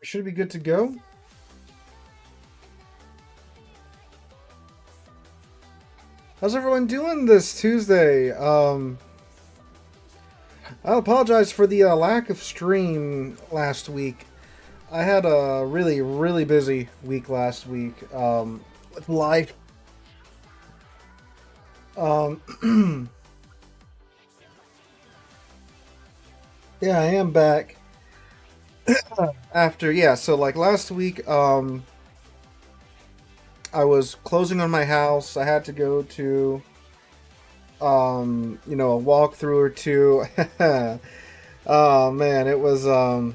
Should be good to go. How's everyone doing this Tuesday? I apologize for the lack of stream last week. I had a really busy week last week with life. Yeah, I am back after so like last week I was closing on my house. I had to go to a walkthrough or two. Oh man, it was um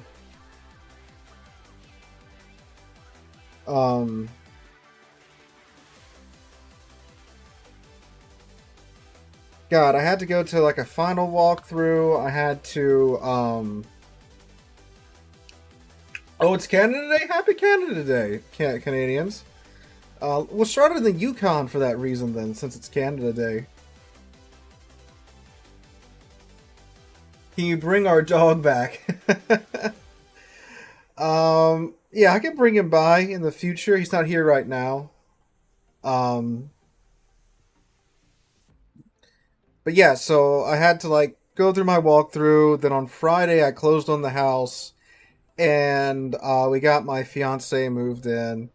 God, I had to go to like a final walkthrough. I had to Oh, it's Canada Day? Happy Canada Day, Canadians. We'll start in the Yukon for that reason then, since it's Canada Day. Can you bring our dog back? Yeah, I can bring him by in the future. He's not here right now. But yeah, so I had to like go through my walkthrough. Then on Friday, I closed on the house, and we got my fiance moved in.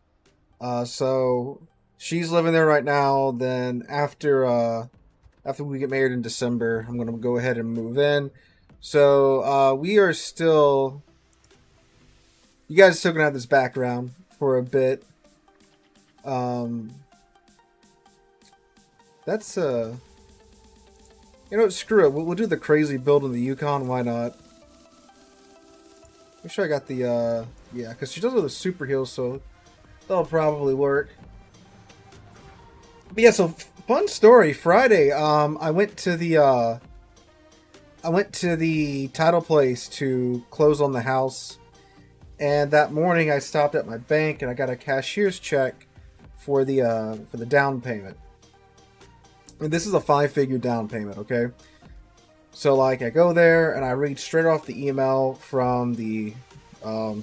So she's living there right now. Then after we get married in December, I'm gonna go ahead and move in. So we are still. You guys are still gonna have this background for a bit. That's screw it. We'll do the crazy build in the Yukon. Why not? Make sure I got the yeah, because she does have the super heals, so that'll probably work. But yeah, so fun story. Friday, I went to the title place to close on the house, and that morning I stopped at my bank and I got a cashier's check for the down payment. And this is a 5-figure down payment, okay? So like I go there and I read straight off the email from the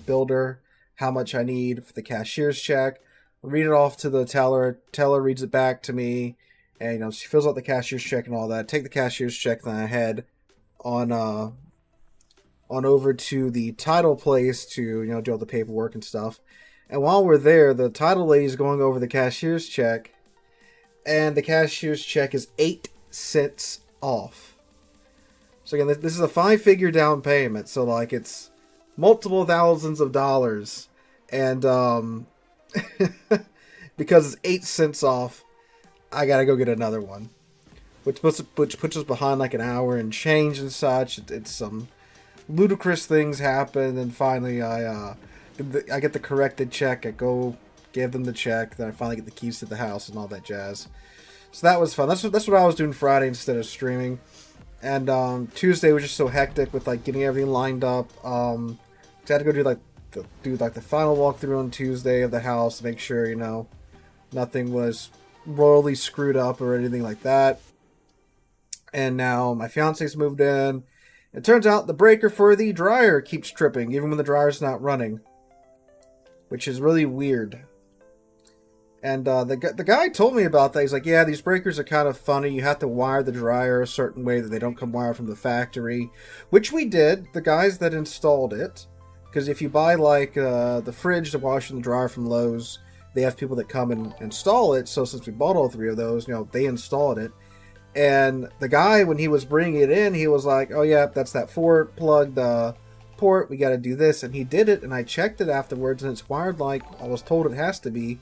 builder how much I need for the cashier's check. Read it off to the teller. Teller reads it back to me, and she fills out the cashier's check and all that. Take the cashier's check, then I head on over to the title place to do all the paperwork and stuff. And while we're there, the title lady's going over the cashier's check, and the cashier's check is 8 cents off. So again, this is a 5-figure down payment, so like it's multiple thousands of dollars, and because it's 8 cents off, I gotta go get another one, which puts us behind like an hour and change and such. It's some ludicrous things happen, and finally I get the corrected check. I go give them the check, then I finally get the keys to the house and all that jazz. So that was fun. That's what I was doing Friday instead of streaming. And Tuesday was just so hectic with like getting everything lined up. I had to go do the final walkthrough on Tuesday of the house to make sure nothing was royally screwed up or anything like that. And now my fiance's moved in. It turns out the breaker for the dryer keeps tripping even when the dryer's not running, which is really weird. And the guy told me about that. He's like, yeah, these breakers are kind of funny. You have to wire the dryer a certain way that they don't come wired from the factory, which we did, the guys that installed it. Because if you buy like the fridge, the washer, and the dryer from Lowe's, they have people that come and install it. So since we bought all 3 of those, they installed it. And the guy, when he was bringing it in, he was like, oh yeah, that's that 4-plugged port. We got to do this. And he did it, and I checked it afterwards, and it's wired like I was told it has to be.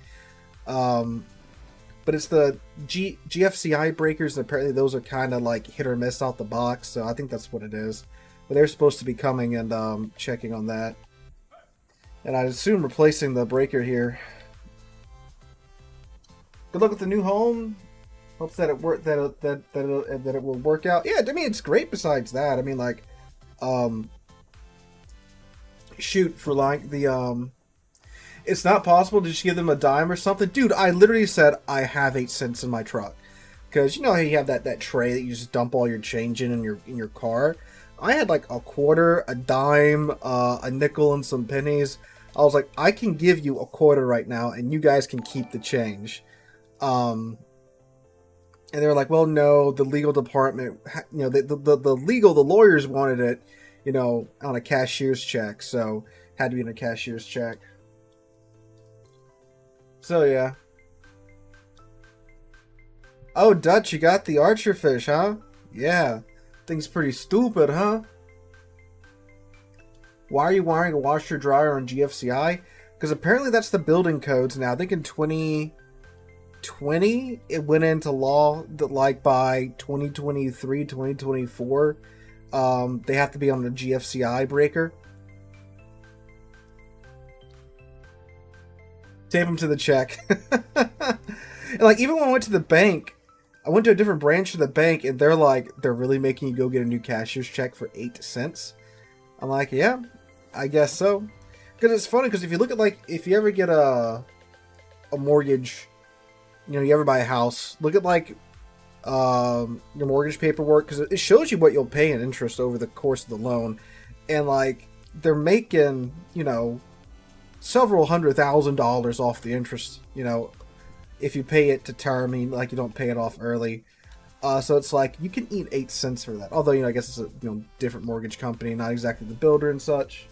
But it's the GFCI breakers, and apparently those are kind of like hit or miss out the box, so I think that's what it is. But they're supposed to be coming and checking on that. And I'd assume replacing the breaker here. Good luck with the new home. Hopes that it will work out. Yeah, I mean it's great. Besides that, I mean like, shoot for like the It's not possible to just give them a dime or something, dude. I literally said I have 8 cents in my truck, because how you have that tray that you just dump all your change in your car. I had like a quarter, a dime, a nickel, and some pennies. I was like, I can give you a quarter right now, and you guys can keep the change. And they were like, well, no, the legal department, the lawyers wanted it, on a cashier's check, so had to be in a cashier's check. So yeah. Oh, Dutch, you got the archer fish, huh? Yeah. Thing's pretty stupid, huh? Why are you wiring a washer dryer on GFCI? Because apparently that's the building codes now. I think in 2020 it went into law that like by 2023, 2024, they have to be on the GFCI breaker. Tape them to the check. And like even when I went to the bank, I went to a different branch of the bank, and they're really making you go get a new cashier's check for 8 cents. I'm like, yeah, I guess so. Because it's funny, because if you look at if you ever get a mortgage, you ever buy a house, look at your mortgage paperwork, because it shows you what you'll pay in interest over the course of the loan, and they're making several $100,000 off the interest, if you pay it to term, you don't pay it off early. So it's you can eat 8 cents for that. Although, I guess it's a different mortgage company, not exactly the builder and such.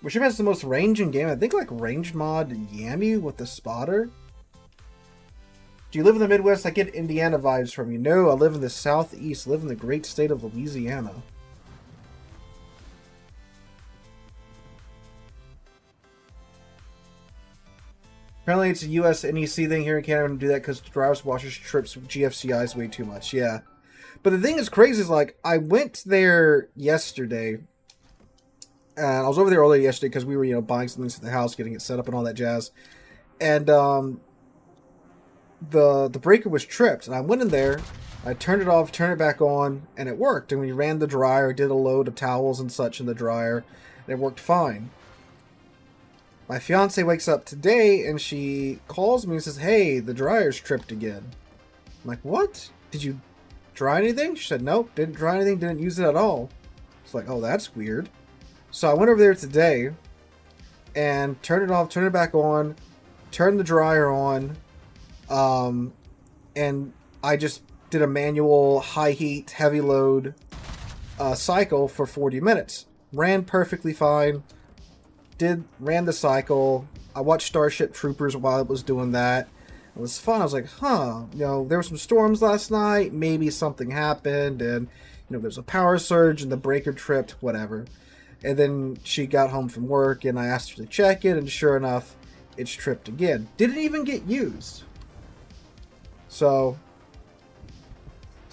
Which has the most range in game? I think range mod Yami with the spotter. Do you live in the Midwest? I get Indiana vibes from you. No, I live in the Southeast. I live in the great state of Louisiana. Apparently it's a US NEC thing here in Canada to do that because dryers, washers, trips, GFCI is way too much. Yeah. But the thing that's crazy is I went there yesterday, and I was over there earlier yesterday because we were, buying some things for the house, getting it set up and all that jazz. And the breaker was tripped, and I went in there, I turned it off, turned it back on, and it worked. And we ran the dryer, did a load of towels and such in the dryer, and it worked fine. My fiance wakes up today, and she calls me and says, hey, the dryer's tripped again. I'm like, what? Did you dry anything? She said, nope, didn't dry anything, didn't use it at all. It's like, oh, that's weird. So I went over there today and turned it off, turned it back on, turned the dryer on, and I just did a manual high heat, heavy load cycle for 40 minutes. Ran perfectly fine. Ran the cycle. I watched Starship Troopers while it was doing that. It was fun. I was like, huh, there were some storms last night. Maybe something happened, and there's a power surge and the breaker tripped, whatever. And then she got home from work, and I asked her to check it, and sure enough, it's tripped again. Didn't even get used. So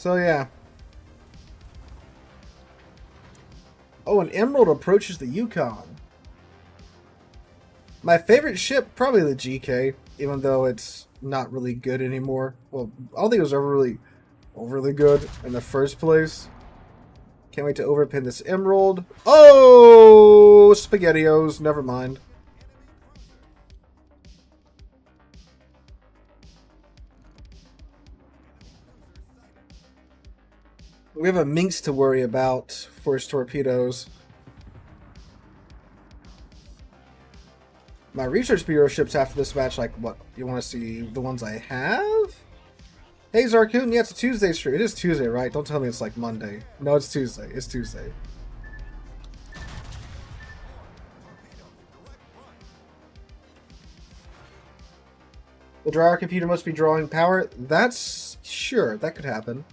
yeah. Oh, an Emerald approaches the Yukon. My favorite ship, probably the GK, even though it's not really good anymore. Well, I don't think it was ever really overly good in the first place. Can't wait to overpin this Emerald. Oh, SpaghettiOs. Never mind. We have a Minx to worry about for his torpedoes. My research bureau ships after this match, what? You want to see the ones I have? Hey, Zarkoon, yeah, it's a Tuesday stream. It is Tuesday, right? Don't tell me it's Monday. No, it's Tuesday. It's Tuesday. The dryer computer must be drawing power. That's... sure, that could happen.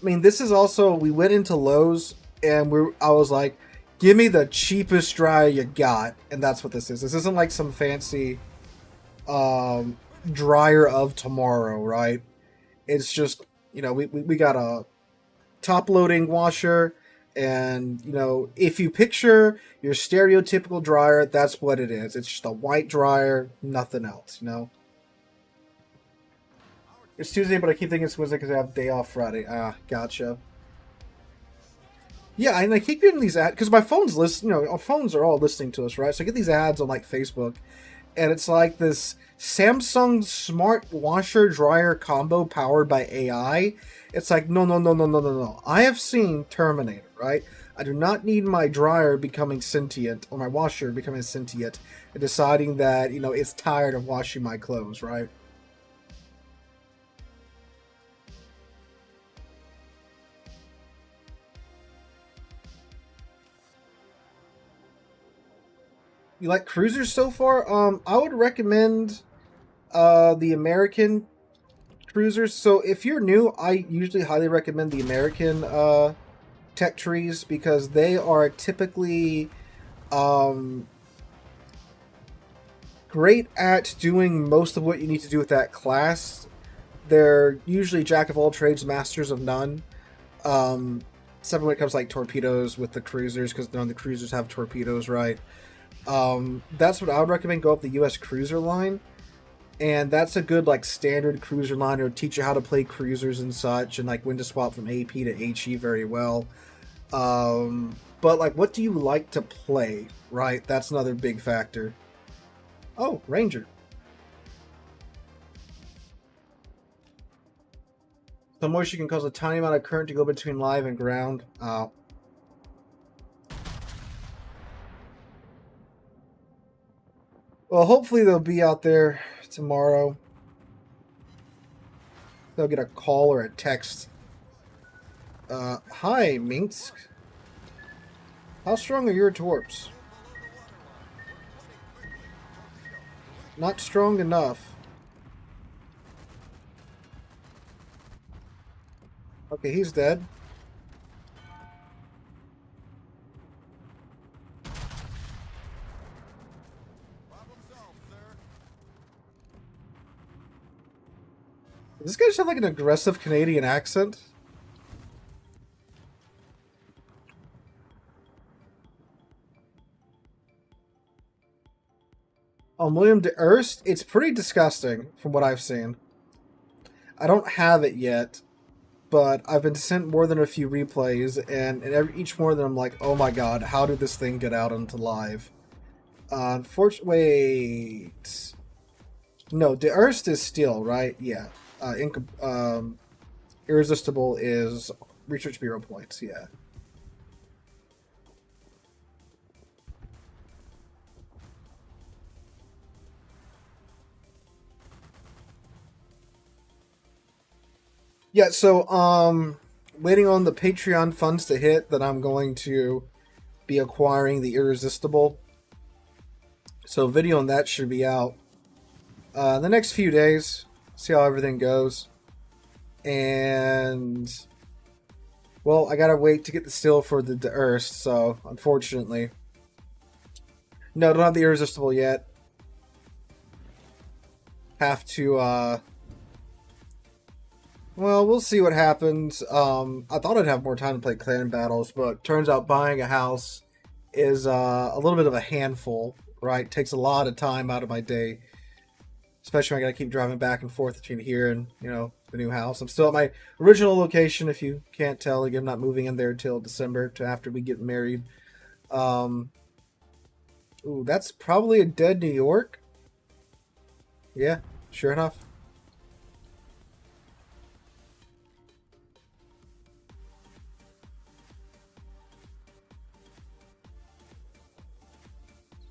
I mean, this is also... We went into Lowe's, and I was like... Give me the cheapest dryer you got, and that's what this is. This isn't some fancy dryer of tomorrow, right? It's just, we got a top-loading washer, and, if you picture your stereotypical dryer, that's what it is. It's just a white dryer, nothing else, It's Tuesday, but I keep thinking it's Wednesday because I have day off Friday. Ah, gotcha. Yeah, and I keep getting these ads because my phone's our phones are all listening to us, right? So I get these ads on Facebook, and it's this Samsung smart washer dryer combo powered by AI. It's no. I have seen Terminator, right? I do not need my dryer becoming sentient or my washer becoming sentient and deciding that, you know, it's tired of washing my clothes, right? You like cruisers so far? I would recommend the American cruisers. So if you're new, I usually highly recommend the American tech trees because they are typically great at doing most of what you need to do with that class. They're usually jack of all trades, masters of none. Except when it comes to, like, torpedoes with the cruisers, because none of the cruisers have torpedoes, right? That's what I would recommend. Go up the U.S. cruiser line, and that's a good, like, standard cruiser line. It'll teach you how to play cruisers and such, and, like, when to swap from AP to HE very well. But, like, what do you like to play, right? That's another big factor. Oh, Ranger. The moisture can cause a tiny amount of current to go between live and ground. Well, hopefully they'll be out there tomorrow. They'll get a call or a text. Hi, Minsk. How strong are your torps? Not strong enough. Okay, he's dead. Does this guy just have like an aggressive Canadian accent? William de Erst, it's pretty disgusting from what I've seen. I don't have it yet, but I've been sent more than a few replays, and each one of them I'm like, oh my god, how did this thing get out onto live? Unfortunately, wait. No, de Erst is steel, right? Yeah. Irresistible is Research Bureau points, yeah. Yeah, so, waiting on the Patreon funds to hit, that I'm going to be acquiring the Irresistible. So, video on that should be out the next few days. See how everything goes. And, well, I gotta wait to get the steel for the de Erst, so, unfortunately. No, don't have the Irresistible yet. Have to, well, we'll see what happens. I thought I'd have more time to play clan battles, but turns out buying a house is a little bit of a handful, right? Takes a lot of time out of my day, especially when I gotta keep driving back and forth between here and, you know, the new house. I'm still at my original location, if you can't tell. Again, I'm not moving in there until December, to after we get married. Ooh, that's probably a dead New York. Yeah, sure enough.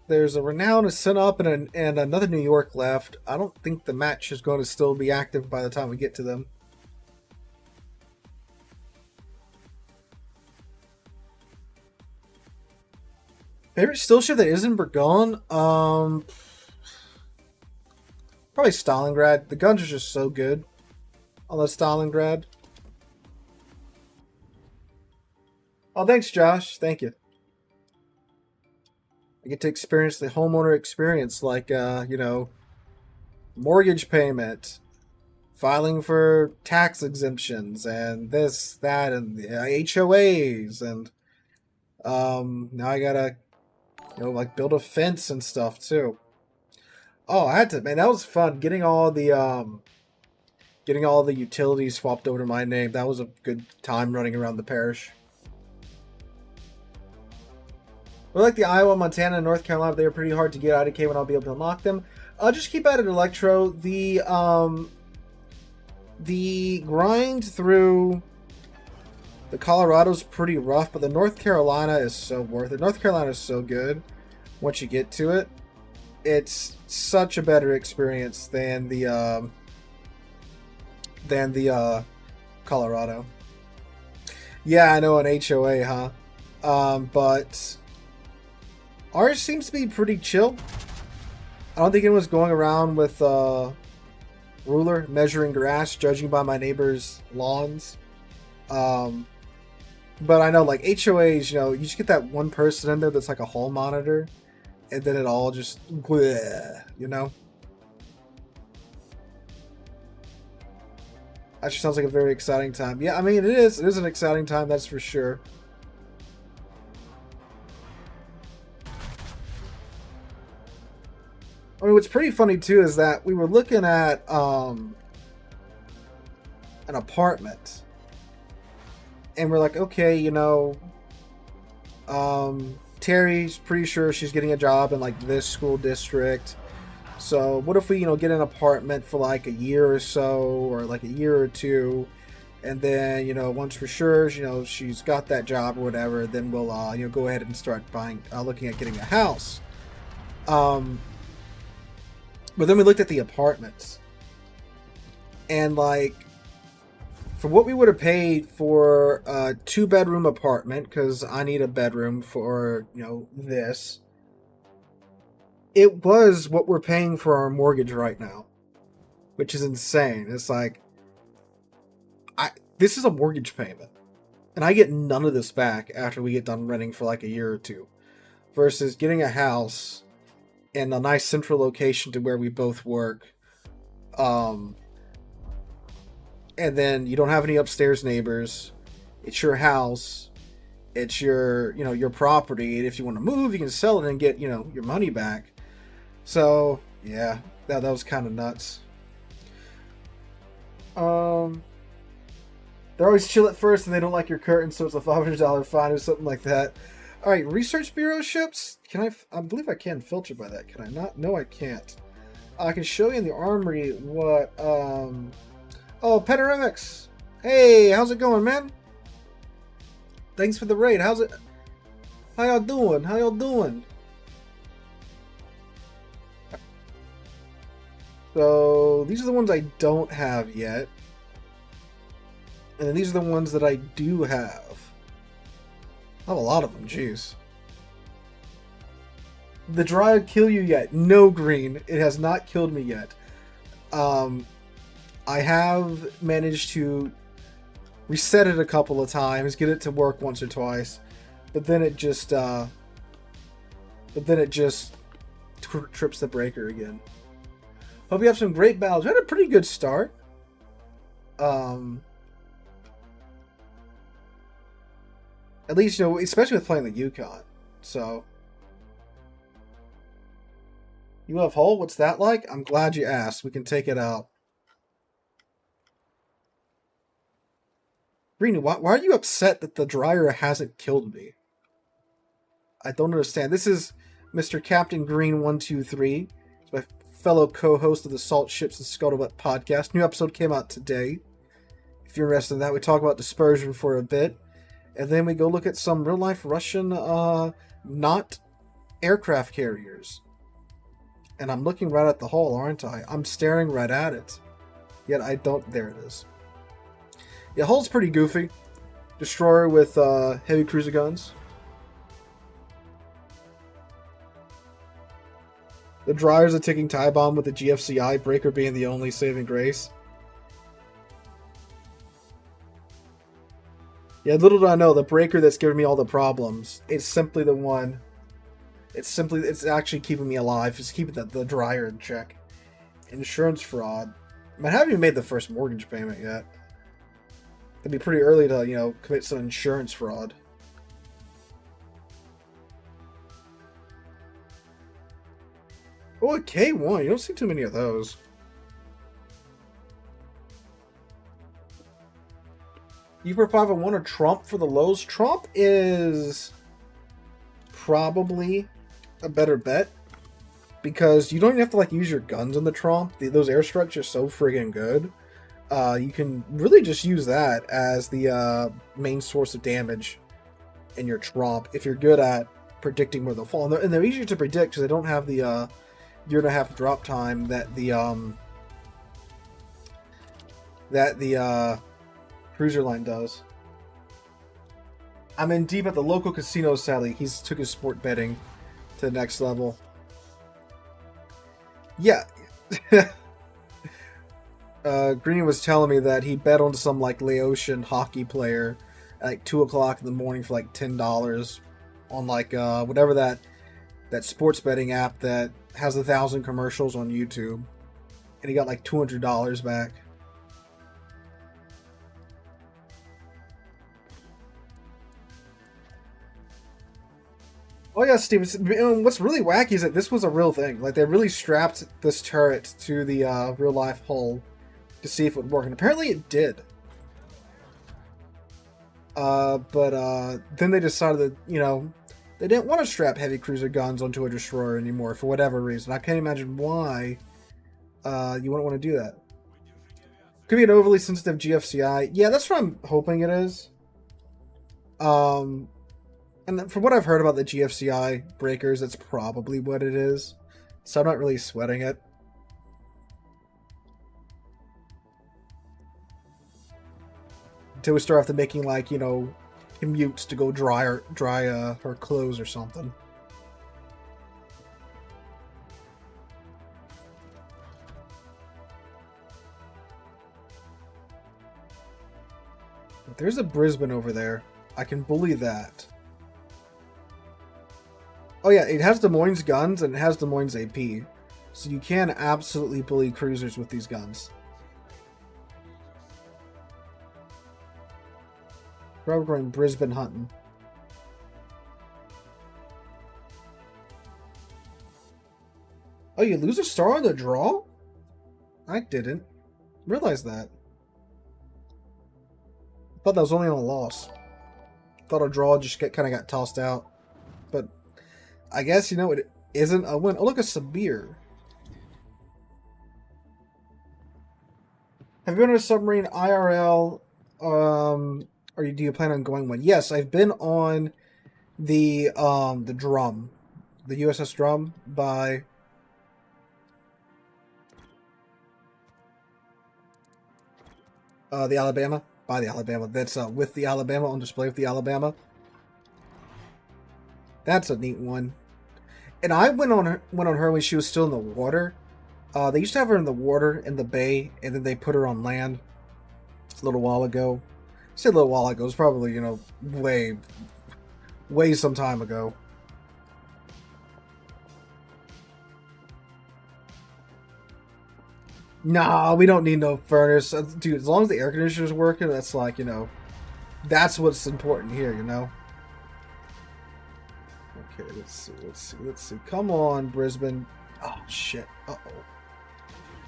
There's a Renown is sent up and another New York left. I don't think the match is going to still be active by the time we get to them. Favorite still ship that isn't Burgon? Probably Stalingrad. The guns are just so good on the Stalingrad. Oh, thanks, Josh. Thank you. I get to experience the homeowner experience, like, you know, mortgage payment, filing for tax exemptions, and this, that, and the HOAs, and now I gotta, you know, like, build a fence and stuff too. Oh, I had to, man, that was fun getting all the utilities swapped over to my name. That was a good time running around the parish. We're like the Iowa, Montana, and North Carolina. They are pretty hard to get IDK when I'll be able to unlock them. Just keep at it, Electro. The grind through The Colorado's pretty rough, but the North Carolina is so worth it. North Carolina is so good once you get to it. It's such a better experience than the Colorado. Yeah, I know, an HOA, huh? But ours seems to be pretty chill. I don't think anyone's going around with ruler measuring grass, judging by my neighbor's lawns. But I know, like, HOAs, you know, you just get that one person in there that's like a hall monitor, and then it all just, bleh, you know? Actually sounds like a very exciting time. Yeah, I mean, it is. It is an exciting time, that's for sure. I mean, what's pretty funny, too, is that we were looking at an apartment. And we're like, okay, you know, Terry's pretty sure she's getting a job in, like, this school district. So what if we, you know, get an apartment for, like, a year or so, or, like, a year or two. And then, you know, once we're sure, you know, she's got that job or whatever, then we'll, you know, go ahead and start buying, looking at getting a house. But then we looked at the apartments. And, like, for what we would have paid for a 2-bedroom apartment, because I need a bedroom for, you know, this, it was what we're paying for our mortgage right now, which is insane. It's like, this is a mortgage payment, and I get none of this back after we get done renting for like a year or two, versus getting a house in a nice central location to where we both work. And then you don't have any upstairs neighbors. It's your house. It's your, you know, your property. And if you want to move, you can sell it and get, you know, your money back. So, yeah, that was kind of nuts. They're always chill at first and they don't like your curtains, so it's a $500 fine or something like that. All right, Research Bureau ships. Can I believe I can filter by that. Can I not? No, I can't. I can show you in the armory what, oh, Petaremix. Hey, how's it going, man? Thanks for the raid. How's it? How y'all doing? How y'all doing? So, these are the ones I don't have yet. And then these are the ones that I do have. I have a lot of them, jeez. The Dryad kill you yet? No, Green. It has not killed me yet. I have managed to reset it a couple of times, get it to work once or twice, but then it just trips the breaker again. Hope you have some great battles. We had a pretty good start. At least, you know, especially with playing the Yukon. So, you have Hull? What's that like? I'm glad you asked. We can take it out. Greeny, why are you upset that the dryer hasn't killed me? I don't understand. This is Mr. Captain Green 123. It's my fellow co-host of the Salt Ships and Scuttlebutt podcast. New episode came out today. If you're interested in that, we talk about dispersion for a bit. And then we go look at some real-life Russian, not aircraft carriers. And I'm looking right at the hull, aren't I? I'm staring right at it. Yet I don't... There it is. Yeah, hull's pretty goofy. Destroyer with heavy cruiser guns. The dryer's a ticking tie bomb with the GFCI, breaker being the only saving grace. Yeah, little do I know, the breaker that's giving me all the problems, it's simply the one. It's actually keeping me alive. It's keeping the dryer in check. Insurance fraud. I mean, I haven't even made the first mortgage payment yet. It'd be pretty early to, you know, commit some insurance fraud. Oh, a K1. You don't see too many of those. Uber 501 or Trump for the lows. Trump is probably a better bet because you don't even have to like use your guns on the Trump. Those airstrikes are so friggin' good. you can really just use that as the main source of damage in your Tromp if you're good at predicting where they'll fall. And they're easier to predict because they don't have the year-and-a-half drop time that the cruiser line does. I'm in deep at the local casino, sadly. He's took his sport betting to the next level. Yeah. Green was telling me that he bet on some like Laotian hockey player at like 2 o'clock in the morning for like $10 on like whatever that sports betting app that has 1,000 commercials on YouTube, and he got like $200 back. Oh yeah, Steve. What's really wacky is that this was a real thing. Like they really strapped this turret to the real life hull to see if it would work, and apparently it did. But then they decided that, you know, they didn't want to strap heavy cruiser guns onto a destroyer anymore for whatever reason. I can't imagine why you wouldn't want to do that. Could be an overly sensitive GFCI. Yeah, that's what I'm hoping it is. And from what I've heard about the GFCI breakers, that's probably what it is. So I'm not really sweating it. Until we start off to making, like, you know, commutes to go dry her clothes or something. There's a Brisbane over there. I can bully that. Oh yeah, it has Des Moines guns and it has Des Moines AP. So you can absolutely bully cruisers with these guns. Probably going Brisbane hunting. Oh, you lose a star on the draw? I didn't realize that. I thought that was only on a loss. Thought a draw just kind of got tossed out. But I guess, you know, it isn't a win. Oh, look, a Sabir. Have you been on a submarine IRL? Or do you plan on going one? Yes, I've been on the Drum. The USS Drum by... the Alabama. By the Alabama. That's with the Alabama, on display with the Alabama. That's a neat one. And I went on her when she was still in the water. They used to have her in the water in the bay, and then they put her on land a little while ago. I say a little while ago. It was probably, you know, way some time ago. Nah, we don't need no furnace. Dude, as long as the air conditioner's working, that's like, you know, that's what's important here, you know? Okay, let's see. Come on, Brisbane. Oh, shit.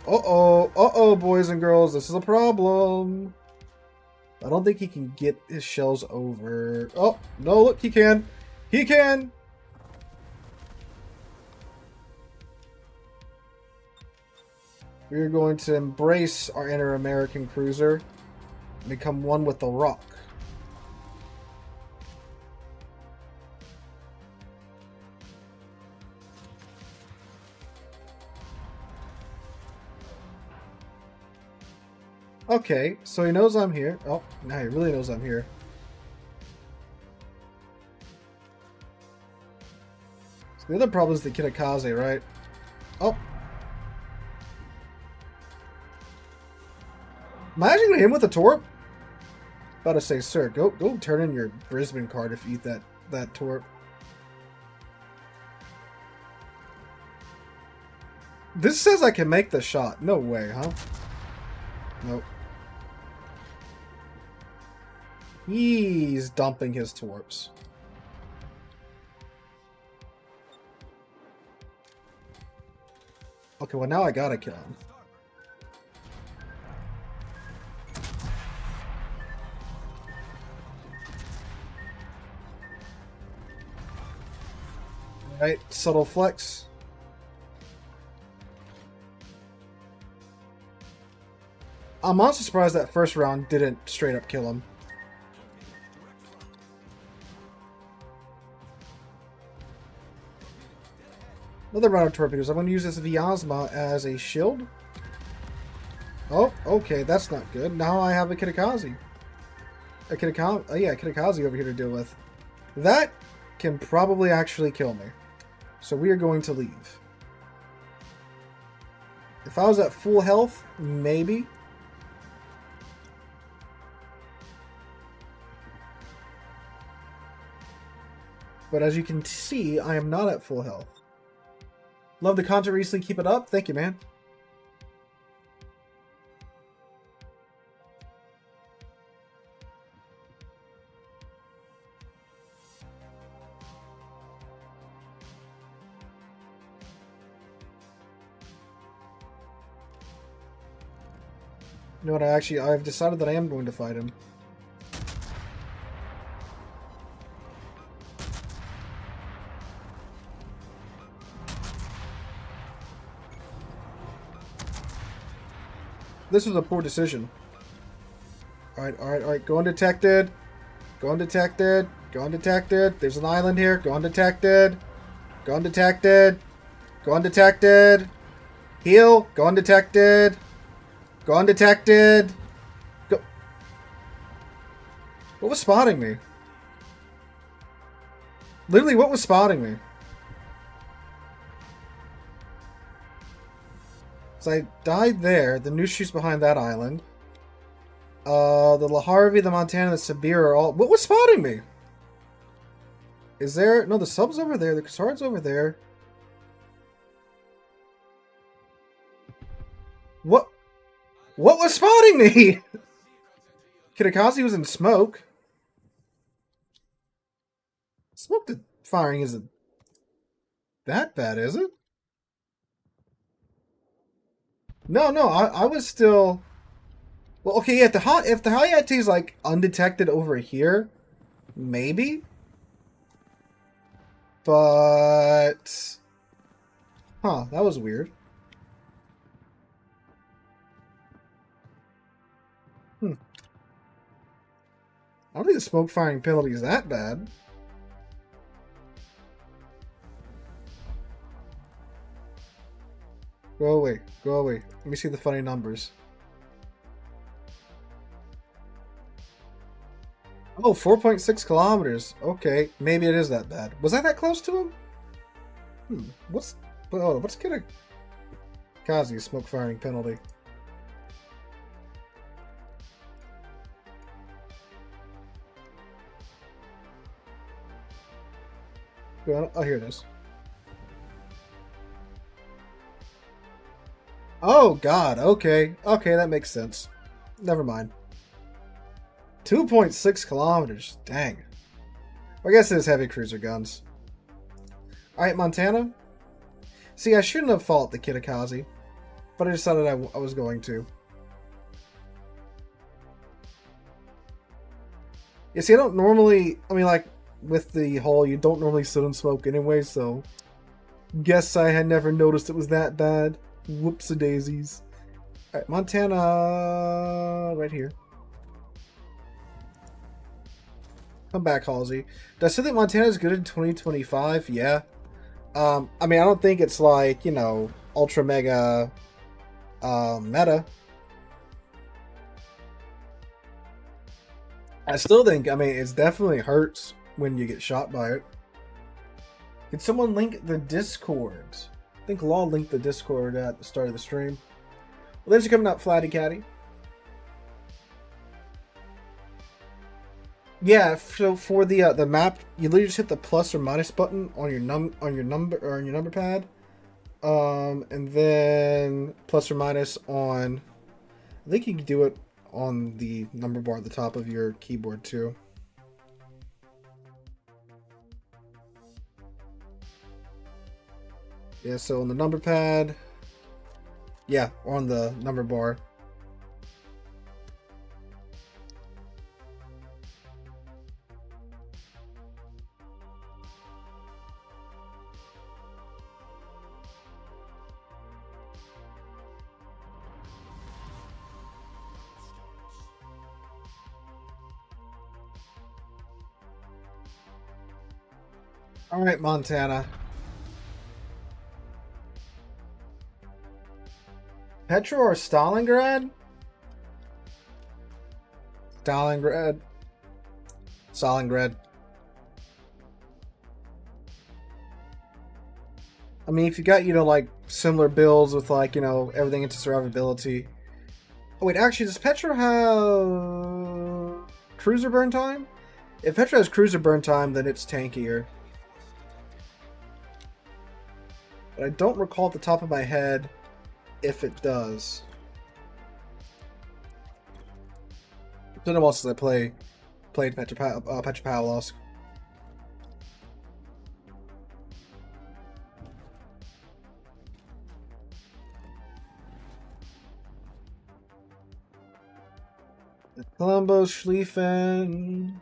Uh-oh, boys and girls. This is a problem. I don't think he can get his shells over. Oh, no, look, he can. He can! We're going to embrace our inner American cruiser and become one with the rock. Okay, so he knows I'm here. Oh, now he really knows I'm here. So the other problem is the Kitakaze, right? Oh. Am I actually going to hit him with a torp? About to say, sir, go turn in your Brisbane card if you eat that torp. This says I can make the shot. No way, huh? Nope. He's dumping his torps. Okay, well now I gotta kill him. Alright, subtle flex. I'm honestly surprised that first round didn't straight up kill him. Another round of torpedoes. I'm going to use this Vyazma as a shield. Oh, okay, that's not good. Now I have a Kitakaze. A Kitakaze over here to deal with. That can probably actually kill me. So we are going to leave. If I was at full health, maybe. But as you can see, I am not at full health. Love the content recently. Keep it up. Thank you, man. You know what? I've decided that I am going to fight him. This was a poor decision. Alright, alright, alright. Go undetected. Go undetected. Go undetected. There's an island here. Go undetected. Go undetected. Go undetected. Heal. Go undetected. Go undetected. Go. What was spotting me? Literally, what was spotting me? So I died there. The Nushi's behind that island. The Laharvi, the Montana, the Sibir are all... What was spotting me? Is there... No, the sub's over there. The Kasard's over there. What? What was spotting me? Kitakaze was in smoke. Smoke firing isn't that bad, is it? No, I was still... Well, okay, yeah, if the Hayate is like undetected over here, maybe. But... Huh, that was weird. I don't think the smoke firing penalty is that bad. Go away. Go away. Let me see the funny numbers. Oh, 4.6 kilometers. Okay, maybe it is that bad. Was I that close to him? What's Kitakaze's smoke firing penalty? Oh, here it is. Oh, God. Okay. Okay, that makes sense. Never mind. 2.6 kilometers. Dang. I guess it is heavy cruiser guns. Alright, Montana. See, I shouldn't have fought the Kitakaze, but I decided I was going to. Yeah, see, I don't normally... I mean, like, with the hull, you don't normally sit in smoke anyway, so... Guess I had never noticed it was that bad. Whoops-a-daisies. Alright, Montana... Right here. Come back, Halsey. Did I say that Montana is good in 2025? Yeah. I mean, I don't think it's like, you know, ultra mega meta. I still think, I mean, it definitely hurts when you get shot by it. Can someone link the Discord? I think Law linked the Discord at the start of the stream. Well, thanks for coming out, Flatty Catty. Yeah, so for the map, you literally just hit the plus or minus button on your number pad, and then plus or minus on. I think you can do it on the number bar at the top of your keyboard too. Yeah, so on the number pad, yeah, or on the number bar. All right, Montana. Petra or Stalingrad? Stalingrad. Stalingrad. I mean, if you got, like, similar builds with, like, everything into survivability. Oh, wait, actually, does Petra have cruiser burn time? If Petra has cruiser burn time, then it's tankier. But I don't recall at the top of my head if it does. It's been a while since I played Petra Pavlovsk. Colombo, Schlieffen.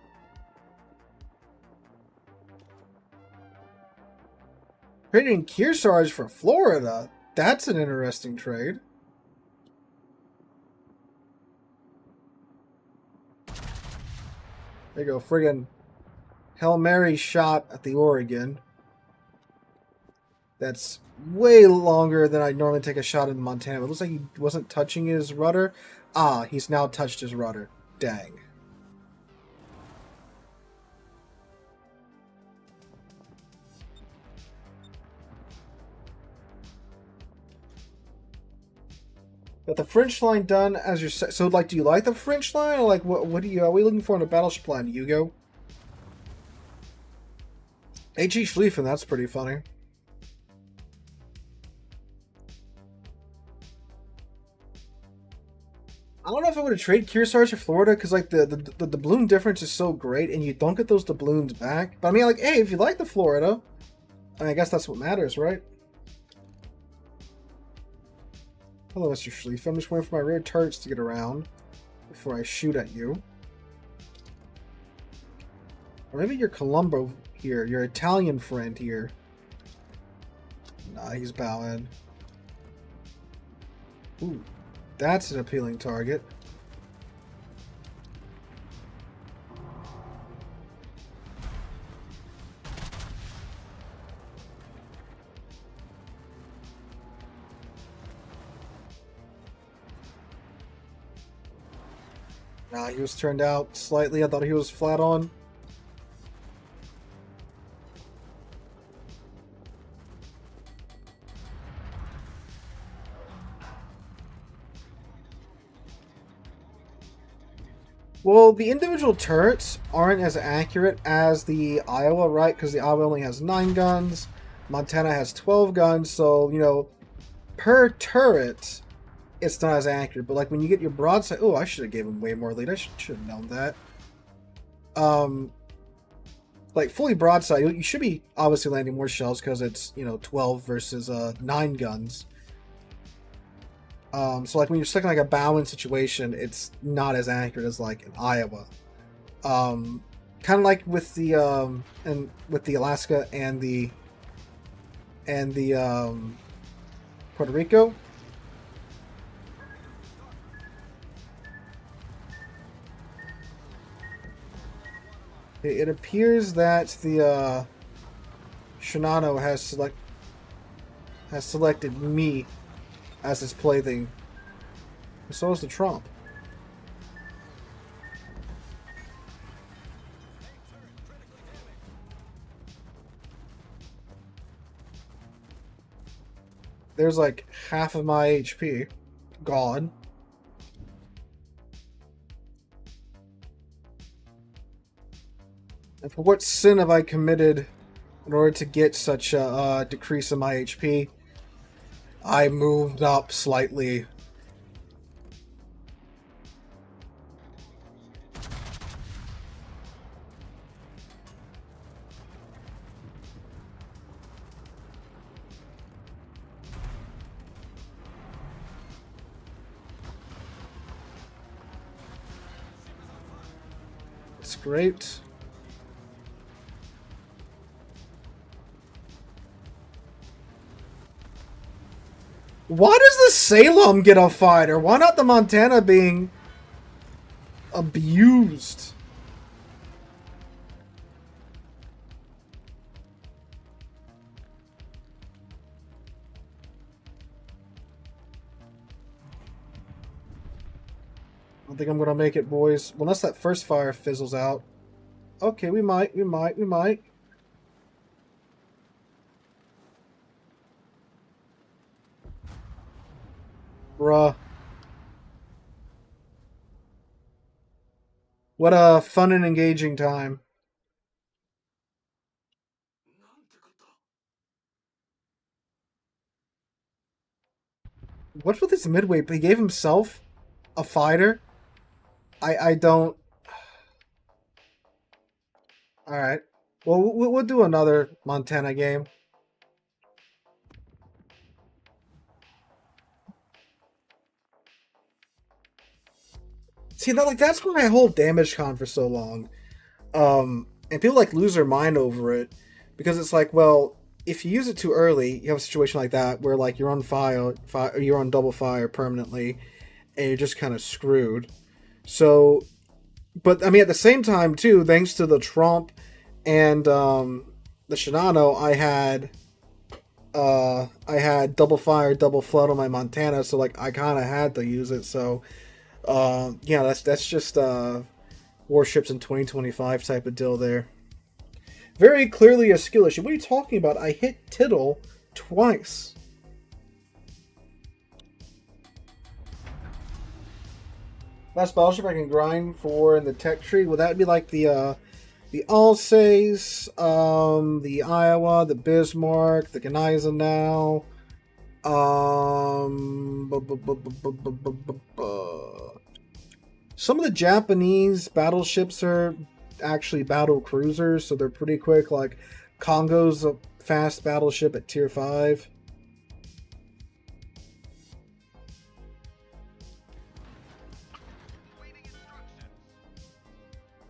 Trading Kearsarge for Florida. That's an interesting trade. There you go, friggin' Hail Mary shot at the Oregon. That's way longer than I'd normally take a shot in the Montana. But it looks like he wasn't touching his rudder. Ah, he's now touched his rudder. Dang. Got the French line done as your so like, do you like the French line, or like what do you are we looking for in a battleship line, Hugo? H.E. Schlieffen, that's pretty funny. I don't know if I would have traded Kearsarge for Florida because like the doubloon difference is so great and you don't get those doubloons back. But I mean, like, hey, if you like the Florida, I mean, I guess that's what matters, right? Hello, Mr. Schlieffen. I'm just waiting for my rear turrets to get around before I shoot at you. Or maybe your Colombo here, your Italian friend here. Nah, he's bowing. Ooh. That's an appealing target. Nah, he was turned out slightly. I thought he was flat on. Well, the individual turrets aren't as accurate as the Iowa, right? Because the Iowa only has 9 guns. Montana has 12 guns. So, you know, per turret, it's not as accurate. But, like, when you get your broadside... Oh, I should have given him way more lead. I should have known that. Like, fully broadside, you should be obviously landing more shells because it's, you know, 12 versus 9 guns. So like when you're stuck in like a bow-in situation, it's not as accurate as like in Iowa. Kind of like with the Alaska and the Puerto Rico. It appears that the Shinano has selected me as his plaything. So is the Trump. There's like half of my HP gone. And for what sin have I committed in order to get such a decrease in my HP? I moved up slightly. It's great. Why does the Salem get a fighter? Why not the Montana being abused? don't think I'm gonna make it, boys. Well, unless that first fire fizzles out. Okay, we might. Bruh. What a fun and engaging time. What's with this midway? He gave himself a fighter? I don't... Alright. Well, we'll do another Montana game. See, that's why I hold damage con for so long. And people lose their mind over it. Because it's like, well, if you use it too early, you have a situation like that where you're on you're on double fire permanently, and you're just kind of screwed. So, but I mean, at the same time too, thanks to the Trump and the Shinano, I had double fire, double flood on my Montana, so I kind of had to use it. So, yeah, that's just Warships in 2025 type of deal there. Very clearly a skill issue. What are you talking about? I hit Tittle twice. Last battleship I can grind for in the tech tree. Would that be the Alsace, the Iowa, the Bismarck, the Gneisenau, some of the Japanese battleships are actually battle cruisers, so they're pretty quick. Like Congo's a fast battleship at tier 5.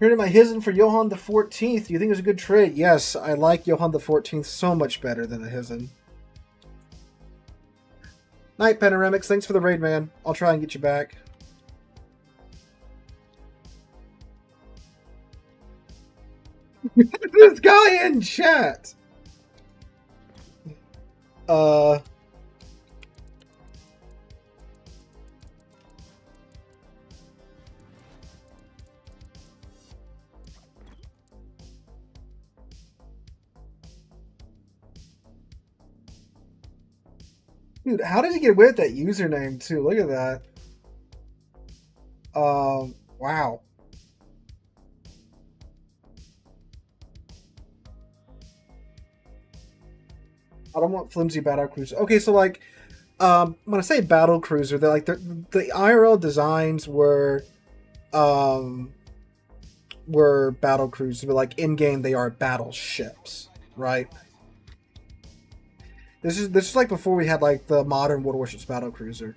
Heard my Hizen for Johann the 14th. Do you think it's a good trade? Yes, I like Johann the 14th so much better than the Hizen. Night, Panoramics. Thanks for the raid, man. I'll try and get you back. This guy in chat. Dude, how did he get away with that username too? Look at that. Wow. I don't want flimsy battle cruiser. Okay, so when I say battle cruiser, they're the IRL designs were battle cruisers, but in game they are battleships, right? This is before we had the modern World Warships battle cruiser.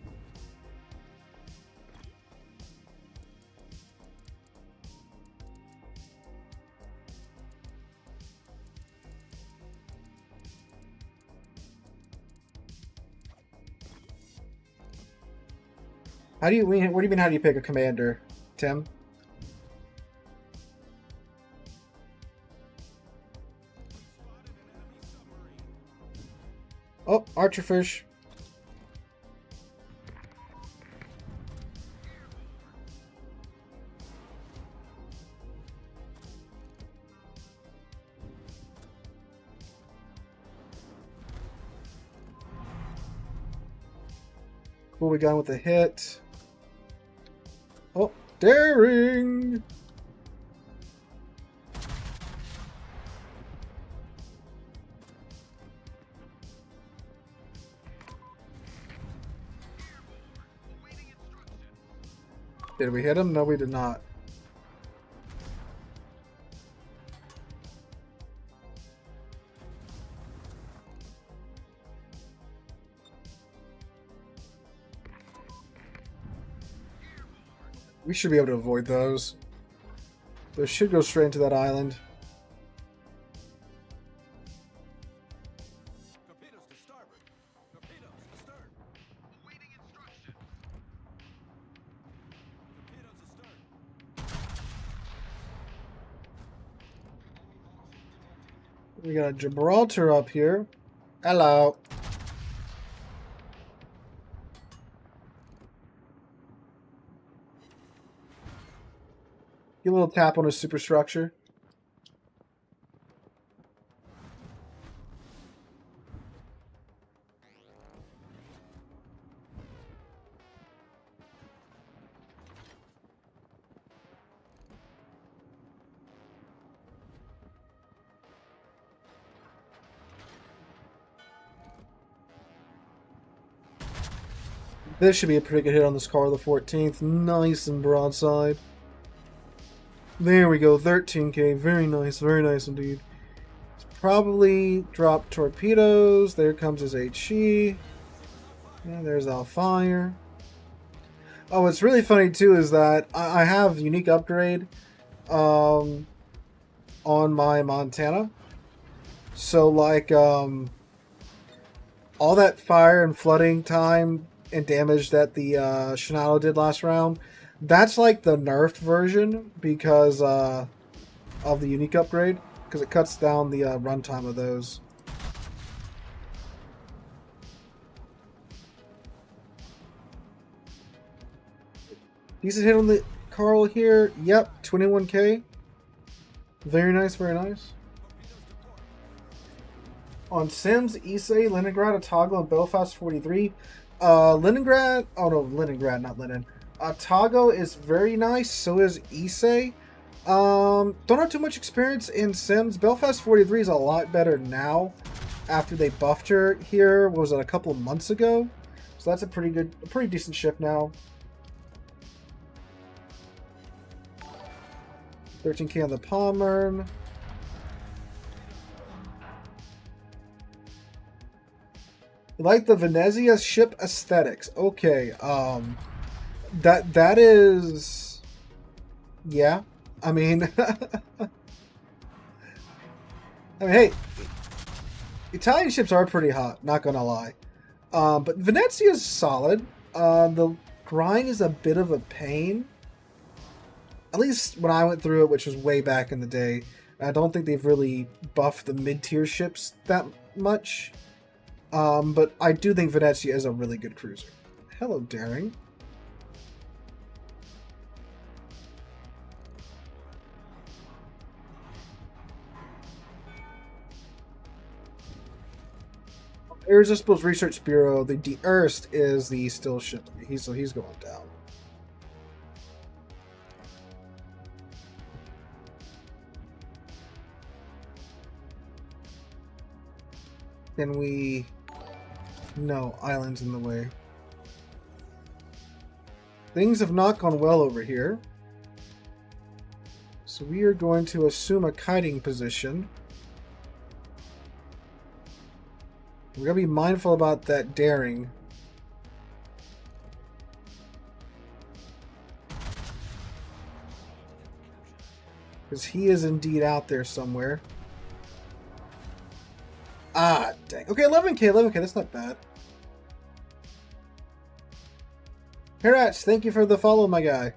What do you mean? How do you pick a commander, Tim? Oh, Archerfish. Cool, we got with a hit. Oh, daring! Did we hit him? No, we did not. We should be able to avoid those. Those should go straight into that island. We got Gibraltar up here. Hello. Get a little tap on his superstructure. This should be a pretty good hit on this car, the 14th. Nice and broadside. There we go, 13k. Very nice indeed. It's probably drop torpedoes. There comes his HE. And there's our fire. Oh, what's really funny too is that I have unique upgrade on my Montana. So like all that fire and flooding time and damage that the Shinado did last round, that's like the nerfed version because of the unique upgrade, because it cuts down the runtime of those. Decent hit on the Carl here. Yep, 21k. Very nice, very nice. On Sims, Issei, Leningrad, Otago, and Belfast 43. Leningrad, oh no, Leningrad, not Lenin. Otago is very nice, so is Issei. Don't have too much experience in Sims. Belfast 43 is a lot better now after they buffed her here. What was it, a couple of months ago? So that's a pretty decent ship now. 13k on the Pommern. You like the Venezia ship aesthetics. Okay, that is, yeah. I mean, hey, Italian ships are pretty hot, not gonna lie. But Venezia is solid. The grind is a bit of a pain. At least when I went through it, which was way back in the day. I don't think they've really buffed the mid-tier ships that much. But I do think Venezia is a really good cruiser. Hello, Daring. Irresistibles Research Bureau, the De Erst is the still ship. So he's going down. Can we... No, island's in the way. Things have not gone well over here. So we are going to assume a kiting position. We're going to be mindful about that Daring. Because he is indeed out there somewhere. Ah, dang. Okay, 11k, that's not bad. Herats, thank you for the follow, my guy.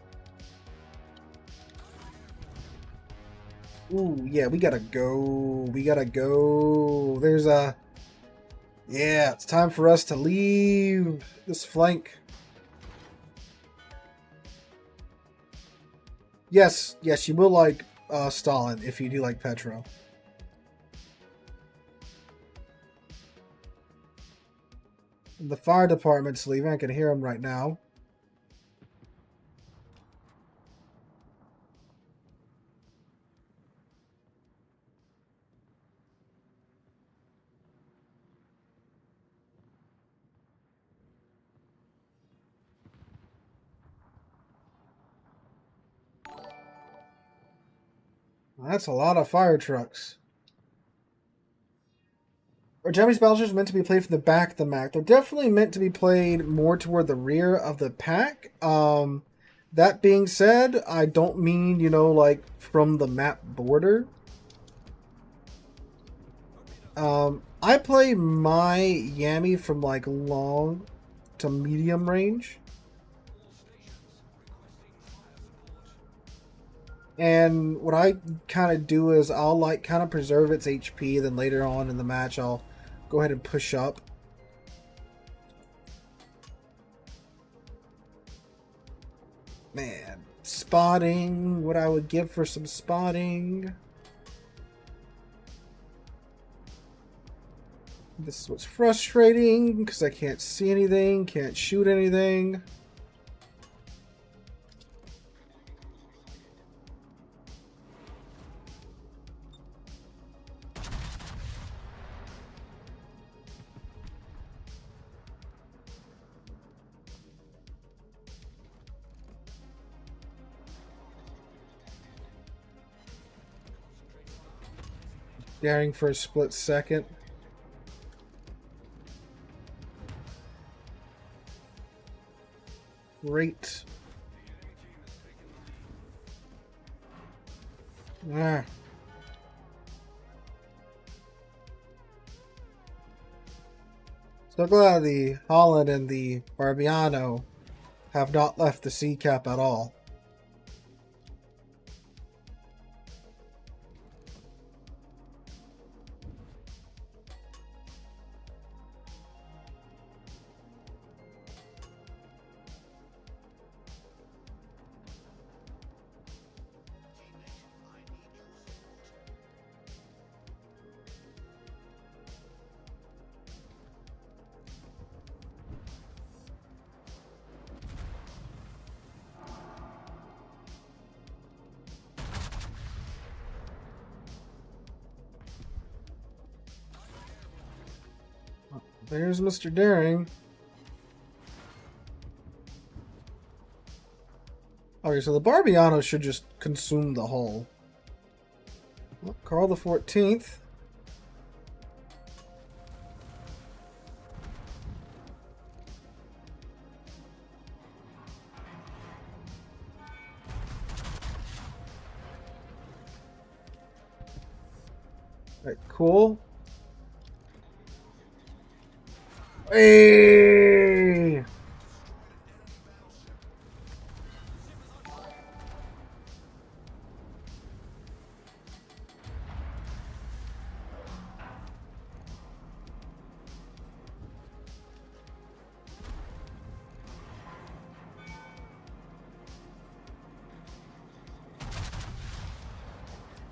Ooh, yeah, we gotta go. We gotta go. There's a... Yeah, it's time for us to leave this flank. Yes, you will like Stalin if you do like Petro. The fire department's leaving. I can hear them right now. That's a lot of fire trucks. Are Japanese battleships meant to be played from the back of the map? They're definitely meant to be played more toward the rear of the pack. That being said, I don't mean, you know, like from the map border. I play my Yami from like long to medium range. And what I kind of do is I'll like kind of preserve its HP, then later on in the match I'll go ahead and push up. Man, Spotting. What I would give for some spotting. This is what's frustrating because I can't see anything, can't shoot anything. Daring for a split second. Great. Ah. So glad the Holland and the Barbiano have not left the sea cap at all. There's Mr. Daring. Okay, so the Barbiano should just consume the hull. Well, Carl the 14th. Alright, cool. Hey!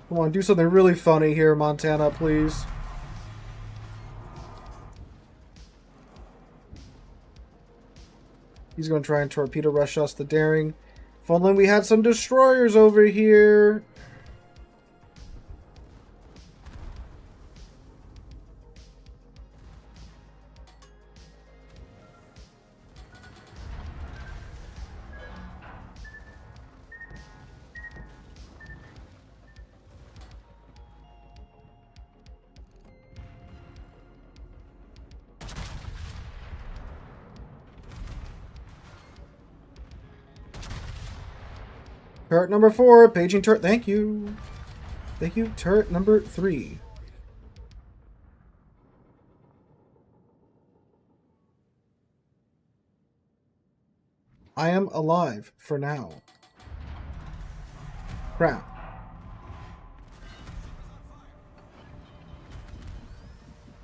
Come on, do something really funny here, Montana, please. He's going to try and torpedo rush us, the Daring. If only we had some destroyers over here. Turret number 4, paging turret. Thank you. Thank you. Turret number 3. I am alive for now. Crap.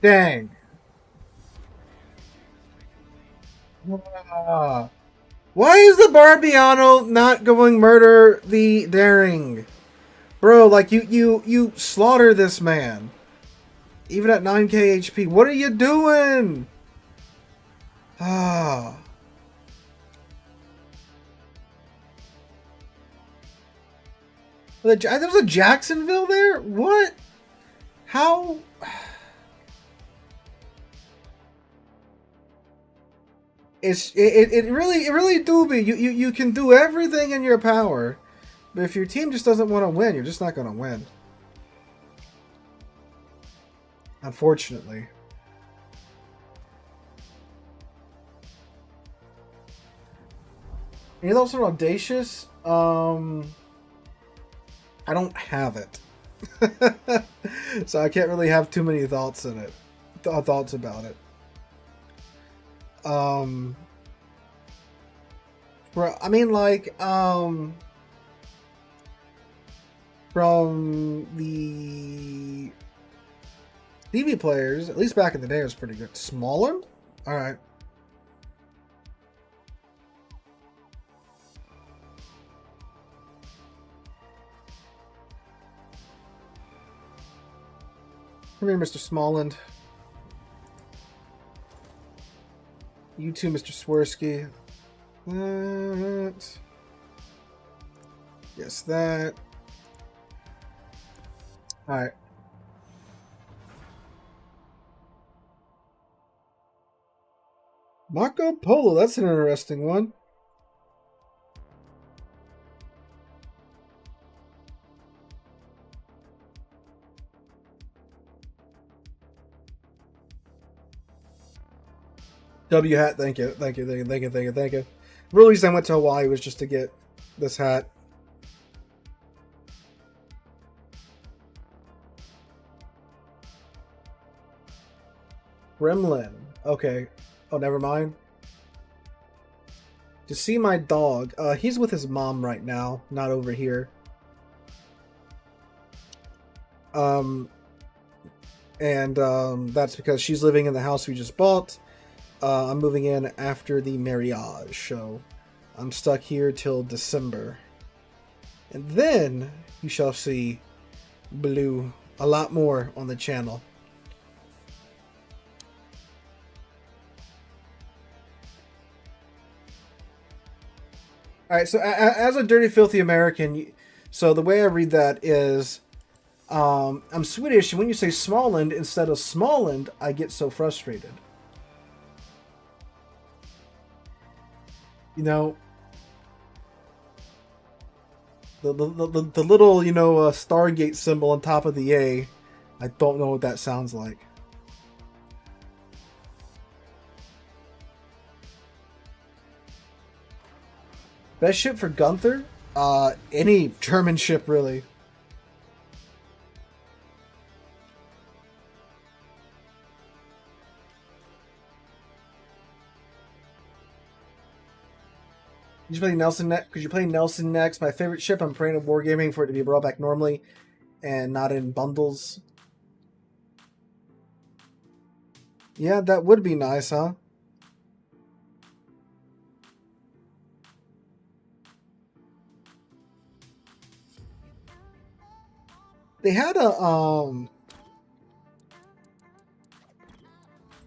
Dang. Why is the Barbiano not going murder the Daring? Bro, like you slaughter this man. Even at 9k HP. What are you doing? Ah. There was a Jacksonville there? What? How? It really do be. You can do everything in your power, but if your team just doesn't want to win, you're just not going to win. Unfortunately. Any thoughts on Audacious? I don't have it. So I can't really have too many thoughts in it. Thoughts about it. I mean, like, from the TV players, at least back in the day, it was pretty good. Smaller? Alright. Come here, Mr. Smallland. You too, Mr. Swirsky. That. Yes, that. Alright. Marco Polo, that's an interesting one. W hat, thank you. The real reason I went to Hawaii was just to get this hat. Gremlin. Okay. Oh, never mind. To see my dog. He's with his mom right now, not over here. That's because she's living in the house we just bought. I'm moving in after the marriage, so I'm stuck here till December. And then you shall see Blue a lot more on the channel. Alright, so as a dirty, filthy American, so the way I read that is, I'm Swedish, and when you say Småland instead of Småland, I get so frustrated. You know, the little, you know, Stargate symbol on top of the A, I don't know what that sounds like. Best ship for Gunther? Any German ship, really. Could you play Nelson next? My favorite ship. I'm praying to Wargaming for it to be brought back normally and not in bundles. Yeah, that would be nice, huh? They had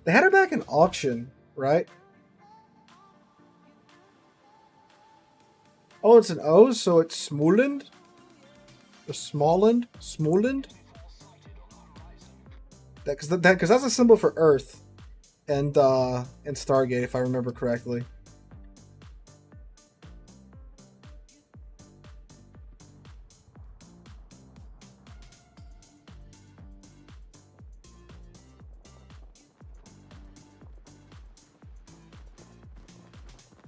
it back in auction, right? Oh, it's an O, so it's Småland? Or Småland? Småland? Because that's a symbol for Earth and Stargate, if I remember correctly.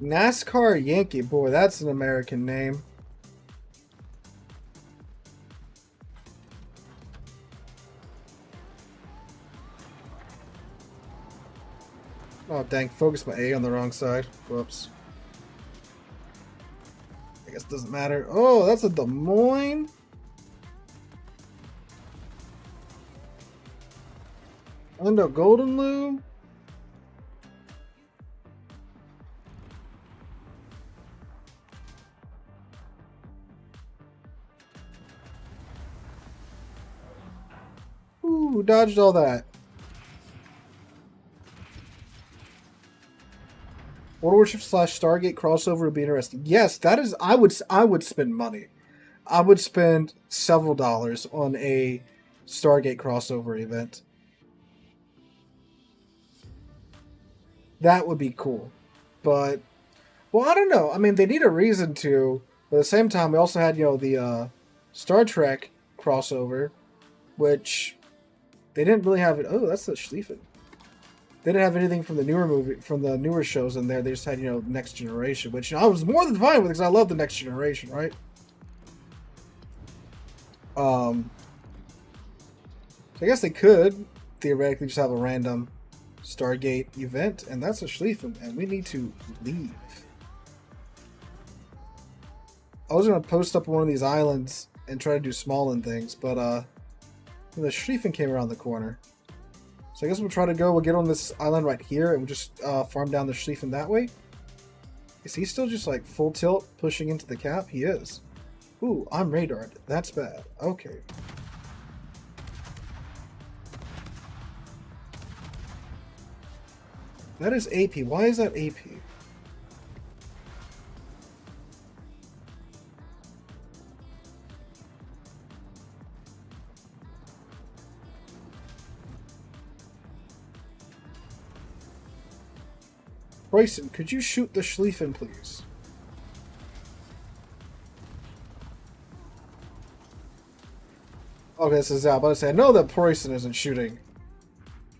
NASCAR Yankee, boy, that's an American name. Oh, dang, focus my A on the wrong side. Whoops. I guess it doesn't matter. Oh, that's a Des Moines. Under Golden Lube. Ooh, dodged all that. Warship / Stargate crossover would be interesting. Yes, that is. I would spend money. I would spend several dollars on a Stargate crossover event. That would be cool. But, well, I don't know. I mean, they need a reason to. But at the same time, we also had, you know, the Star Trek crossover, which they didn't really have it. Oh, that's the Schlieffen. They didn't have anything from the newer shows in there. They just had, you know, Next Generation, which, you know, I was more than fine with because I love the Next Generation, right? So I guess they could theoretically just have a random Stargate event, and that's a Schlieffen, and we need to leave. I was gonna post up one of these islands and try to do Småland things, but the Schlieffen came around the corner. So I guess we'll try to go. We'll get on this island right here, and we'll just farm down the Schlieffen that way. Is he still just like full tilt, pushing into the cap? He is. Ooh, I'm radared. That's bad. Okay. That is AP. Why is that AP? Bryson, could you shoot the Schlieffen, please? Okay, this is out. But I say I know that Preußen isn't shooting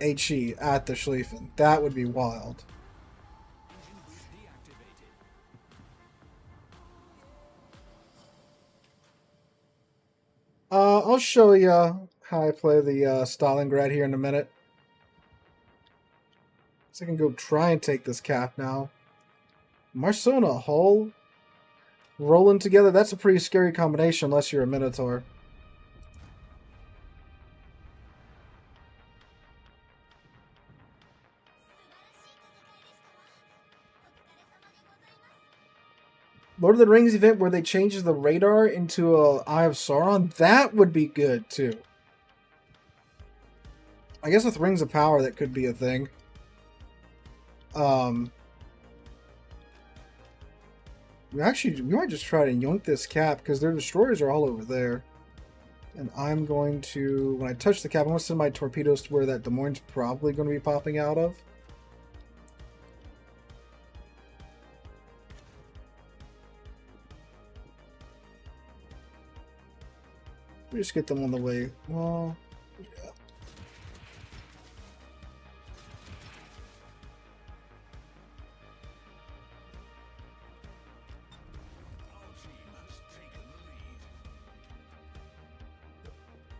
HE at the Schlieffen. That would be wild. I'll show you how I play the Stalingrad here in a minute. So I can go try and take this cap now. Marsona, Hull, rolling together. That's a pretty scary combination unless you're a Minotaur. Lord of the Rings event where they changes the radar into a Eye of Sauron, that would be good too. I guess with Rings of Power that could be a thing. We might just try to yoink this cap because their destroyers are all over there. And I'm going to, when I touch the cap, I'm going to send my torpedoes to where that Des Moines probably going to be popping out of. We just get them on the way. Well, yeah.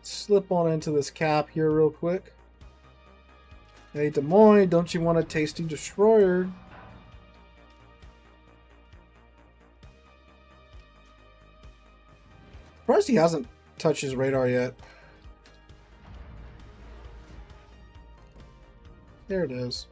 Slip on into this cap here real quick. Hey, Des Moines, don't you want a tasty destroyer? Surprised he hasn't touched his radar yet. There it is.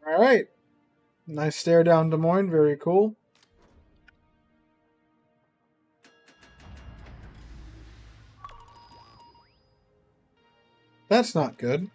All right. Nice stare down Des Moines. Very cool. That's not good.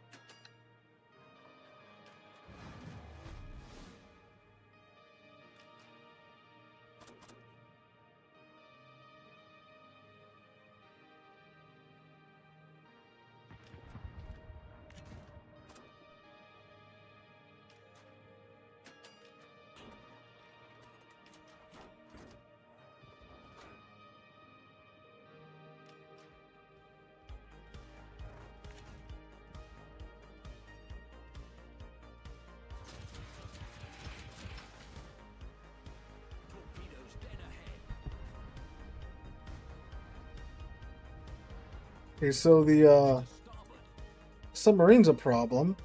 Okay, so the submarine's a problem.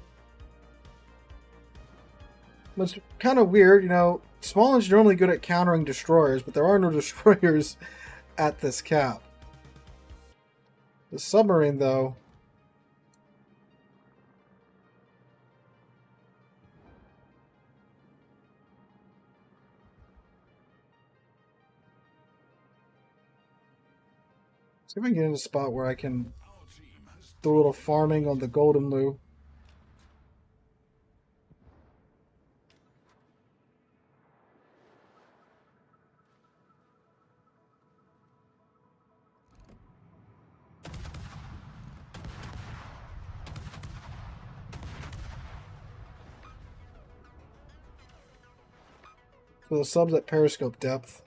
It's kind of weird, you know. Smollen's normally good at countering destroyers, but there are no destroyers at this cap. The submarine, though. See if I can get in a spot where I can do a little farming on the Golden Loo. So the sub's at periscope depth.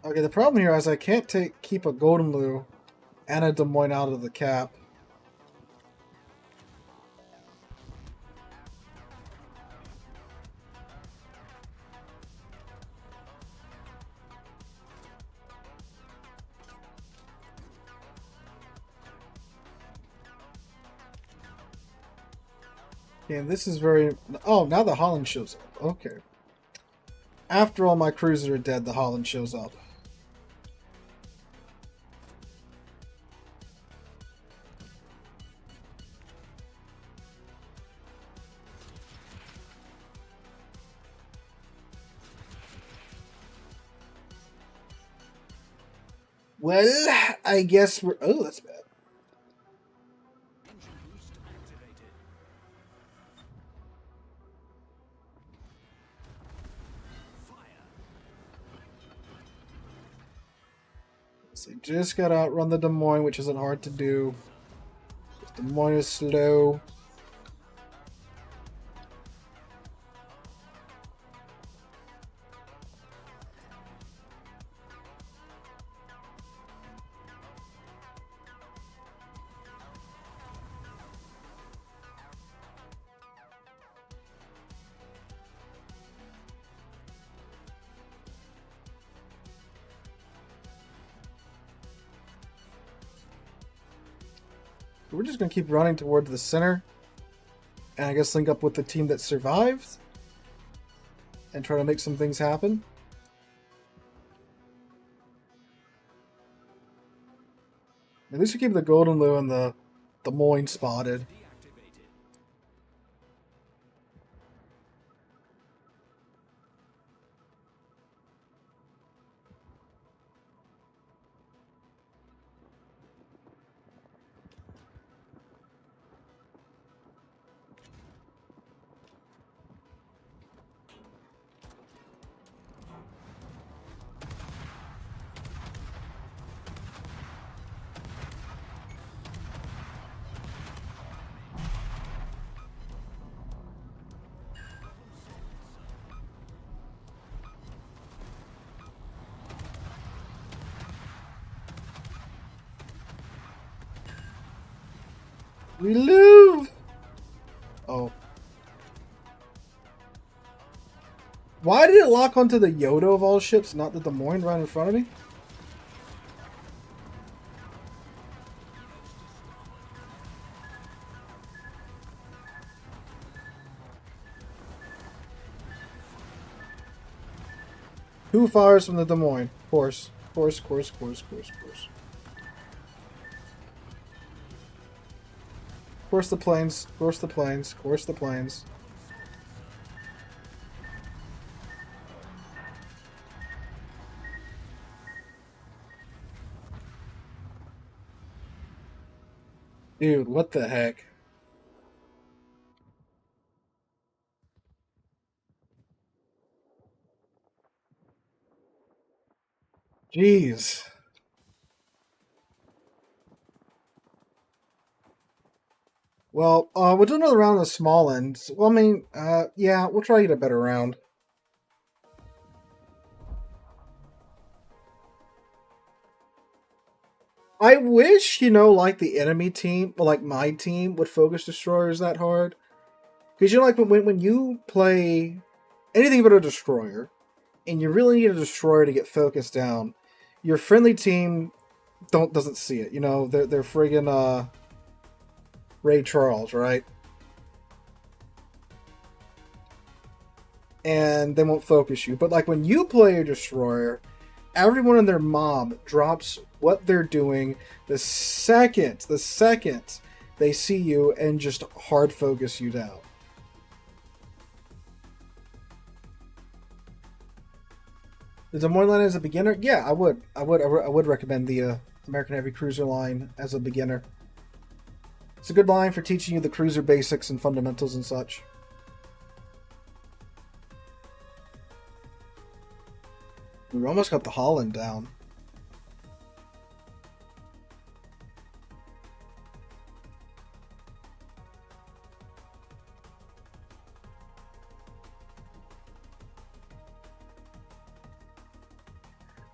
Okay, the problem here is I can't keep a Golden Loo and a Des Moines out of the cap. And this is very... Oh, now the Holland shows up. Okay. After all my cruisers are dead, the Holland shows up. Well, I guess we're... Oh, that's bad. So you just gotta outrun the Des Moines, which isn't hard to do. Des Moines is slow. We're just going to keep running towards the center. And I guess link up with the team that survived. And try to make some things happen. At least we keep the Golden Lure and the Des Moines spotted. We live! Oh. Why did it lock onto the Yoda of all ships, not the Des Moines right in front of me? Who fires from the Des Moines? Course. Course. Course the planes. Course the planes. Course the planes. Dude, what the heck? Jeez. Well, we'll do another round of the small end. Well, I mean, yeah, we'll try to get a better round. I wish, you know, like the enemy team, or like my team, would focus destroyers that hard. Because, you know, like when you play anything but a destroyer, and you really need a destroyer to get focused down, your friendly team doesn't see it. You know, they're friggin' Ray Charles, right? And they won't focus you. But like when you play a destroyer, everyone in their mob drops what they're doing the second they see you and just hard focus you down. The Des Moines line as a beginner? Yeah, I would recommend the American Heavy Cruiser line as a beginner. It's a good line for teaching you the cruiser basics and fundamentals and such. We almost got the Holland down.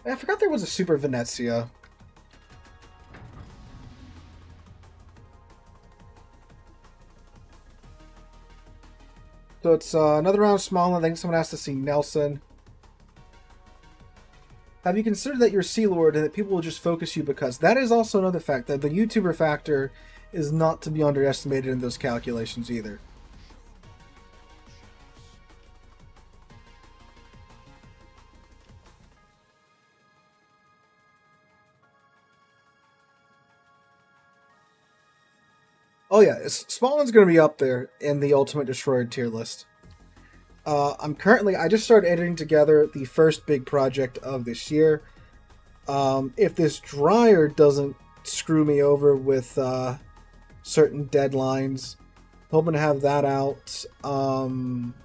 I forgot there was a Super Venezia. So it's another round of small. I think someone has to see Nelson. Have you considered that you're Sealord and that people will just focus you because that is also another factor. The YouTuber factor is not to be underestimated in those calculations either. Oh yeah, Smallland's going to be up there in the Ultimate Destroyer tier list. I just started editing together the first big project of this year. If this dryer doesn't screw me over with certain deadlines, hoping to have that out. On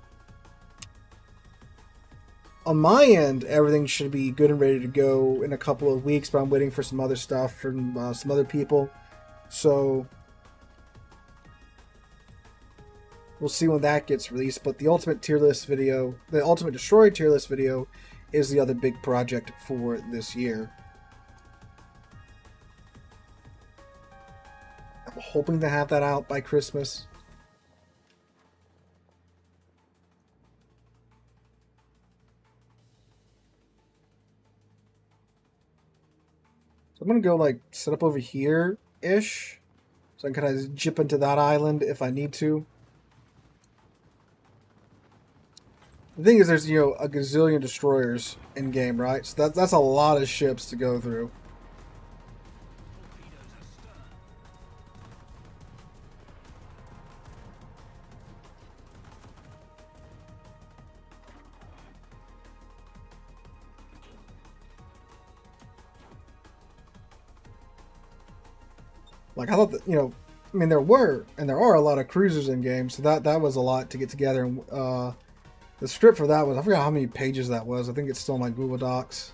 my end, everything should be good and ready to go in a couple of weeks, but I'm waiting for some other stuff from some other people. So we'll see when that gets released. But the Ultimate tier list video, the Ultimate Destroyer tier list video, is the other big project for this year. I'm hoping to have that out by Christmas. So I'm going to go like set up over here-ish. So I can kind of jip into that island if I need to. The thing is, there's, a gazillion destroyers in game, right? So that's a lot of ships to go through. Like, I thought that, there were and there are a lot of cruisers in game, so that was a lot to get together. And the script for that was, I forgot how many pages that was. I think it's still in my Google Docs.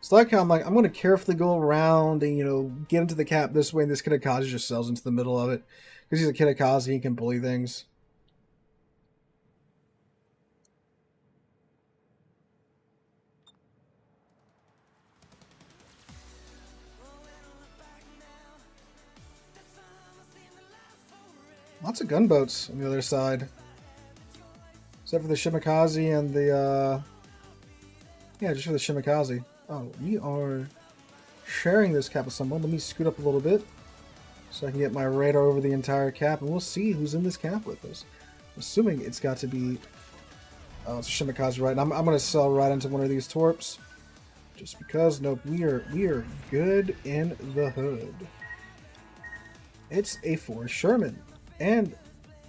So like how I'm going to carefully go around and, get into the cap this way, and this Kitakazi just sells into the middle of it. Because he's a Kitakazi, he can bully things. Lots of gunboats on the other side. Except for the Shimakaze and the, yeah, just for the Shimakaze. Oh, we are sharing this cap with someone. Let me scoot up a little bit so I can get my radar over the entire cap, and we'll see who's in this cap with us. I'm assuming it's got to be... Oh, it's a Shimakaze, right? And I'm going to sell right into one of these torps. Just because, nope, we are good in the hood. It's a 4 Sherman. And,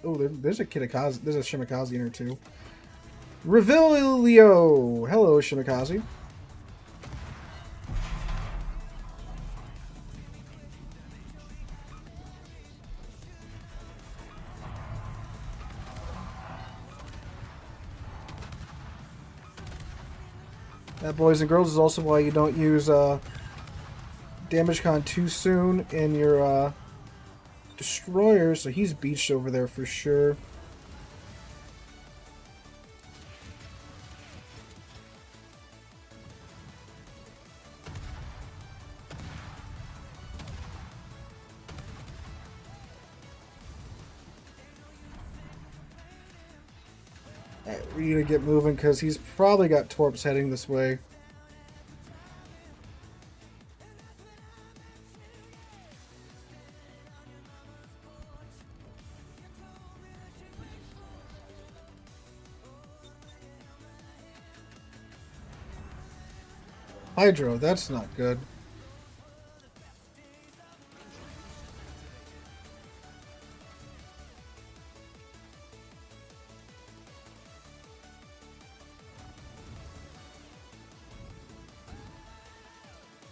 oh, there's a Kitakaze, there's a Shimakaze in here too. Revilio! Hello, Shimakaze. That, boys and girls, is also why you don't use Damage Con too soon in your destroyer. So he's beached over there for sure. Alright, we need to get moving because he's probably got torps heading this way. Hydro, that's not good.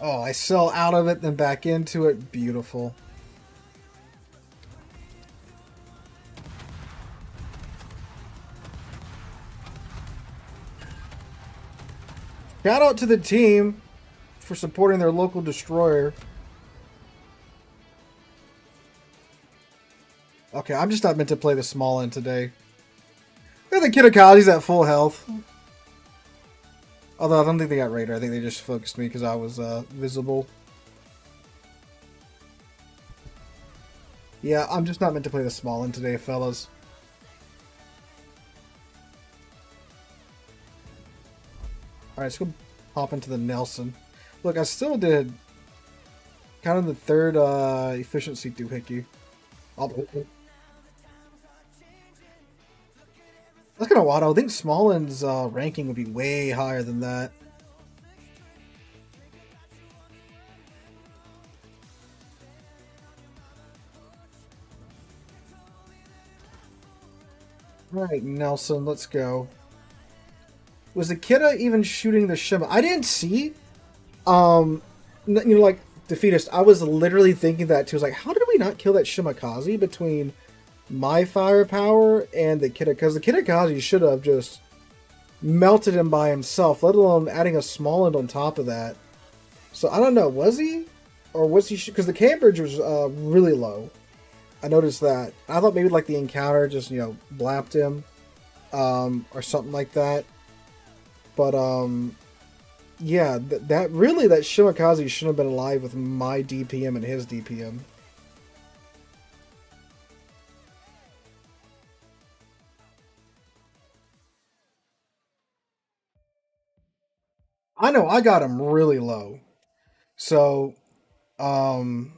Oh, I sell out of it, then back into it. Beautiful. Shout out to the team for supporting their local destroyer. Okay, I'm just not meant to play the small end today. Look at the Kitakazi's at full health. Although I don't think they got radar. I think they just focused me because I was visible. Yeah, I'm just not meant to play the small end today, fellas. Alright, let's go hop into the Nelson. Look, I still did Kind of the third efficiency doohickey. That's kind of wild. I think Smollen's ranking would be way higher than that. All right, Nelson, let's go. Was the Kidda even shooting the Shima? I didn't see. Like Defeatist, I was literally thinking that too. I was like, how did we not kill that Shimakaze between my firepower and the Kidda? Because the Kidakaze should have just melted him by himself, let alone adding a small end on top of that. So I don't know, was he? Or was he? Because the Cambridge was really low. I noticed that. I thought maybe like the encounter just, blapped him or something like that. But, yeah, that Shimakaze shouldn't have been alive with my DPM and his DPM. I know, I got him really low. So, we'll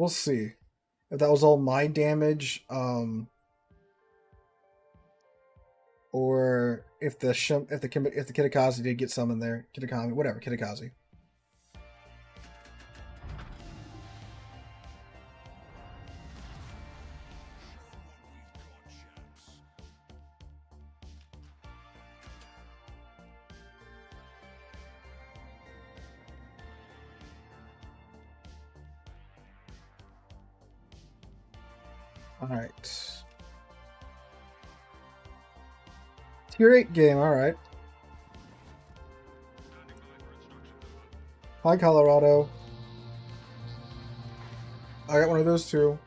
see if that was all my damage, or if the Kitakaze did get some in there, Kitakami, whatever, Kitakaze. All right. Tier 8 game, all right. Hi, Colorado. I got one of those too.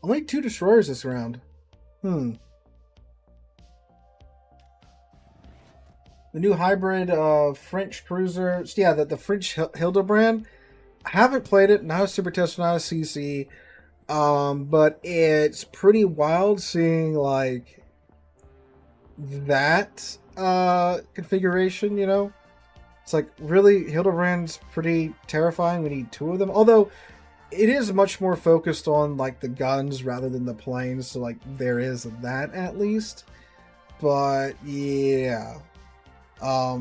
Only 2 destroyers this round. The new hybrid French cruiser. Yeah, the French Hildebrand. I haven't played it. Not a super test, not a CC. But it's pretty wild seeing like that configuration, It's like really Hildebrand's pretty terrifying. We need 2 of them. Although it is much more focused on like the guns rather than the planes, so like there is that at least. But yeah. I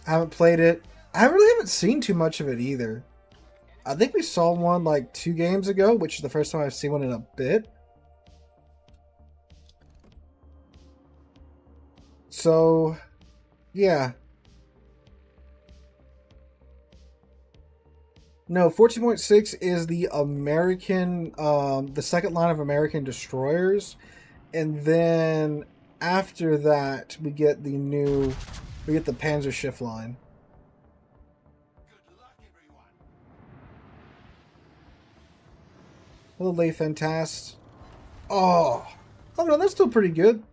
haven't played it. I really haven't seen too much of it either. I think we saw one like 2 games ago, which is the first time I've seen one in a bit. So, yeah. No, 14.6 is the American, the second line of American destroyers. And then after that, we get the Panzer Schiff line. Hello, Lay Fantast. Oh no, that's still pretty good.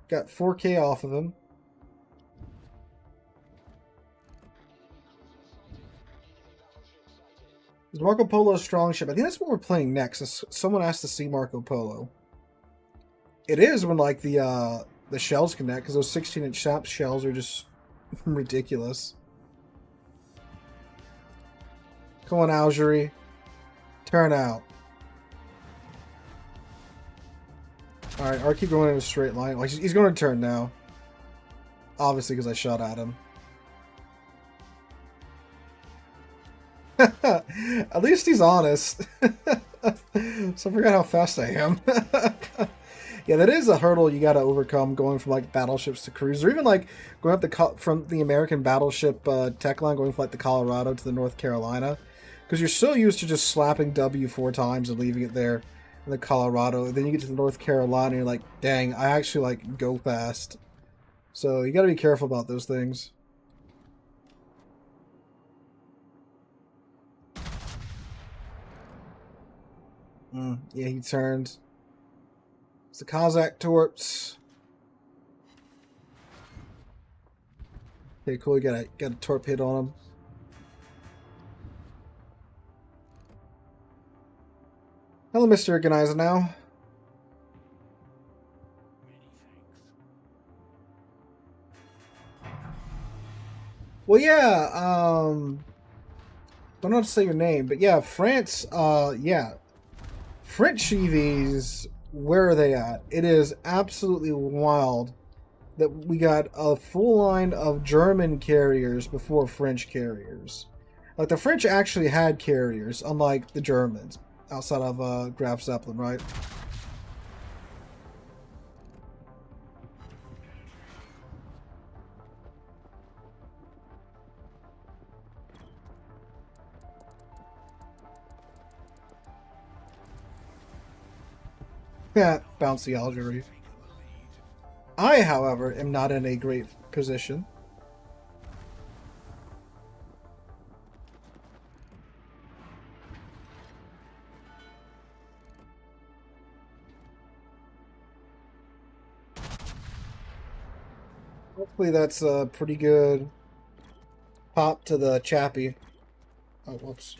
Got 4K off of him. Is Marco Polo a strong ship? I think that's what we're playing next. Someone asked to see Marco Polo. It is when like the shells connect, because those 16-inch shells are just ridiculous. Come on, Algerie. Turn out. Alright, I'll keep going in a straight line. Like, he's going to turn now. Obviously, because I shot at him. At least he's honest. So I forgot how fast I am. Yeah, that is a hurdle you got to overcome going from like battleships to cruiser, or even like going up from the American battleship tech line, going from like the Colorado to the North Carolina, because you're so used to just slapping W 4 times and leaving it there in the Colorado. And then you get to the North Carolina and you're like, dang, I actually like go fast. So you got to be careful about those things. Yeah, he turned. It's the Kazakh torps. Okay, cool. You got a torp hit on him. Hello, Mr. Organizer now. Well, yeah, don't know how to say your name, but yeah, France, yeah. French EVs, where are they at? It is absolutely wild that we got a full line of German carriers before French carriers. Like, the French actually had carriers, unlike the Germans, outside of Graf Zeppelin, right? Yeah, bouncy Algeria. I, however, am not in a great position. Hopefully that's a pretty good pop to the Chappie. Oh, whoops.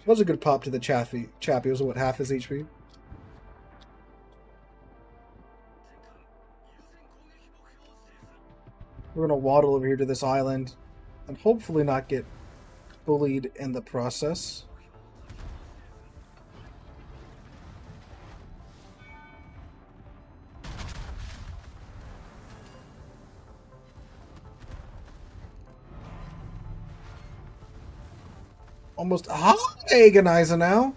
It was a good pop to the Chappie. Chappie was, what, half his HP? We're going to waddle over here to this island and hopefully not get bullied in the process. Almost agonizer now.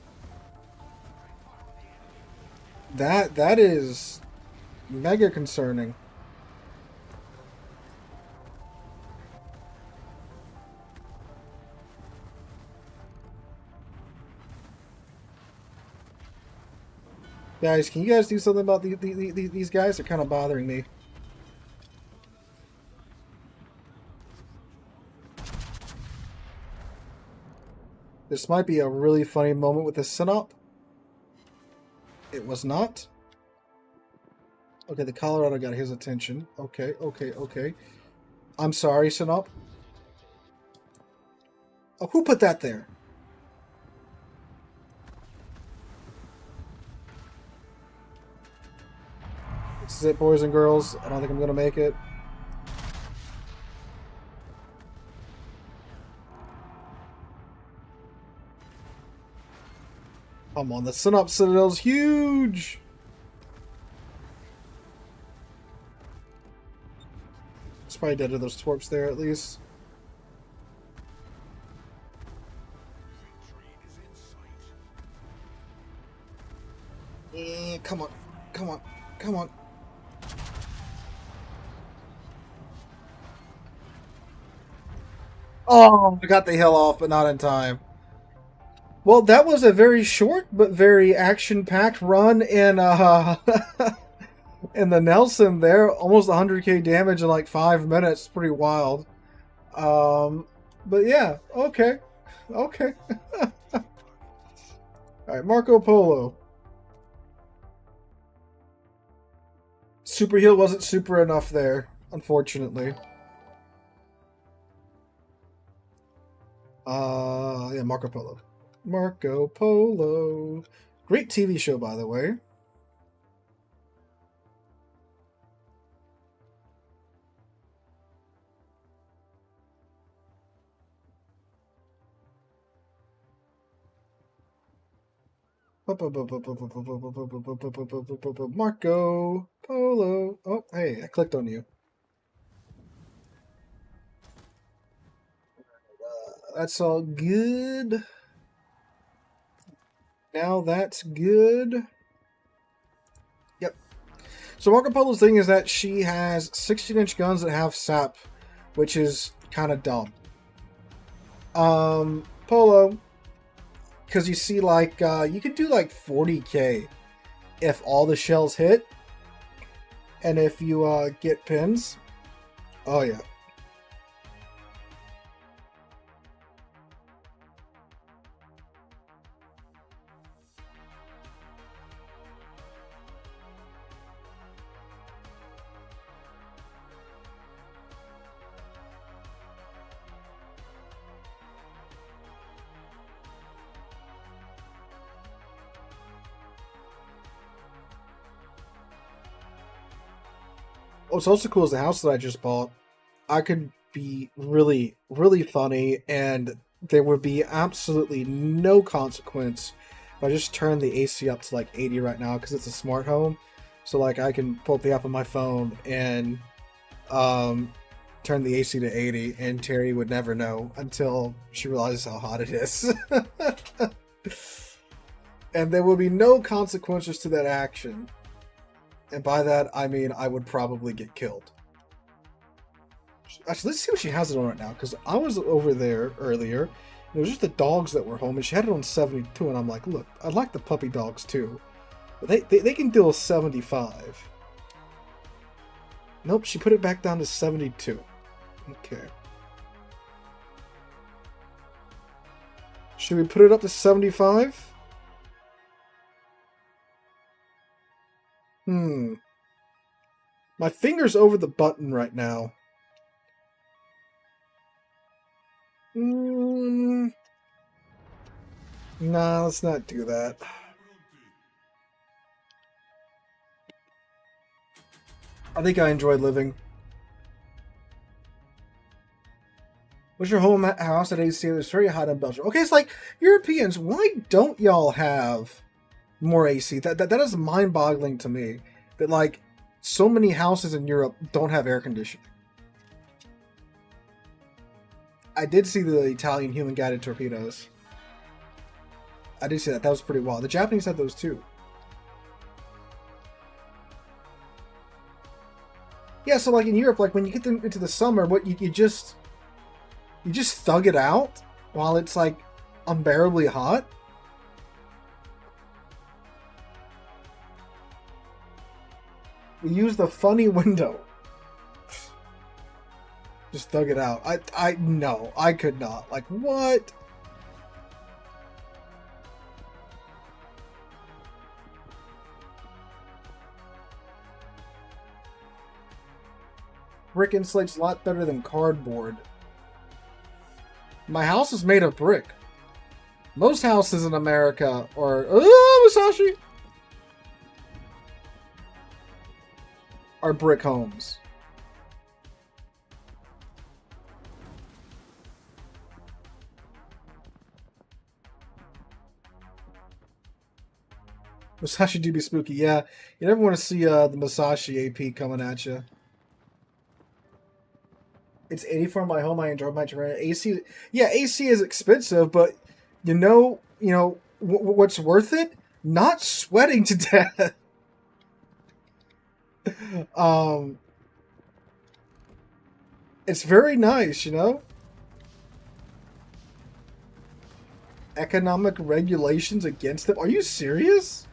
That is mega concerning. Guys, can you guys do something about these guys? They're kind of bothering me. This might be a really funny moment with the Synop. It was not. Okay, the Colorado got his attention. Okay, okay, okay. I'm sorry, Synop. Oh, who put that there? This is it, boys and girls. I don't think I'm going to make it. Come on, the Synop Citadel's huge! It's probably dead to those twerps there, at least. Come on. Come on. Come on. Oh, I got the hill off, but not in time. Well, that was a very short but very action-packed run in in the Nelson there. Almost 100k damage in like 5 minutes. Pretty wild. But yeah, okay. Okay. Alright, Marco Polo. Super heal wasn't super enough there, unfortunately. Yeah, Marco Polo. Marco Polo. Great TV show, by the way. Marco Polo. Oh, hey, I clicked on you. That's all good. Now that's good. Yep. So Marco Polo's thing is that she has 16-inch guns that have sap, which is kind of dumb. Polo, because you see, like, you could do like 40k if all the shells hit, and if you get pins. Oh yeah. what's also cool is the house that I just bought. I could be really, really funny, and there would be absolutely no consequence if I just turn the AC up to like 80 right now because it's a smart home. So like I can pull up the app on my phone and turn the AC to 80, and Terry would never know until she realizes how hot it is. And there will be no consequences to that action. And by that, I mean I would probably get killed. Actually, let's see what she has it on right now, because I was over there earlier. It was just the dogs that were home, and she had it on 72, and I'm like, look, I like the puppy dogs too. But they can deal with 75. Nope, she put it back down to 72. Okay. Should we put it up to 75? My finger's over the button right now. Nah, let's not do that. I think I enjoy living. What's your home house at AC? It's very hot in Belgium. Okay, it's like, Europeans, why don't y'all have more AC? That is mind-boggling to me. That, like, so many houses in Europe don't have air conditioning. I did see the Italian human-guided torpedoes. I did see that. That was pretty wild. The Japanese had those too. Yeah, so like in Europe, like when you get into the summer, what you just thug it out while it's like unbearably hot. We use the funny window. Just thug it out. No, I could not. Like, what? Brick insulates a lot better than cardboard. My house is made of brick. Most houses in America are... Musashi! Are brick homes. Musashi do be spooky, yeah. You never want to see the Musashi AP coming at you. It's 84 in my home. I enjoy my terrain. AC, yeah, AC is expensive, but you know what's worth it? Not sweating to death. It's very nice, you know. Economic regulations against them. Are you serious?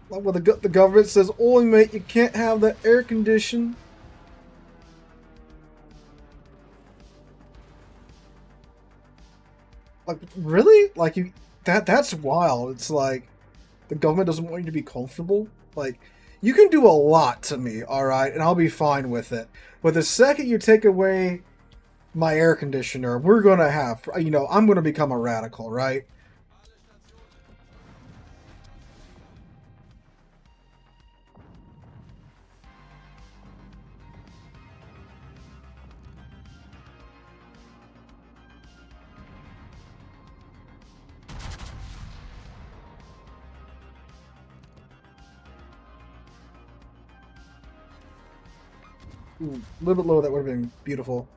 Like, well, the government says, "Oh, mate, you can't have that air condition." Like, really? Like, that's wild. It's like the government doesn't want you to be comfortable. Like, you can do a lot to me, all right, and I'll be fine with it. But the second you take away my air conditioner, we're gonna have, I'm gonna become a radical, right? Ooh, a little bit lower, that would have been beautiful.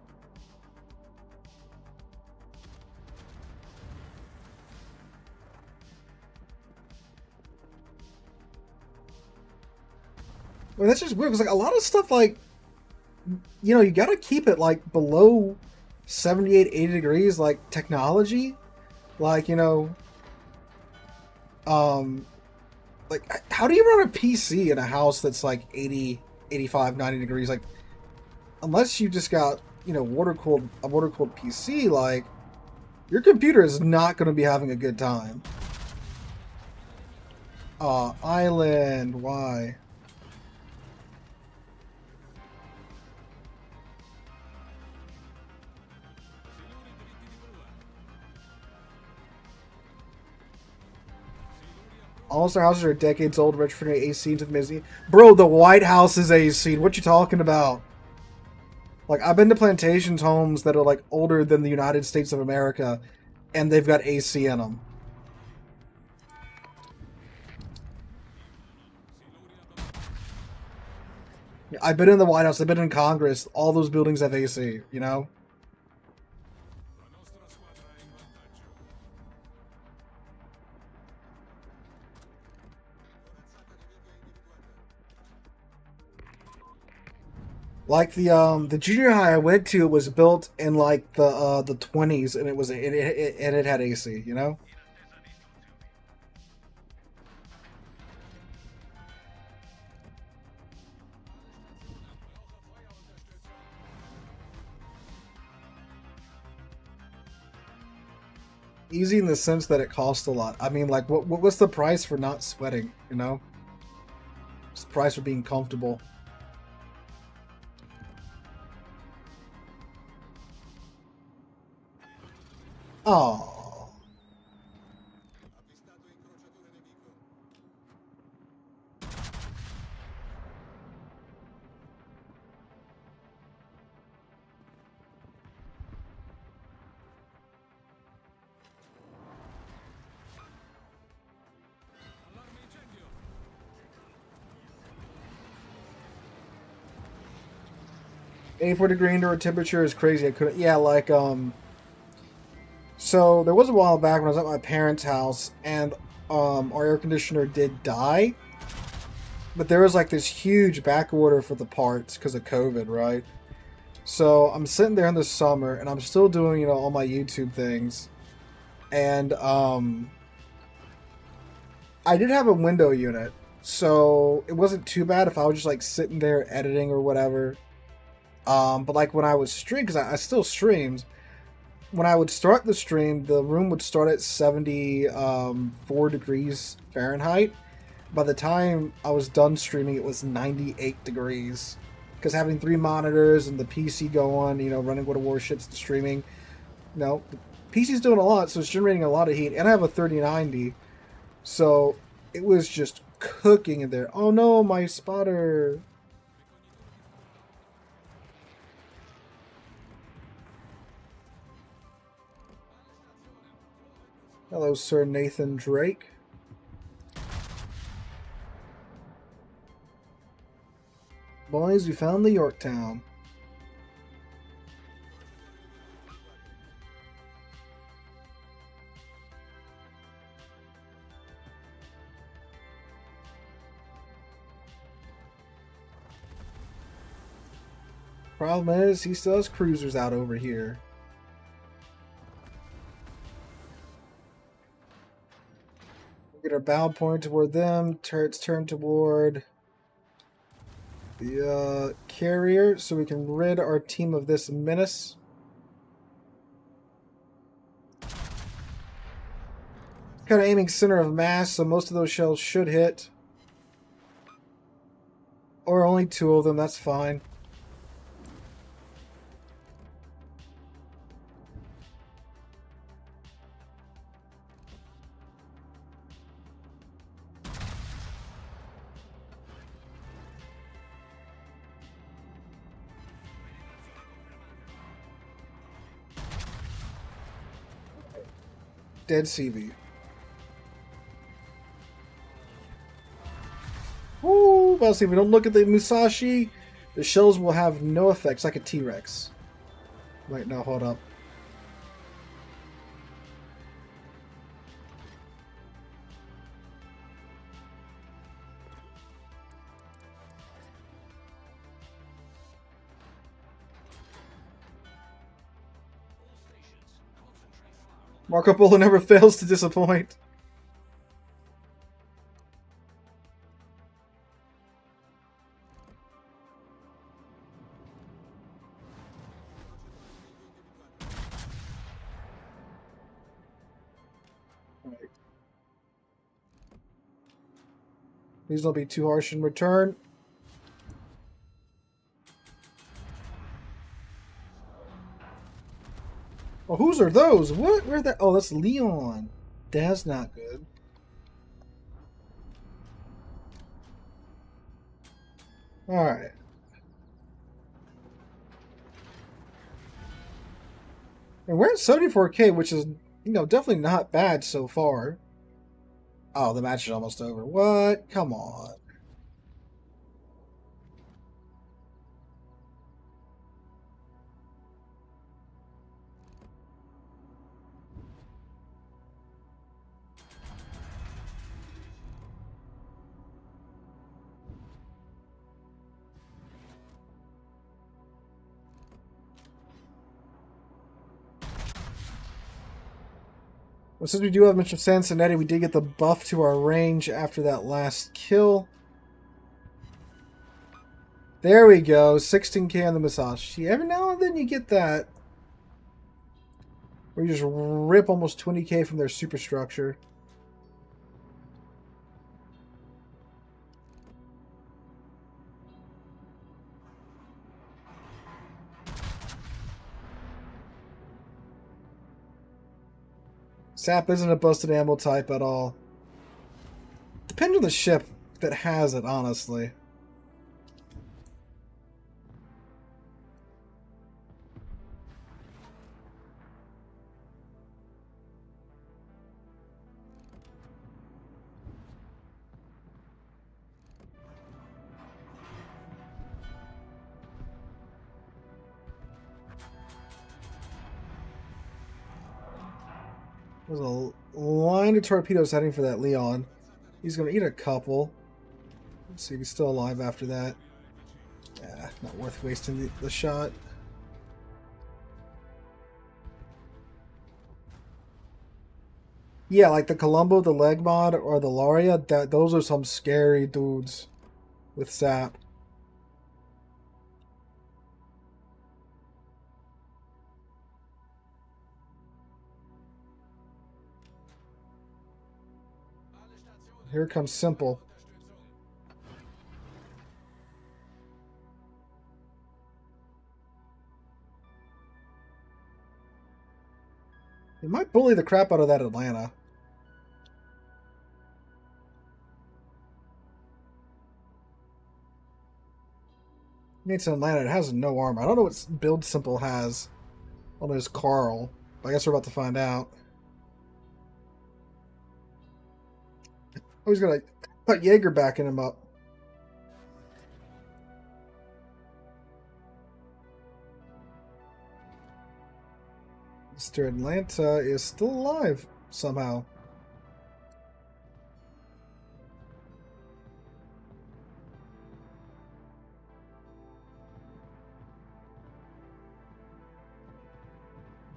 I mean, that's just weird, because like a lot of stuff, like, you gotta keep it like below 78, 80 degrees, like technology. Like, like, how do you run a PC in a house that's like 80, 85, 90 degrees? Like, unless you just got, a water-cooled PC, like, your computer is not going to be having a good time. Island, why? Almost our houses are decades old, retrofitting AC into the mizzy. Bro, the White House is AC. What you talking about? Like, I've been to plantations homes that are, like, older than the United States of America, and they've got AC in them. I've been in the White House. I've been in Congress. All those buildings have AC, you know? Like the junior high I went to was built in like the 20s, and it had AC, you know? Easy in the sense that it costs a lot. I mean, like, what's the price for not sweating, you know? What's the price for being comfortable? Oh. $84 indoor temperature is crazy. I couldn't. Yeah, like So there was a while back when I was at my parents' house, and our air conditioner did die, but there was like this huge back order for the parts because of COVID, right? So I'm sitting there in the summer, and I'm still doing, you know, all my YouTube things, and I did have a window unit, so it wasn't too bad if I was just like sitting there editing or whatever. But like when I was streaming, because I still streamed, when I would start the stream, the room would start at 74 degrees Fahrenheit. By the time I was done streaming, it was 98 degrees. Because having 3 monitors and the PC going, you know, running with Warships and streaming, you know, the PC's doing a lot, so it's generating a lot of heat. And I have a 3090, so it was just cooking in there. Oh no, my spotter. Hello, Sir Nathan Drake. Boys, we found the Yorktown. Problem is, he still has cruisers out over here. Get our bow point toward them. Turrets turn toward the carrier so we can rid our team of this menace. Kind of aiming center of mass, so most of those shells should hit. Or only 2 of them, that's fine. Dead CV. Woo! Well, see, if we don't look at the Musashi, the shells will have no effects, like a T-Rex. Wait, no, hold up. Marco Polo never fails to disappoint. Please don't be too harsh in return. Oh, whose are those? What? Where that? Oh, that's Leon. That's not good. Alright. And we're at 74K, which is, you know, definitely not bad so far. Oh, the match is almost over. What? Come on. Well, since we do have Mr. Sansonetti, we did get the buff to our range after that last kill. There we go. 16K on the massage. See, every now and then you get that. Where you just rip almost 20K from their superstructure. Sap isn't a busted ammo type at all. Depends on the ship that has it, honestly. There's a line of torpedoes heading for that Leon. He's going to eat a couple. Let's see if he's still alive after that. Yeah, not worth wasting the shot. Yeah, like the Colombo, the Leg Mod, or the Laria, those are some scary dudes with Sap. Here comes Simple. He might bully the crap out of that Atlanta. It's an Atlanta. It has no armor. I don't know what build Simple has on his Carl. But I guess we're about to find out. Oh, he's gonna put Jaeger backing him up. Mr. Atlanta is still alive somehow.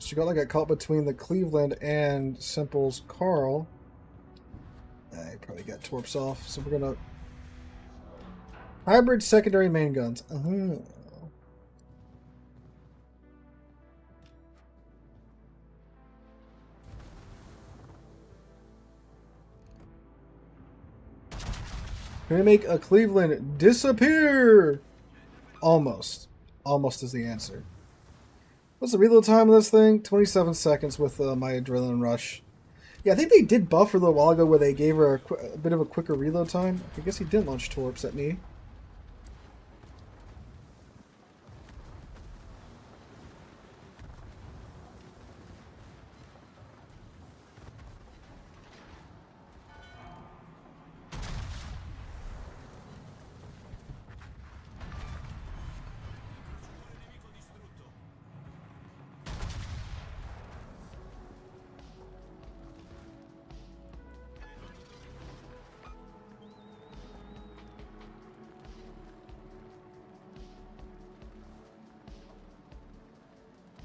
She got like got caught between the Cleveland and Simple's Carl. He probably got torps off, so we're gonna hybrid secondary main guns. Gonna make a Cleveland disappear. Almost is the answer. What's the reload time of this thing? 27 seconds with my adrenaline rush. Yeah, I think they did buff her a little while ago where they gave her a bit of a quicker reload time. I guess he didn't launch torps at me.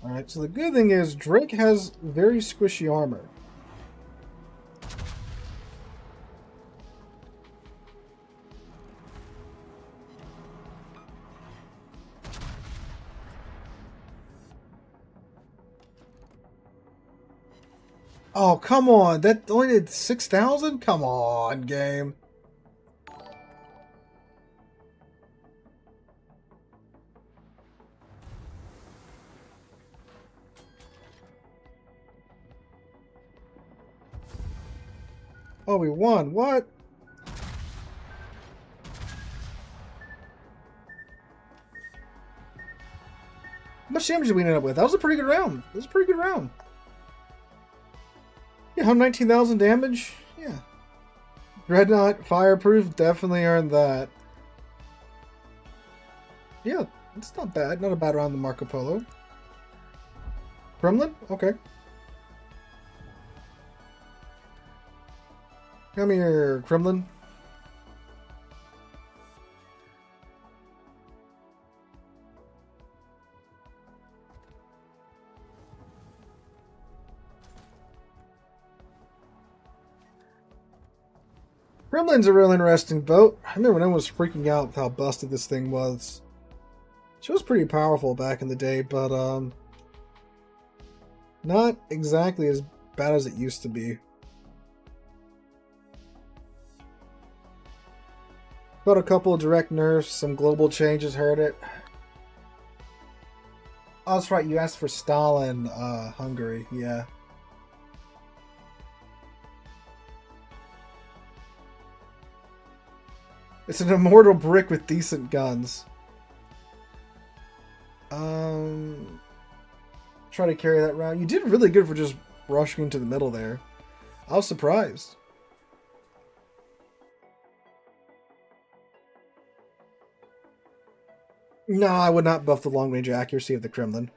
Alright, so the good thing is Drake has very squishy armor. Oh, come on. That only did 6,000? Come on, game. Oh, we won. What? How much damage did we end up with? That was a pretty good round. That was a pretty good round. Yeah, 119,000 damage. Yeah. Dreadnought, fireproof, definitely earned that. Yeah, it's not bad. Not a bad round the Marco Polo. Kremlin? Okay. Come here, Kremlin. Kremlin's a real interesting boat. I remember when everyone was freaking out with how busted this thing was. She was pretty powerful back in the day, but not exactly as bad as it used to be. Got a couple of direct nerfs, some global changes hurt it. Oh, that's right, you asked for Stalin, Hungary, yeah. It's an immortal brick with decent guns. Try to carry that round. You did really good for just rushing into the middle there. I was surprised. No, I would not buff the long-range accuracy of the Kremlin.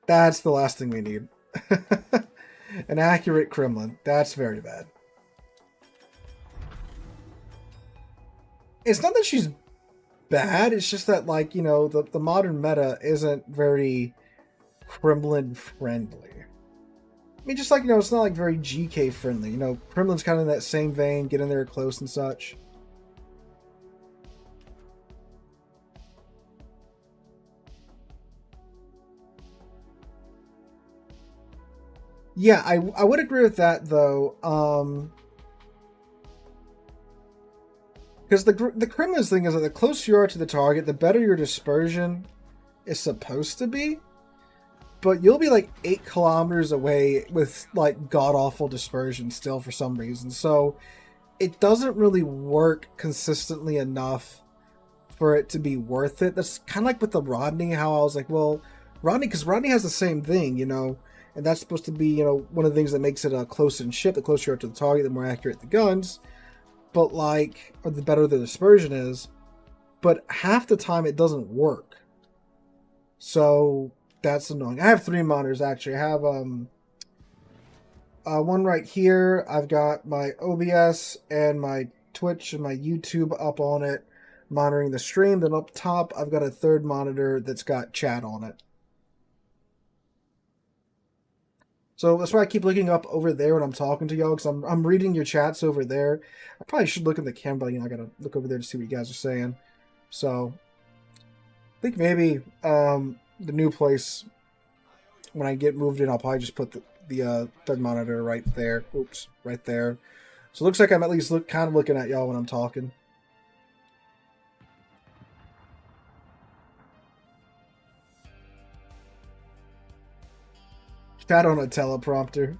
That's the last thing we need. An accurate Kremlin. That's very bad. It's not that she's bad, it's just that, like, you know, the modern meta isn't very Kremlin friendly. I mean, just like, you know, it's not like very GK friendly. You know, Kremlin's kind of in that same vein, get in there close and such. Yeah, I would agree with that, though. Because the Kremlin's thing is that the closer you are to the target, the better your dispersion is supposed to be. But you'll be like 8 kilometers away with like god-awful dispersion still for some reason. So it doesn't really work consistently enough for it to be worth it. That's kind of like with the Rodney, how I was like, well, Rodney, because Rodney has the same thing, you know, and that's supposed to be, you know, one of the things that makes it a close-in ship. The closer you are to the target, the more accurate the guns. But like, or the better the dispersion is. But half the time it doesn't work. So that's annoying. I have 3 monitors actually. I have one right here. I've got my OBS and my Twitch and my YouTube up on it, monitoring the stream. Then up top, I've got a 3rd monitor that's got chat on it. So that's why I keep looking up over there when I'm talking to y'all, because I'm reading your chats over there. I probably should look in the camera, but, you know, I gotta look over there to see what you guys are saying. So I think maybe the new place, when I get moved in, I'll probably just put the 3rd monitor right there. Oops, right there. So it looks like I'm at least kind of looking at y'all when I'm talking. Chat on a teleprompter.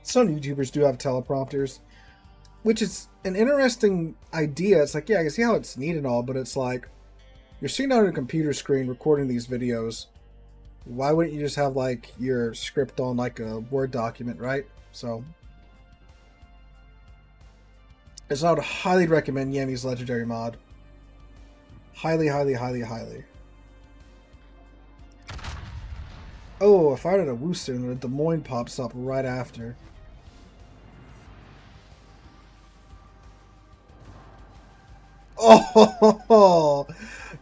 Some YouTubers do have teleprompters, which is an interesting idea. It's like, yeah, I can see how it's neat and all, but it's like, you're sitting on a computer screen recording these videos. Why wouldn't you just have like your script on like a Word document, right? So I would highly recommend Yami's Legendary mod. Highly, highly, highly, highly. Oh, I fired at a Worcester and the Des Moines pops up right after. Oh,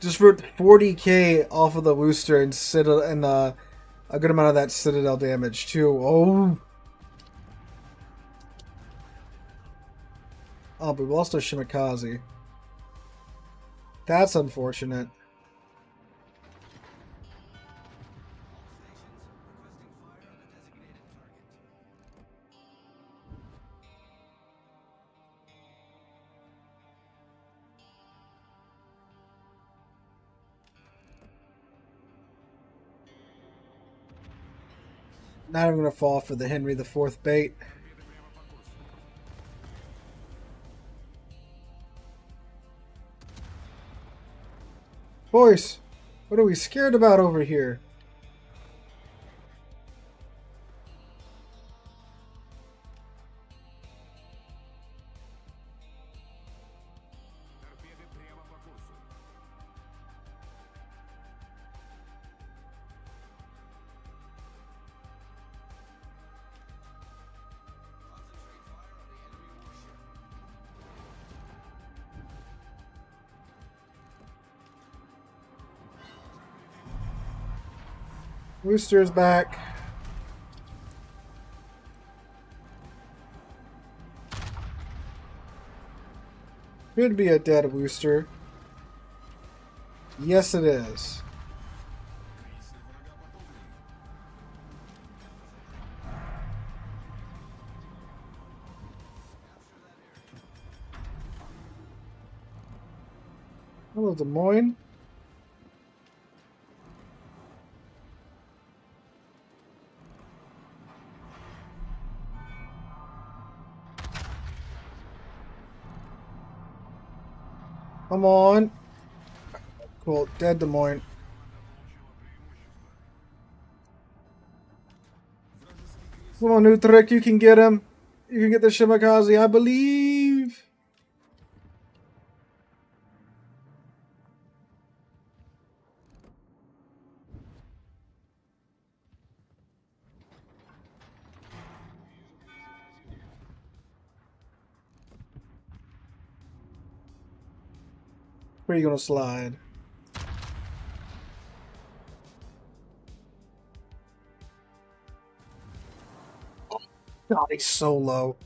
just wrote 40k off of the Worcester and a good amount of that Citadel damage too. Oh, but we lost our Shimikaze. That's unfortunate. Not even gonna fall for the Henry IV bait. Boys, what are we scared about over here? Rooster's back. Could be a dead rooster. Yes, it is. Hello, Des Moines. Come on. Cool. Dead Des Moines. Come on, Utrecht. You can get him. You can get the Shimakaze, I believe. Where are you going to slide? God, he's so low.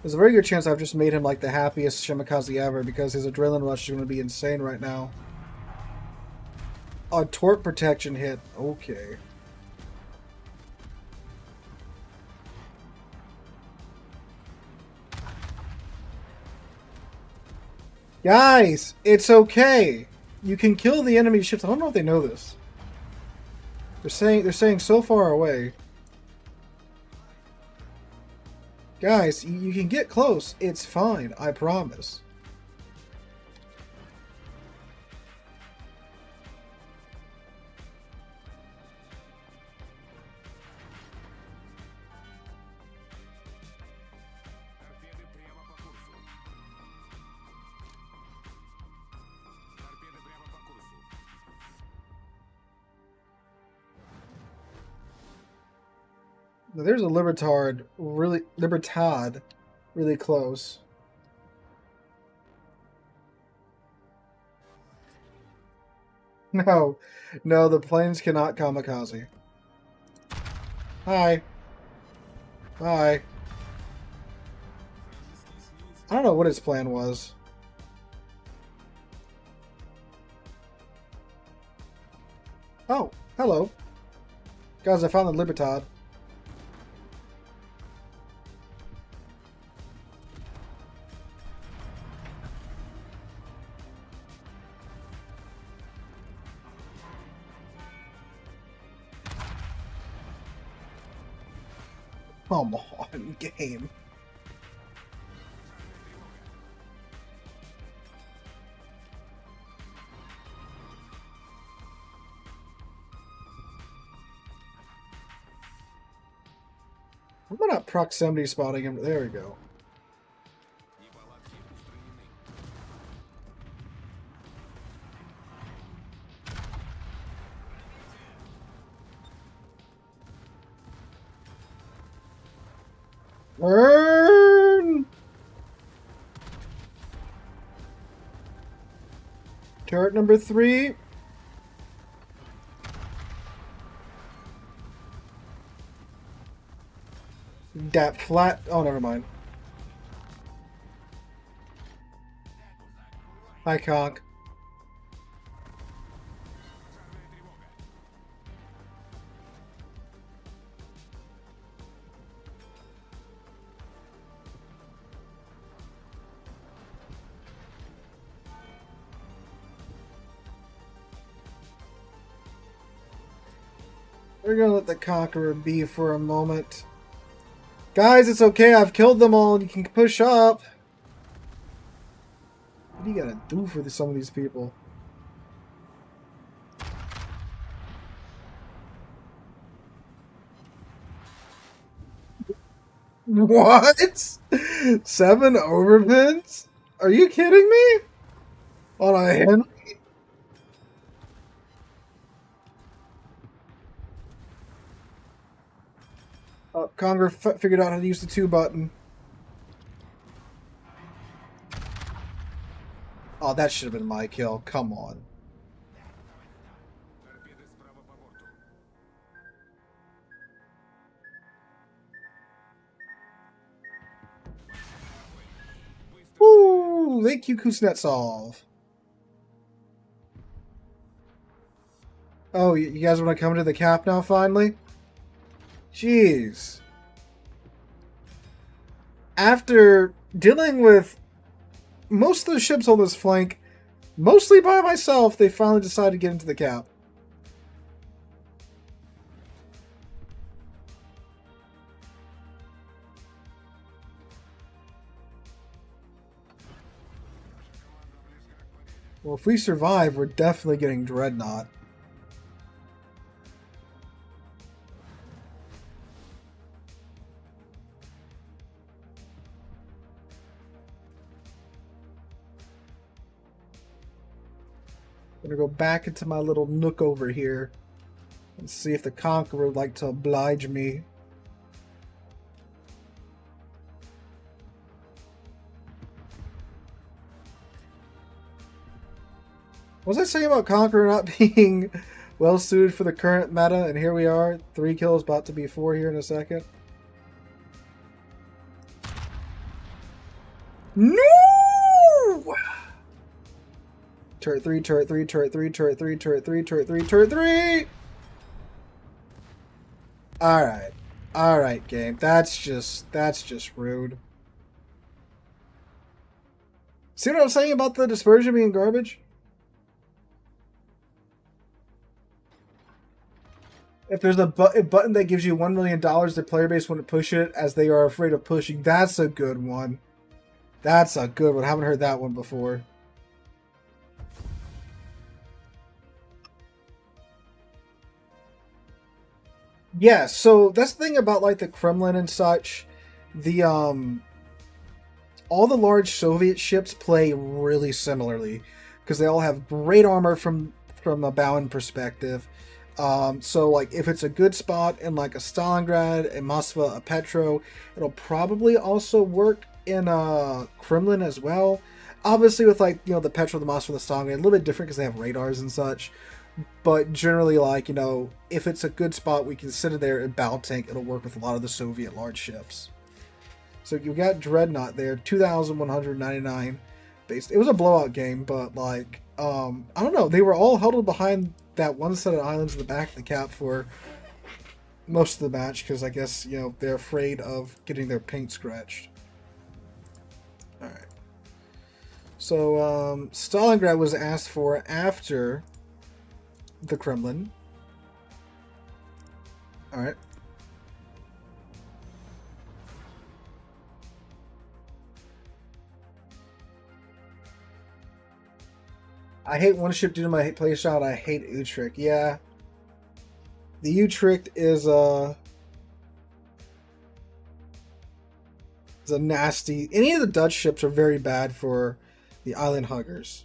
There's a very good chance I've just made him like the happiest Shimakaze ever because his adrenaline rush is going to be insane right now. A torp protection hit. Okay. Guys, it's okay. You can kill the enemy ships. I don't know if they know this. They're saying so far away. Guys, you can get close. It's fine. I promise. There's a Libertad really close. No, no, the planes cannot kamikaze. Hi. Hi. I don't know what his plan was. Oh, hello. Guys, I found the Libertad. Come on, game. We're not proximity spotting him. There we go. Burn! Turret number 3. That flat. Oh, never mind. Hi, Conk. We're gonna let the Conqueror be for a moment. Guys, it's okay. I've killed them all. You can push up. What do you gotta do for some of these people? What? 7 overpins? Are you kidding me? On a hand? Conger figured out how to use the 2 button. Oh, that should have been my kill. Come on. Woo! Thank you, Kuznetsov. Oh, you guys want to come to the cap now, finally? Jeez. After dealing with most of the ships on this flank, mostly by myself, they finally decided to get into the cap. Well, if we survive, we're definitely getting Dreadnought. I'm gonna go back into my little nook over here and see if the Conqueror would like to oblige me. What was I saying about Conqueror not being well suited for the current meta? And here we are, 3 kills, about to be 4 here in a second. No! Turret 3, turret 3, turret 3, turret 3, turret 3, turret 3, turret 3! Alright. Alright, game. That's just rude. See what I'm saying about the dispersion being garbage? If there's a button that gives you $1 million, the player base wouldn't push it as they are afraid of pushing. That's a good one. That's a good one. I haven't heard that one before. Yeah, so that's the thing about like the Kremlin and such. The all the large Soviet ships play really similarly because they all have great armor from a Bowen perspective. So like if it's a good spot in like a Stalingrad, a Moskva, a Petro, it'll probably also work in Kremlin as well. Obviously with like, you know, the Petro, the Moskva, the Stalingrad, a little bit different because they have radars and such. But generally, like, you know, if it's a good spot, we can sit in there and battle tank. It'll work with a lot of the Soviet large ships. So you got Dreadnought there, 2,199 base. It was a blowout game, but like, I don't know. They were all huddled behind that one set of islands in the back of the cap for most of the match because I guess, you know, they're afraid of getting their paint scratched. All right. So Stalingrad was asked for after the Kremlin. All right. I hate one ship due to my play style. I hate Utrecht. Yeah. The Utrecht is a nasty. Any of the Dutch ships are very bad for the island huggers.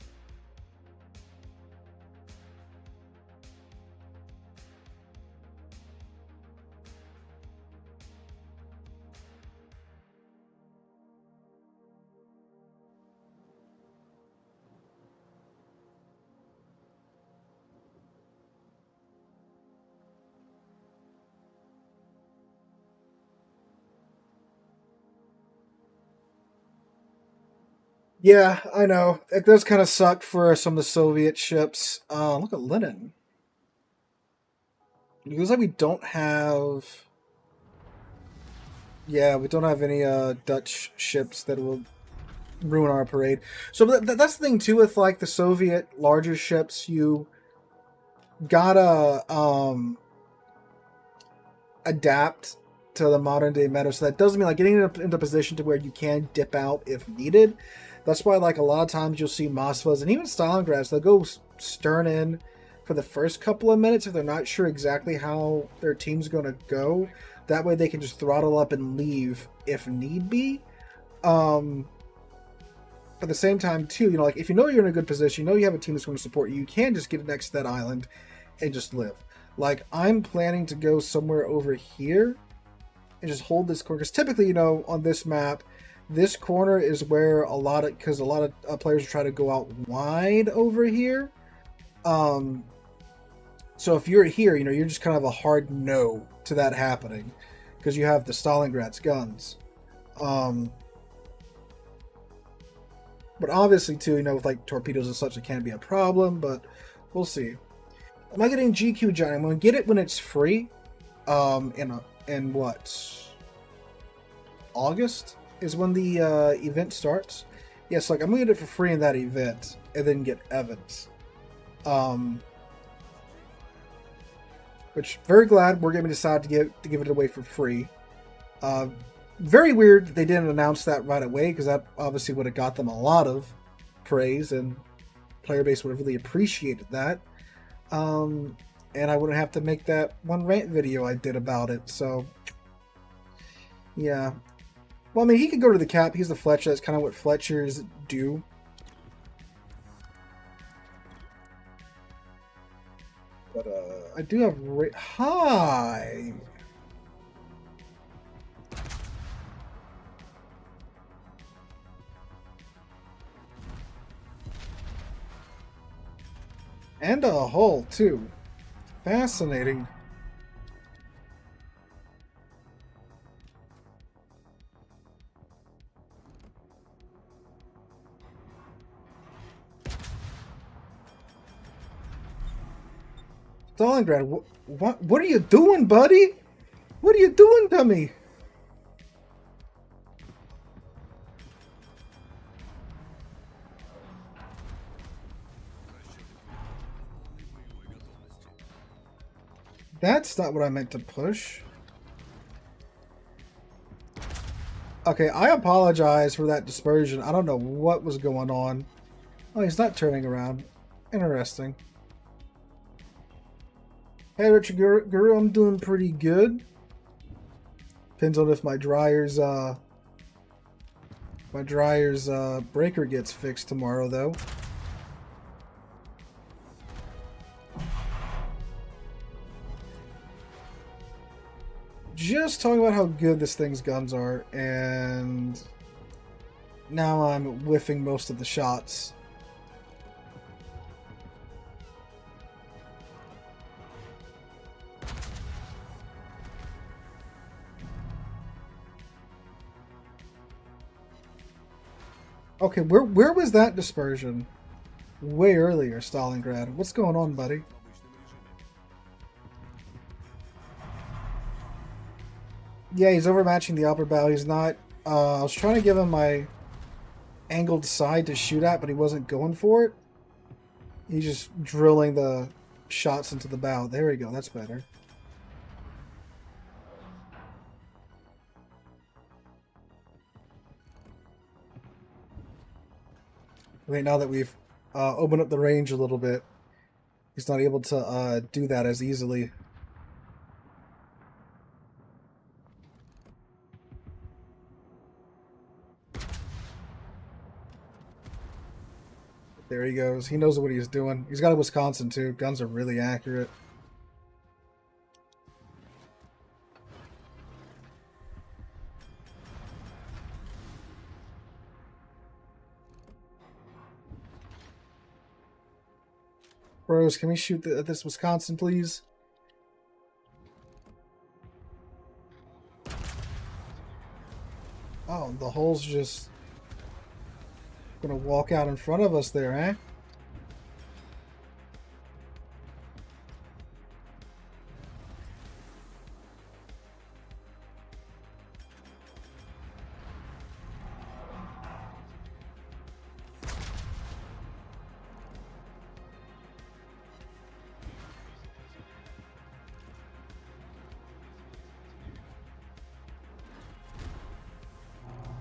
Yeah, I know. It does kind of suck for some of the Soviet ships. Look at Lenin. It looks like we don't have... Yeah, we don't have any Dutch ships that will ruin our parade. So that's the thing, too, with, like, the Soviet larger ships. You gotta adapt to the modern day meta. So that doesn't mean like getting into a position to where you can dip out if needed. That's why like a lot of times you'll see Mosfas and even Stalingrads, they'll go stern in for the first couple of minutes if they're not sure exactly how their team's going to go. That way they can just throttle up and leave if need be. At the same time too, you know, like if you know you're in a good position, you know you have a team that's going to support you, you can just get next to that island and just live. Like I'm planning to go somewhere over here and just hold this corner, because typically, you know, on this map, this corner is where a lot of players try to go out wide over here. So if you're here, you know, you're just kind of a hard no to that happening, because you have the Stalingrad's guns. But obviously, too, you know, with like torpedoes and such, it can be a problem, but we'll see. Am I getting GQ Giant? I'm going to get it when it's free. In what? August is when the event starts. Yes, like I'm going to get it for free in that event, and then get Evans. Which, very glad we're going to decide to give it away for free. Very weird that they didn't announce that right away, because that obviously would have got them a lot of praise, and player base would have really appreciated that. And I wouldn't have to make that one rant video I did about it, so yeah. Well, I mean, he could go to the cap. He's the Fletcher. That's kind of what Fletchers do. But I do have hi. And a hull, too. Fascinating. Stalingrad, what are you doing, buddy? What are you doing to me? That's not what I meant to push. Okay, I apologize for that dispersion. I don't know what was going on. Oh, he's not turning around. Interesting. Hey, Richard Guru, I'm doing pretty good. Depends on if my dryer's breaker gets fixed tomorrow, though. Just talking about how good this thing's guns are, and now I'm whiffing most of the shots. Okay, where was that dispersion? Way earlier, Stalingrad. What's going on, buddy? Yeah, he's overmatching the upper bow. He's not... I was trying to give him my angled side to shoot at, but he wasn't going for it. He's just drilling the shots into the bow. There we go. That's better. Wait, now that we've opened up the range a little bit, he's not able to do that as easily. There he goes. He knows what he's doing. He's got a Wisconsin, too. Guns are really accurate. Bros, can we shoot at this Wisconsin, please? Oh, the hole's just gonna walk out in front of us there, eh?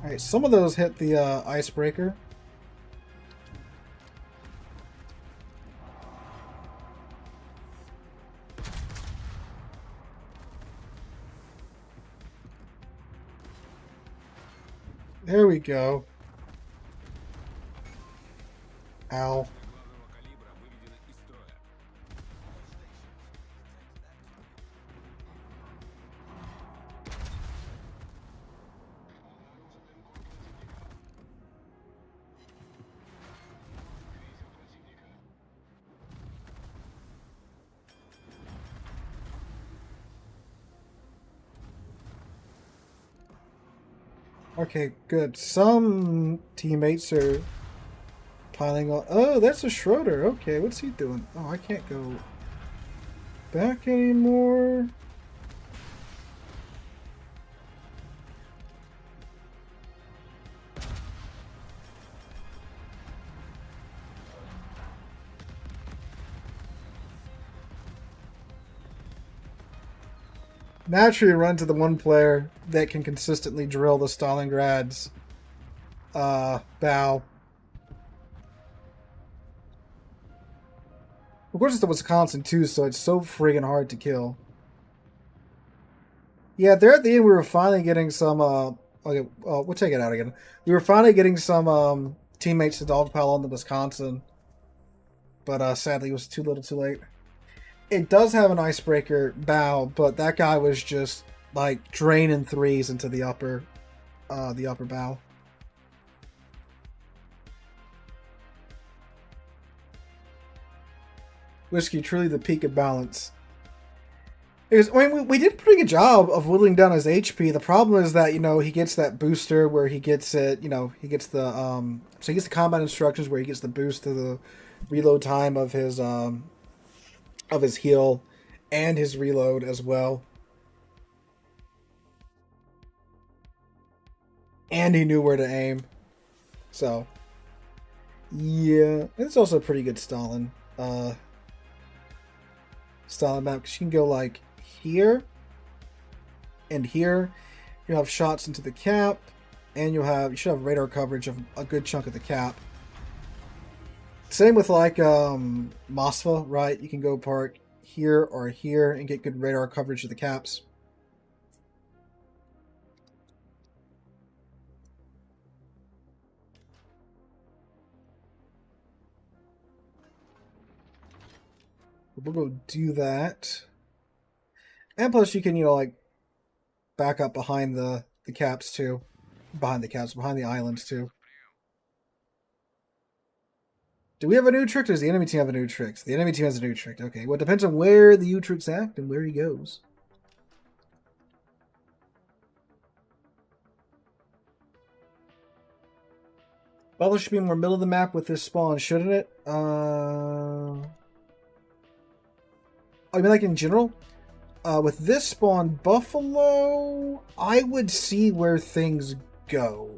Alright, some of those hit the icebreaker. There we go. Ow. Okay, good. Some teammates are piling on. Oh, that's a Schroeder. Okay, what's he doing? Oh, I can't go back anymore. Naturally run to the one player that can consistently drill the Stalingrad's bow. Of course, it's the Wisconsin too, so it's so friggin' hard to kill. Yeah, there at the end, we were finally getting some. Okay, we'll take it out again. We were finally getting some teammates to dogpile on the Wisconsin, but sadly, it was too little, too late. It does have an icebreaker bow, but that guy was just like draining threes into the upper bow. Whiskey, truly the peak of balance. I mean, we did a pretty good job of whittling down his HP. The problem is that, you know, he gets that booster where he gets it, you know, he gets the, so he gets the combat instructions where he gets the boost to the reload time of his heal and his reload as well. And he knew where to aim. So, yeah, it's also a pretty good Stalin map, because you can go like here and here. You'll have shots into the cap, and you should have radar coverage of a good chunk of the cap. Same with like Mosfa, right? You can go park here or here and get good radar coverage of the caps. We'll go do that. And plus you can, you know, like back up behind the caps too. Behind the islands too. Do we have a new trick? Does the enemy team have a new trick? The enemy team has a new trick. Okay, well, it depends on where the U-Tricks act and where he goes. Battleship should be more middle of the map with this spawn, shouldn't it? Oh, you mean like in general? With this spawn, Buffalo, I would see where things go.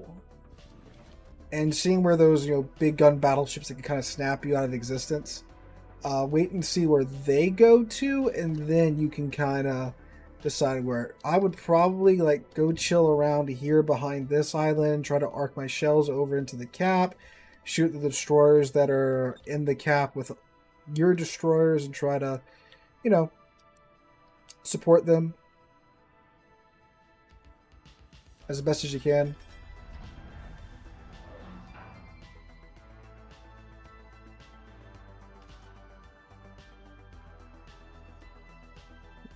And seeing where those, you know, big gun battleships that can kind of snap you out of existence. Wait and see where they go to, and then you can kind of decide where. I would probably like go chill around here behind this island, try to arc my shells over into the cap, shoot the destroyers that are in the cap with your destroyers, and try to, you know, support them as best as you can.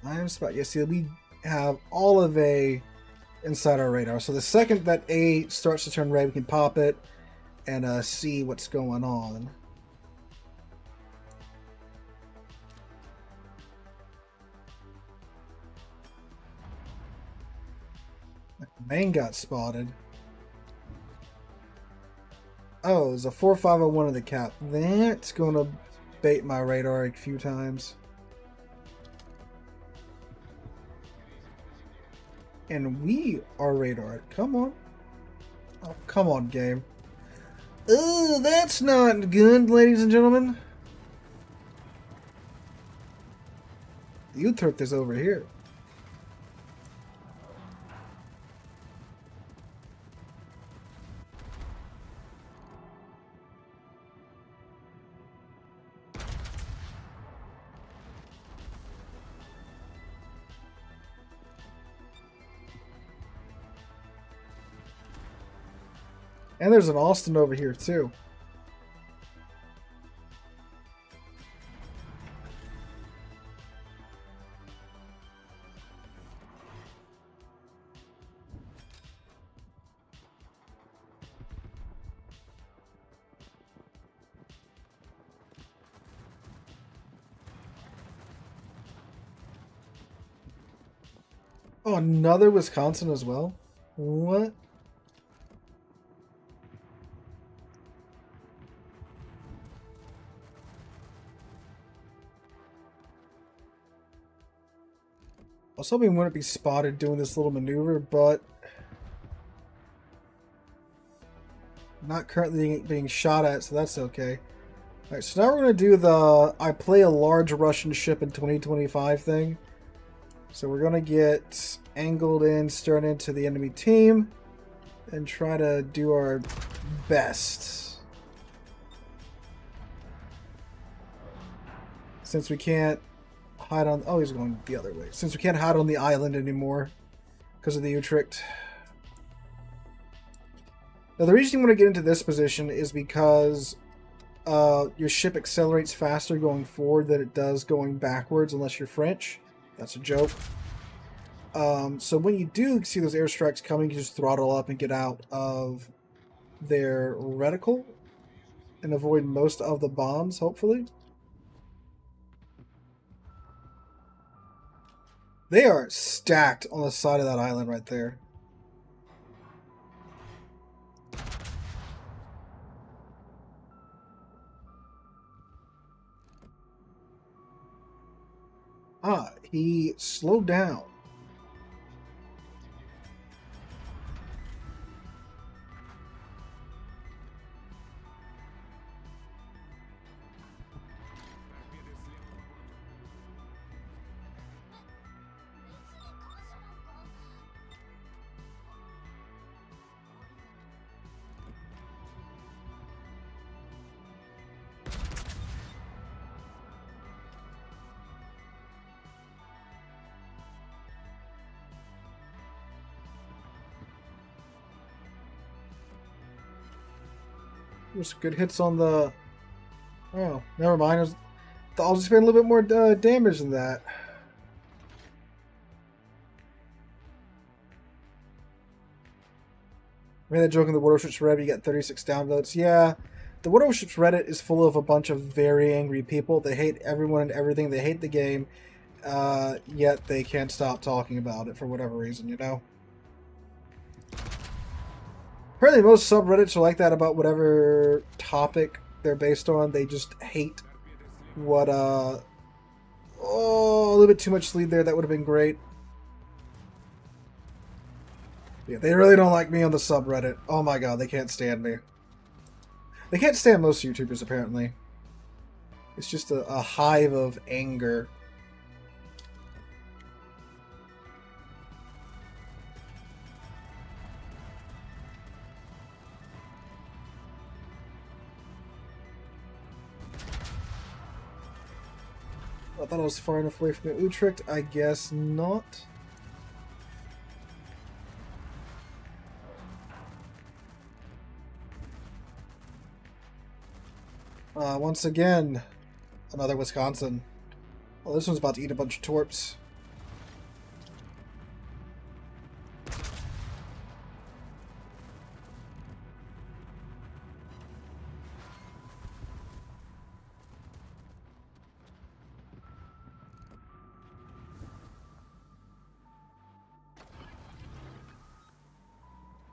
Iron spot. Yeah, see, we have all of A inside our radar. So the second that A starts to turn red, we can pop it and see what's going on. Main got spotted. Oh, there's a 4501 in the cap. That's going to bait my radar a few times. And we are radar. Come on. Oh, come on, game. Oh, that's not good, ladies and gentlemen. You took this over here. And there's an Austin over here too. Oh, another Wisconsin as well? What? I was hoping we wouldn't be spotted doing this little maneuver, but not currently being shot at, so that's okay. Alright, so now we're going to do the I play a large Russian ship in 2025 thing. So we're going to get angled in, stern into the enemy team, and try to do our best. Since we can't hide on... Oh, he's going the other way. Since we can't hide on the island anymore because of the Utrecht. Now, the reason you want to get into this position is because your ship accelerates faster going forward than it does going backwards, unless you're French. That's a joke. So when you do see those airstrikes coming, you just throttle up and get out of their reticle and avoid most of the bombs, hopefully. They are stacked on the side of that island right there. Ah, he slowed down. There's good hits on the... Oh, never mind. I'll just spend a little bit more damage than that. I made that joke in the Warships Reddit, you get 36 downvotes. Yeah, the Warships Reddit is full of a bunch of very angry people. They hate everyone and everything. They hate the game, yet they can't stop talking about it for whatever reason, you know? Apparently most subreddits are like that about whatever topic they're based on. They just hate what, oh, a little bit too much lead there. That would have been great. Yeah, they really don't like me on the subreddit. Oh my god, they can't stand me. They can't stand most YouTubers, apparently. It's just a hive of anger. I thought I was far enough away from the Utrecht. I guess not. Once again, another Wisconsin. Oh, this one's about to eat a bunch of torps.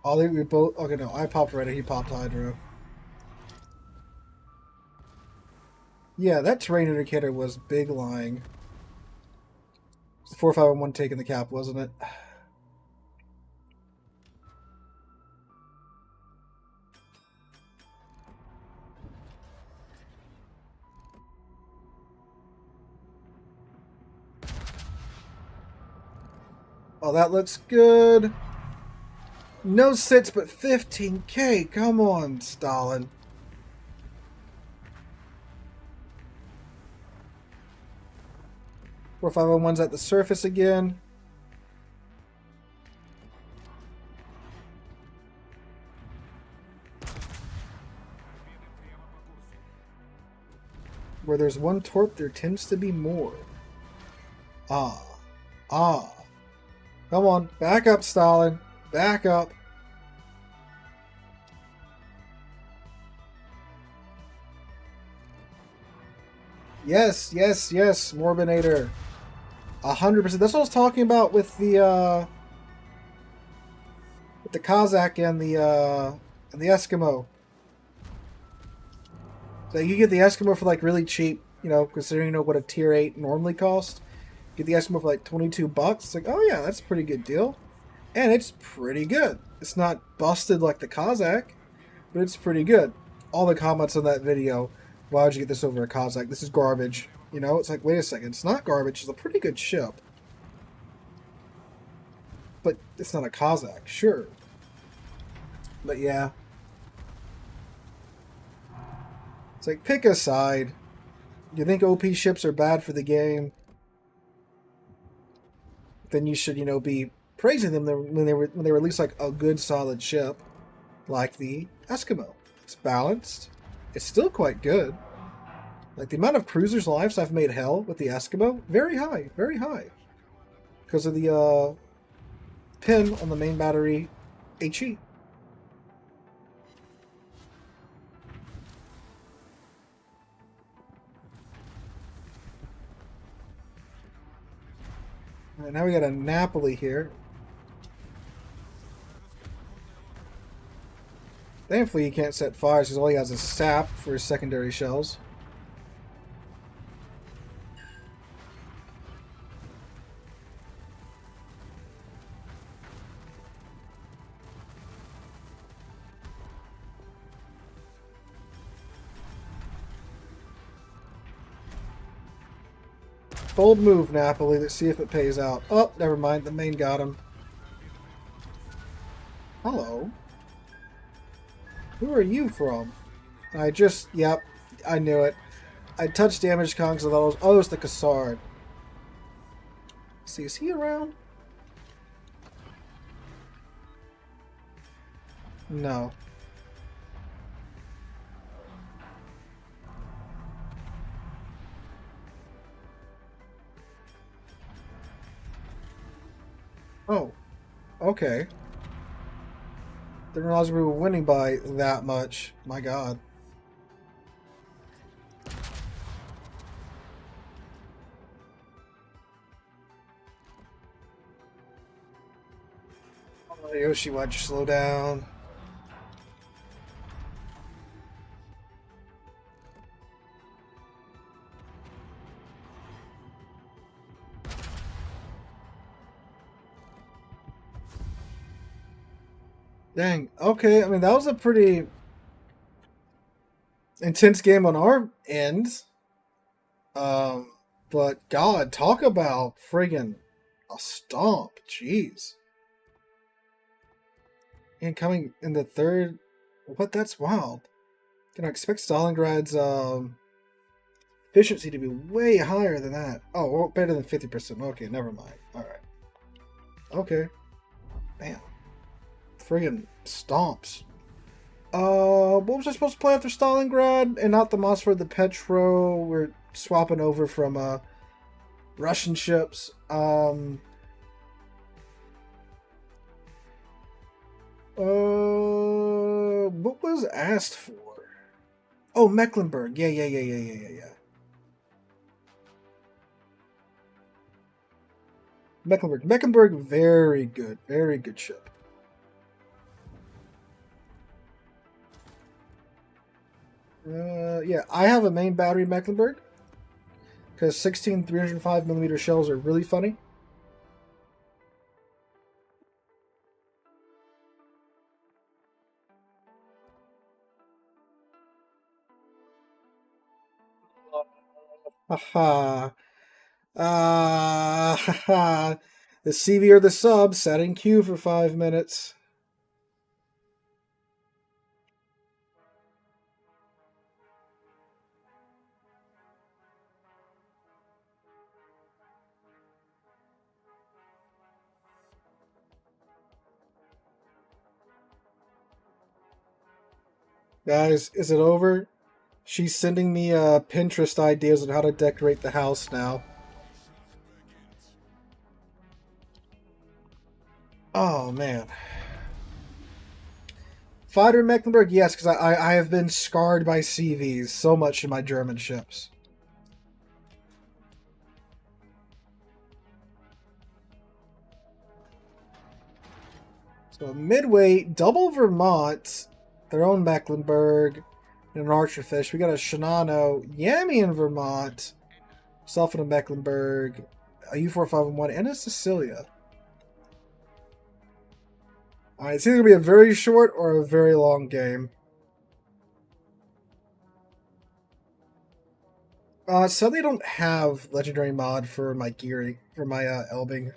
I think we both... Okay, no, I popped Reddit, he popped Hydro. Yeah, that terrain indicator was big lying. It's the 4511 taking the cap, wasn't it? Oh, that looks good. No sits, but 15k. Come on, Stalin. Four 501's at the surface again. Where there's one torp, there tends to be more. Ah. Ah. Come on. Back up, Stalin. Back up. Yes, yes, yes, Morbinator. 100%. That's what I was talking about with the Kazakh and the Eskimo. So you get the Eskimo for like really cheap, you know, considering what a tier 8 normally costs. Get the Eskimo for like $22. It's like, oh yeah, that's a pretty good deal. And it's pretty good. It's not busted like the Kazakh, but it's pretty good. All the comments on that video, why would you get this over a Kazakh? This is garbage. You know, it's like, wait a second, it's not garbage, it's a pretty good ship. But it's not a Kazakh, sure. But yeah. It's like, pick a side. You think OP ships are bad for the game? Then you should, be praising them when they release like a good solid ship, like the Eskimo. It's balanced. It's still quite good. Like the amount of cruisers' lives I've made hell with the Eskimo, very high, very high, because of the pin on the main battery, HE. Alright, now we got a Napoli here. Thankfully, he can't set fires because all he has is sap for his secondary shells. Bold move, Napoli. Let's see if it pays out. Oh, never mind. The main got him. Hello. Who are you from? Yep, I knew it. I touched damage con because I thought it was, it's the Cassard. See, is he around? No. Oh, okay. Didn't realize we were winning by that much. My god. Oh, Yoshi, why'd you slow down? Dang. Okay, I mean, that was a pretty intense game on our end. But God, talk about friggin' a stomp. Jeez. And coming in the third. What? That's wild. Can I expect Stalingrad's efficiency to be way higher than that? Oh, well, better than 50%. Okay, never mind. Alright. Okay. Bam. Friggin' stomps. What was I supposed to play after Stalingrad and not the Mossford, the Petro? We're swapping over from Russian ships. What was asked for? Oh, Mecklenburg. Yeah. Mecklenburg, very good ship. Yeah, I have a main battery Mecklenburg because 16 305mm shells are really funny. Haha. Haha. The CV or the sub sat in queue for 5 minutes. Guys, is it over? She's sending me Pinterest ideas on how to decorate the house now. Oh, man. Fighter Mecklenburg, yes, because I have been scarred by CVs so much in my German ships. So midway, double Vermont, their own Mecklenburg, and an Archerfish. We got a Shinano, Yami in Vermont, self in a Mecklenburg, a U4511, and a Sicilia. Alright, it's either going to be a very short or a very long game. Sadly, I don't have Legendary Mod for my Geary, for my Elbing.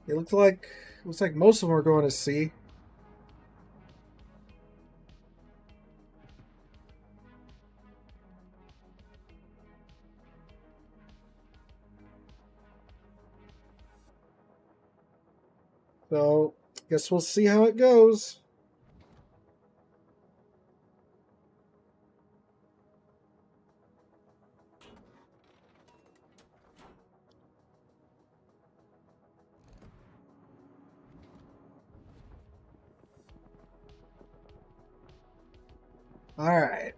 It looks like most of them are going to C. So, guess we'll see how it goes. Alright.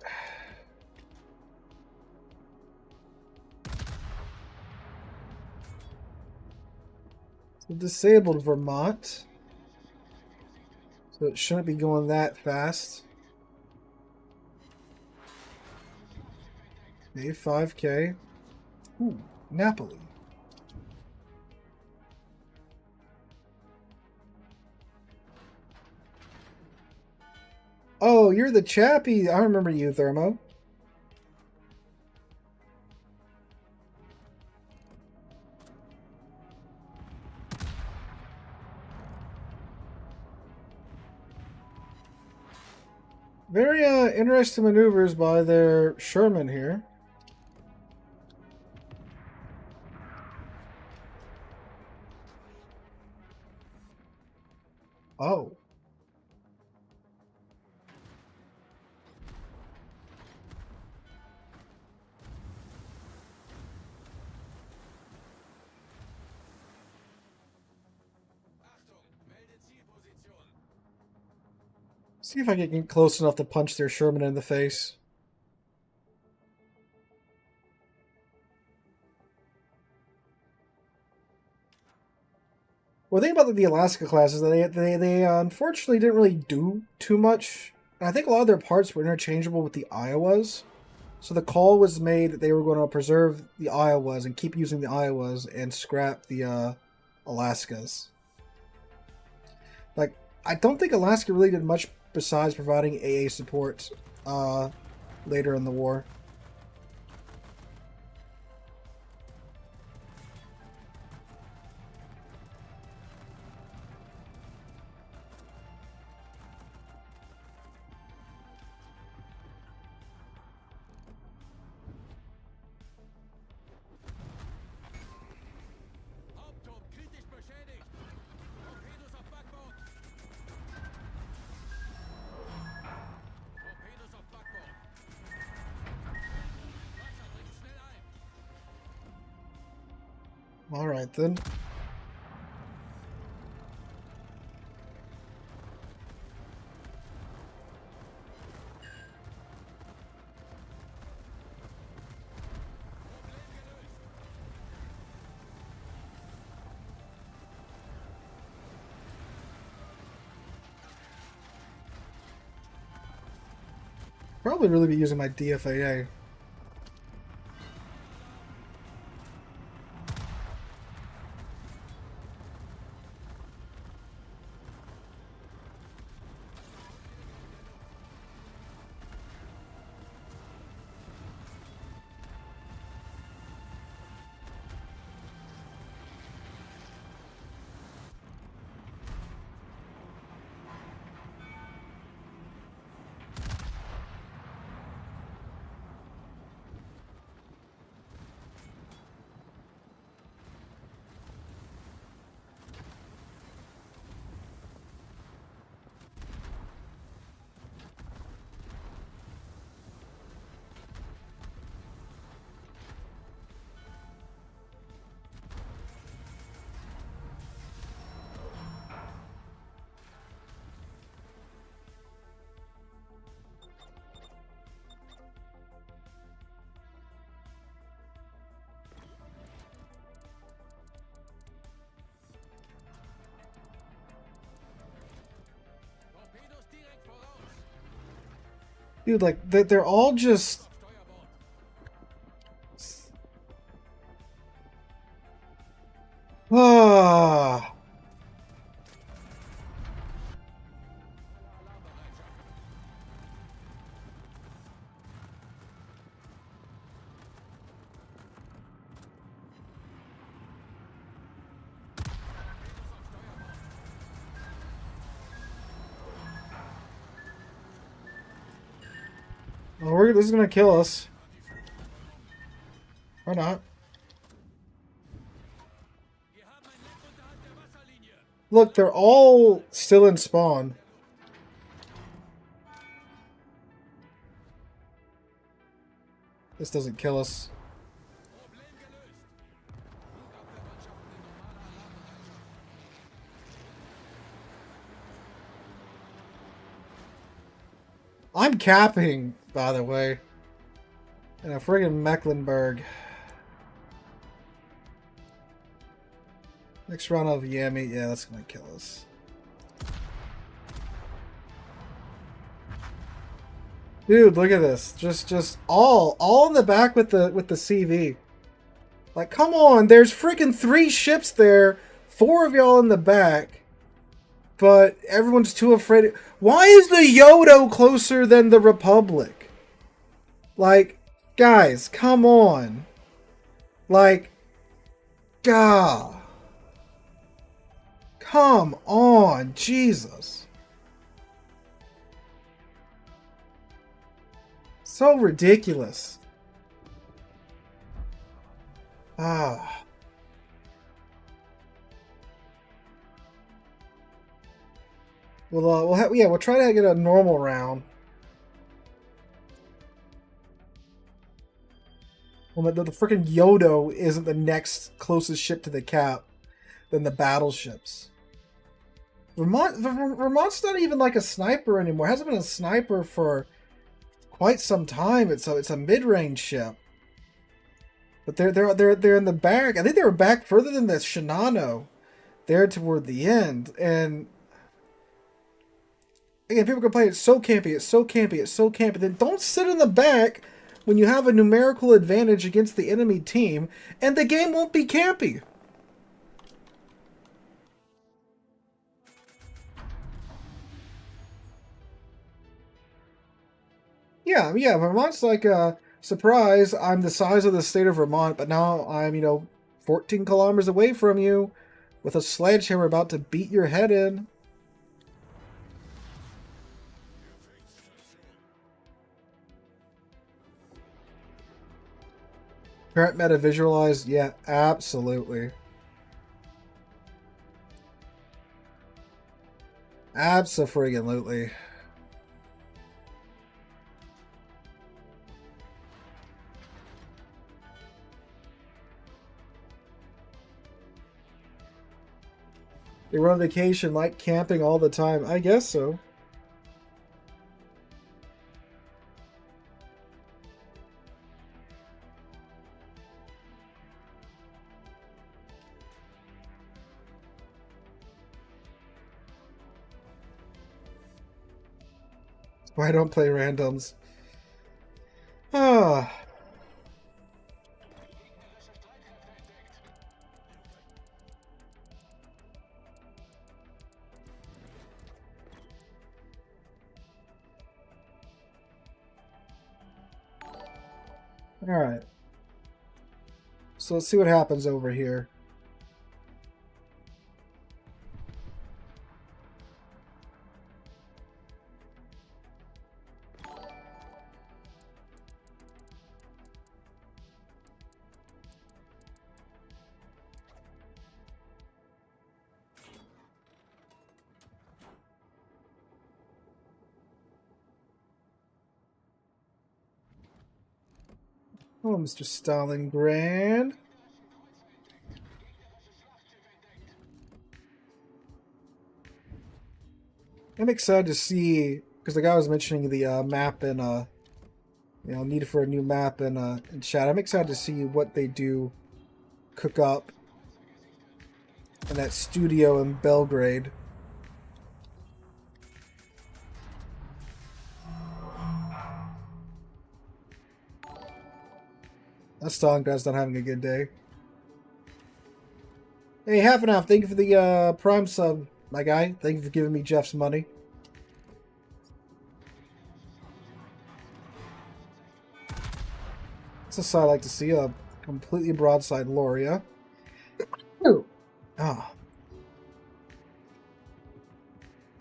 So disabled Vermont. So it shouldn't be going that fast. A5K. Ooh, Napoli. Oh, you're the chappie. I remember you, Thermo. Very interesting maneuvers by their Sherman here. Oh. See if I can get close enough to punch their Sherman in the face. Well, the thing about the Alaska class is that they unfortunately didn't really do too much. And I think a lot of their parts were interchangeable with the Iowas. So the call was made that they were going to preserve the Iowas and keep using the Iowas and scrap the Alaskas. Like, I don't think Alaska really did much besides providing AA support later in the war. Alright then. Probably really be using my DFAA. Dude, like, they're all just... Ah. Oh, this is gonna kill us. Or not. Look, they're all still in spawn. This doesn't kill us. I'm capping, by the way. In a friggin' Mecklenburg. Next round of Yami. Yeah, that's gonna kill us. Dude, look at this. Just all in the back with the CV. Like, come on, there's freaking 3 ships there, 4 of y'all in the back, but everyone's too afraid. Why is the Yodo closer than the Republic? Like, guys, come on. Like, gah. Come on, Jesus. So ridiculous. Ah. We'll try to get a normal round. Well, the freaking Yodo isn't the next closest ship to the cap than the battleships. Vermont's not even like a sniper anymore. It hasn't been a sniper for quite some time. It's a mid-range ship. But they're in the back. I think they were back further than the Shinano there toward the end. And again, people complain it's so campy, it's so campy, it's so campy. Then don't sit in the back when you have a numerical advantage against the enemy team, and the game won't be campy. Yeah, Vermont's like a surprise. I'm the size of the state of Vermont, but now I'm, 14 kilometers away from you with a sledgehammer about to beat your head in. Current meta visualized? Yeah, absolutely. Abso-friggin-lutely. They run on vacation like camping all the time. I guess so. Why don't play randoms? Ah. Alright. So let's see what happens over here. Oh, Mr. Stalingrad. I'm excited to see, because the guy was mentioning the map and need for a new map in chat. I'm excited to see what they do cook up in that studio in Belgrade. That Stalingrad's not having a good day. Hey, half and half. Thank you for the Prime sub, my guy. Thank you for giving me Jeff's money. That's a side I like to see. A completely broadside Loria. Ooh. Ah.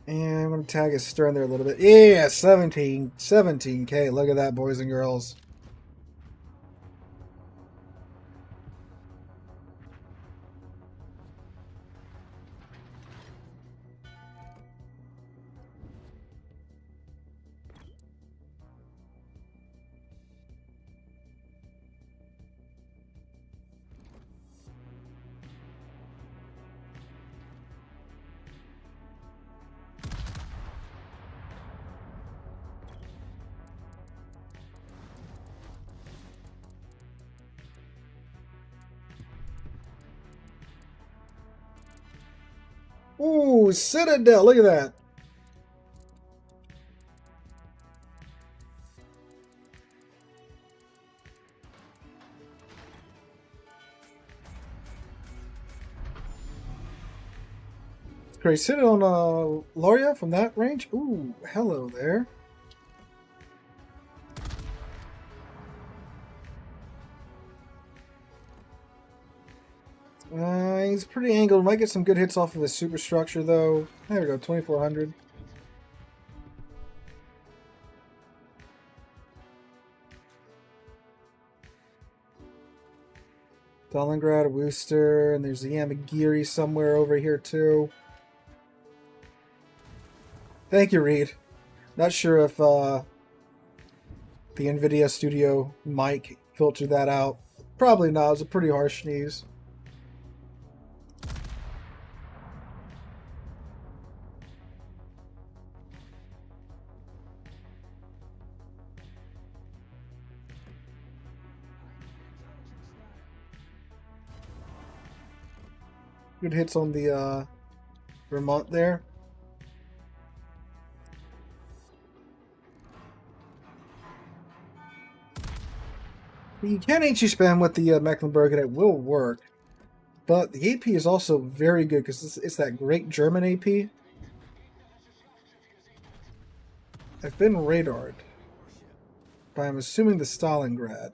And I'm going to tag a Stern there a little bit. Yeah, 17K. Look at that, boys and girls. Ooh, Citadel. Look at that. Great. Sit on Loria from that range. Ooh, hello there. He's pretty angled. Might get some good hits off of his superstructure, though. There we go, 2400. Stalingrad, Worcester, and there's the Yamagiri somewhere over here, too. Thank you, Reed. Not sure if the NVIDIA Studio mic filtered that out. Probably not. It was a pretty harsh sneeze. Good hits on the Vermont there. You can HE spam with the Mecklenburg and it will work. But the AP is also very good because it's that great German AP. I've been radared. But I'm assuming the Stalingrad.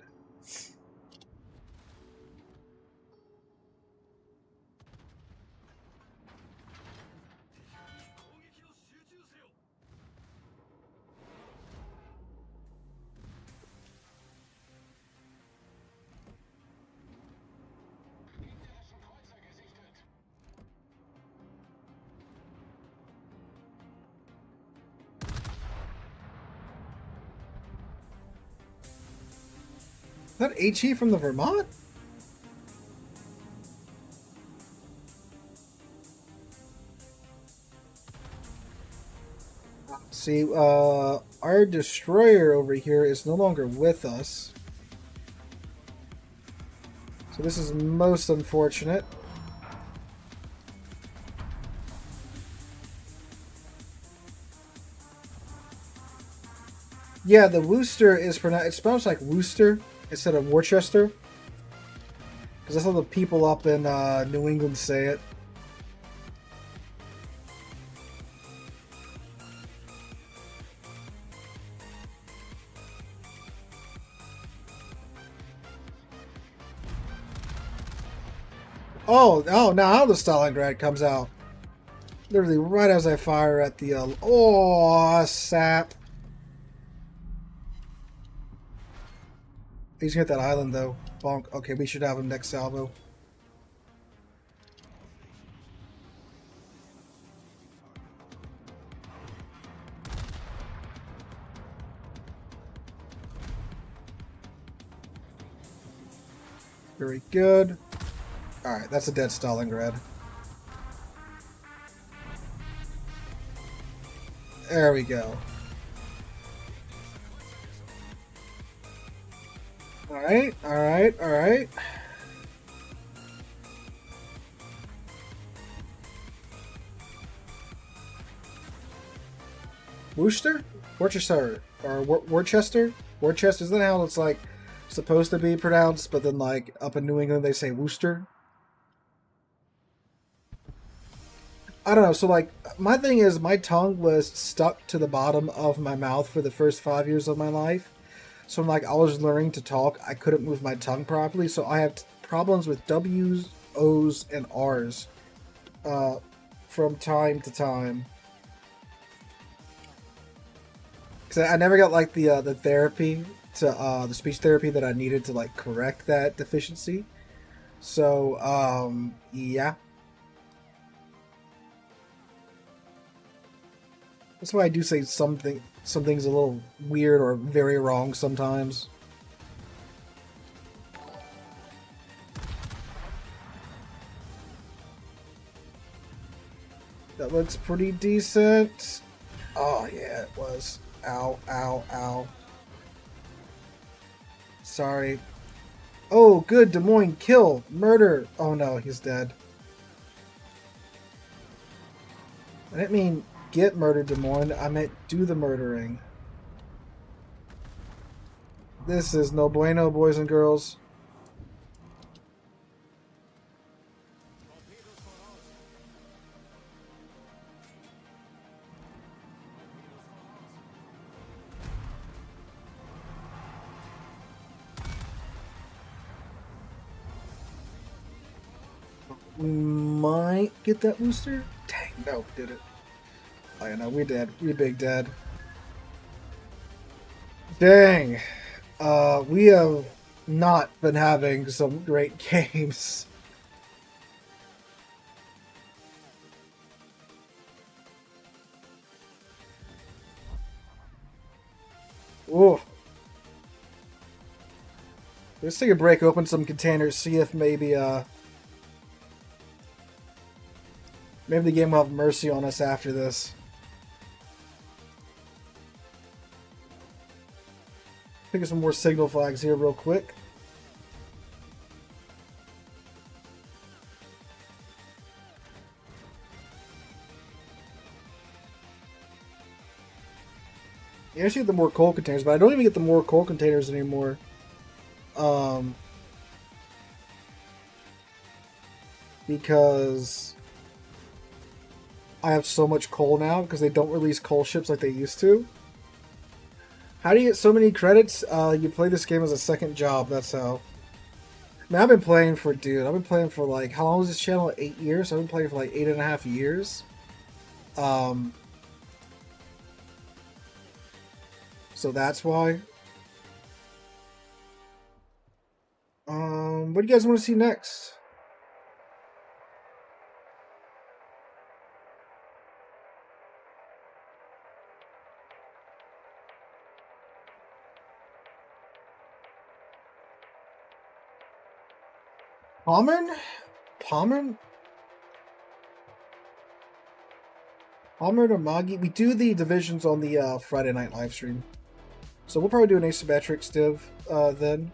Is that HE from the Vermont? See, our destroyer over here is no longer with us. So this is most unfortunate. Yeah, the Worcester is pronounced, it spells like Worcester instead of Worcester. Because that's how the people up in New England say it. Oh, now the Stalingrad comes out. Literally right as I fire at the... oh, sap. He's gonna hit that island, though. Bonk. Okay, we should have him next salvo. Very good. Alright, that's a dead Stalingrad. There we go. Alright, alright, alright. Worcester? Worcester? Or Worcester? Worcester? Isn't that how it's like supposed to be pronounced, but then like up in New England they say Worcester. I don't know. So like my thing is my tongue was stuck to the bottom of my mouth for the first 5 years of my life. So when like I was learning to talk, I couldn't move my tongue properly. So I have problems with W's, O's, and R's from time to time. Because I never got like the therapy to the speech therapy that I needed to like correct that deficiency. So yeah. That's why I do say some things a little weird or very wrong sometimes. That looks pretty decent. Oh yeah, it was. Ow, ow, ow. Sorry. Oh, good, Des Moines, kill, murder. Oh no, he's dead. I didn't mean get murdered, Des Moines. I meant do the murdering. This is no bueno, boys and girls. We might get that booster. Dang, no, did it. Oh yeah, no, we did. We big dead. Dang. We have not been having some great games. Ooh. Let's take a break, open some containers, see if maybe maybe the game will have mercy on us after this. Pick up some more signal flags here real quick. You actually get the more coal containers, but I don't even get the more coal containers anymore. Because I have so much coal now because they don't release coal ships like they used to. How do you get so many credits? You play this game as a second job, that's how. I mean, I've been playing for, dude, I've been playing for like, how long was this channel? 8 years? I've been playing for like 8.5 years. So that's why. What do you guys want to see next? Palmer to Magi. We do the divisions on the Friday night live stream. So we'll probably do an Asymmetric div then.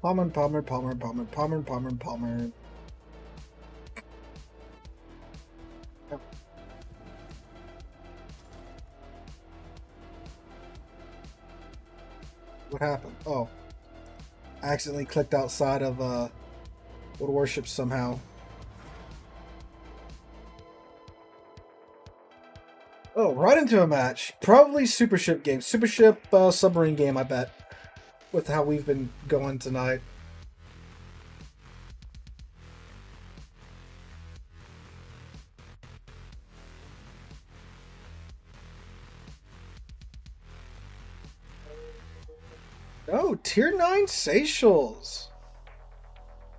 Palmer. Yep. What happened? Oh. I accidentally clicked outside of Warships somehow. Oh, right into a match. Probably Super Ship game. Super Ship submarine game, I bet. With how we've been going tonight. Oh, Tier 9 Seychelles.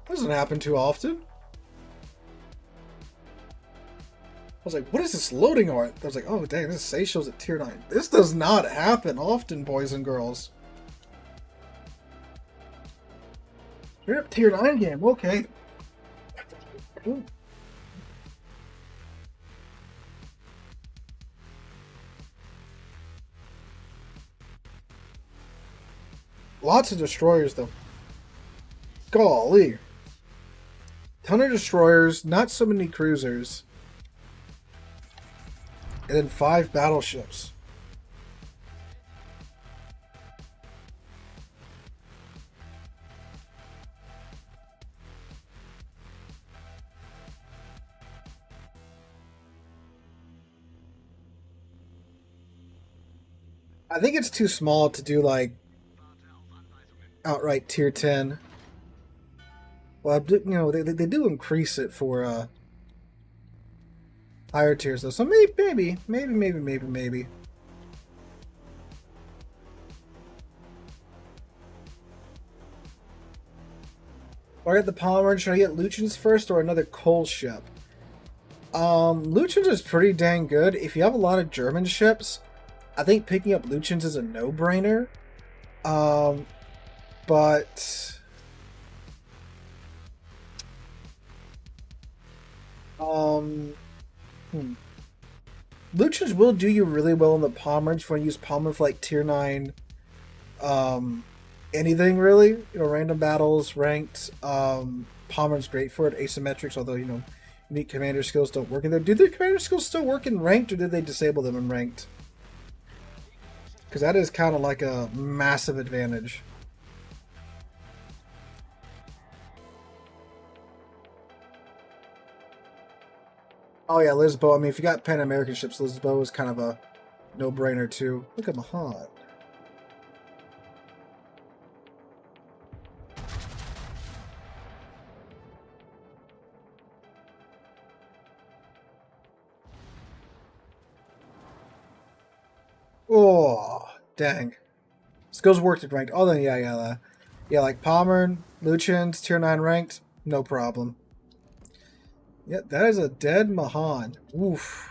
Doesn't happen too often. I was like, what is this loading art? I was like, oh dang, this is Seychelles at Tier 9. This does not happen often, boys and girls. You're up Tier 9 game, okay. Ooh. Lots of destroyers, though. Golly. Ton of destroyers, not so many cruisers. and then 5 battleships. I think it's too small to do like outright tier 10. Well, you know, they do increase it for higher tiers though. So maybe. Or I get the Palmer, should I get Lucian's first or another coal ship? Lucian's is pretty dang good. If you have a lot of German ships, I think picking up Lucian's is a no-brainer. But Lucian's will do you really well in the Palmer if you want to use Palmer for like tier 9 anything really. You know, random battles, ranked. Palmer's great for it. Asymmetrics, although you know unique commander skills don't work in there. Do the commander skills still work in ranked, or did they disable them in ranked? Because that is kind of like a massive advantage. Oh yeah, Lisboa. I mean, if you got Pan American ships, Lisboa is kind of a no-brainer too. Look at Mahan. Oh, dang. Skills worked at ranked. Oh, then yeah, like Palmer, Lucian's, tier 9 ranked, no problem. Yeah, that is a dead Mahan. Oof.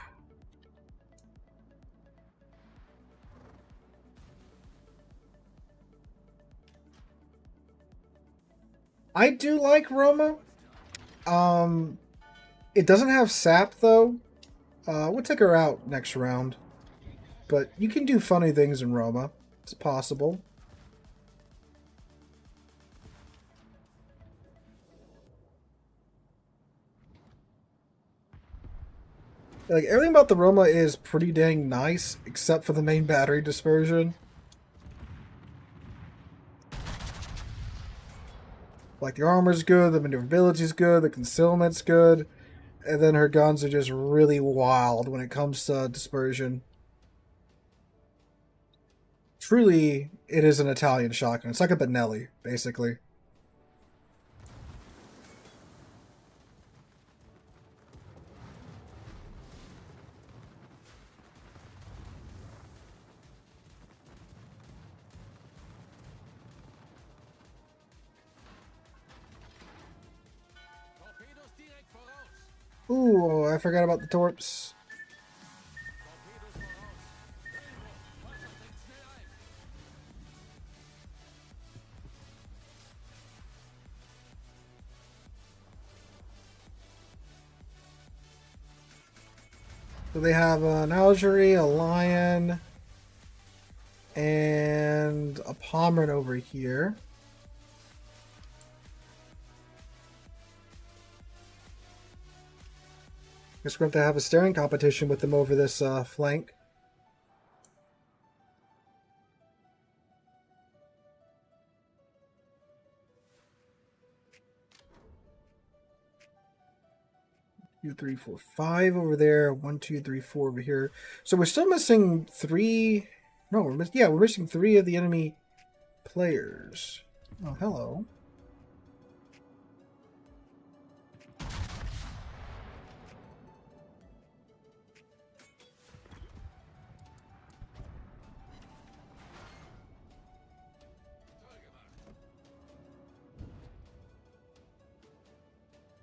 I do like Roma. It doesn't have sap though. We'll take her out next round. But you can do funny things in Roma. It's possible. Like, everything about the Roma is pretty dang nice, except for the main battery dispersion. Like, the armor's good, the maneuverability's good, the concealment's good, and then her guns are just really wild when it comes to dispersion. Truly, it is an Italian shotgun. It's like a Benelli, basically. Ooh, I forgot about the torps. So they have an Algerie, a Lion, and a Pomeranian over here. Guess we're going to have a staring competition with them over this flank. Two, three, four, 5 over there. 1, 2, 3, 4 over here. So we're still missing 3. No, we're missing 3 of the enemy players. Oh, hello.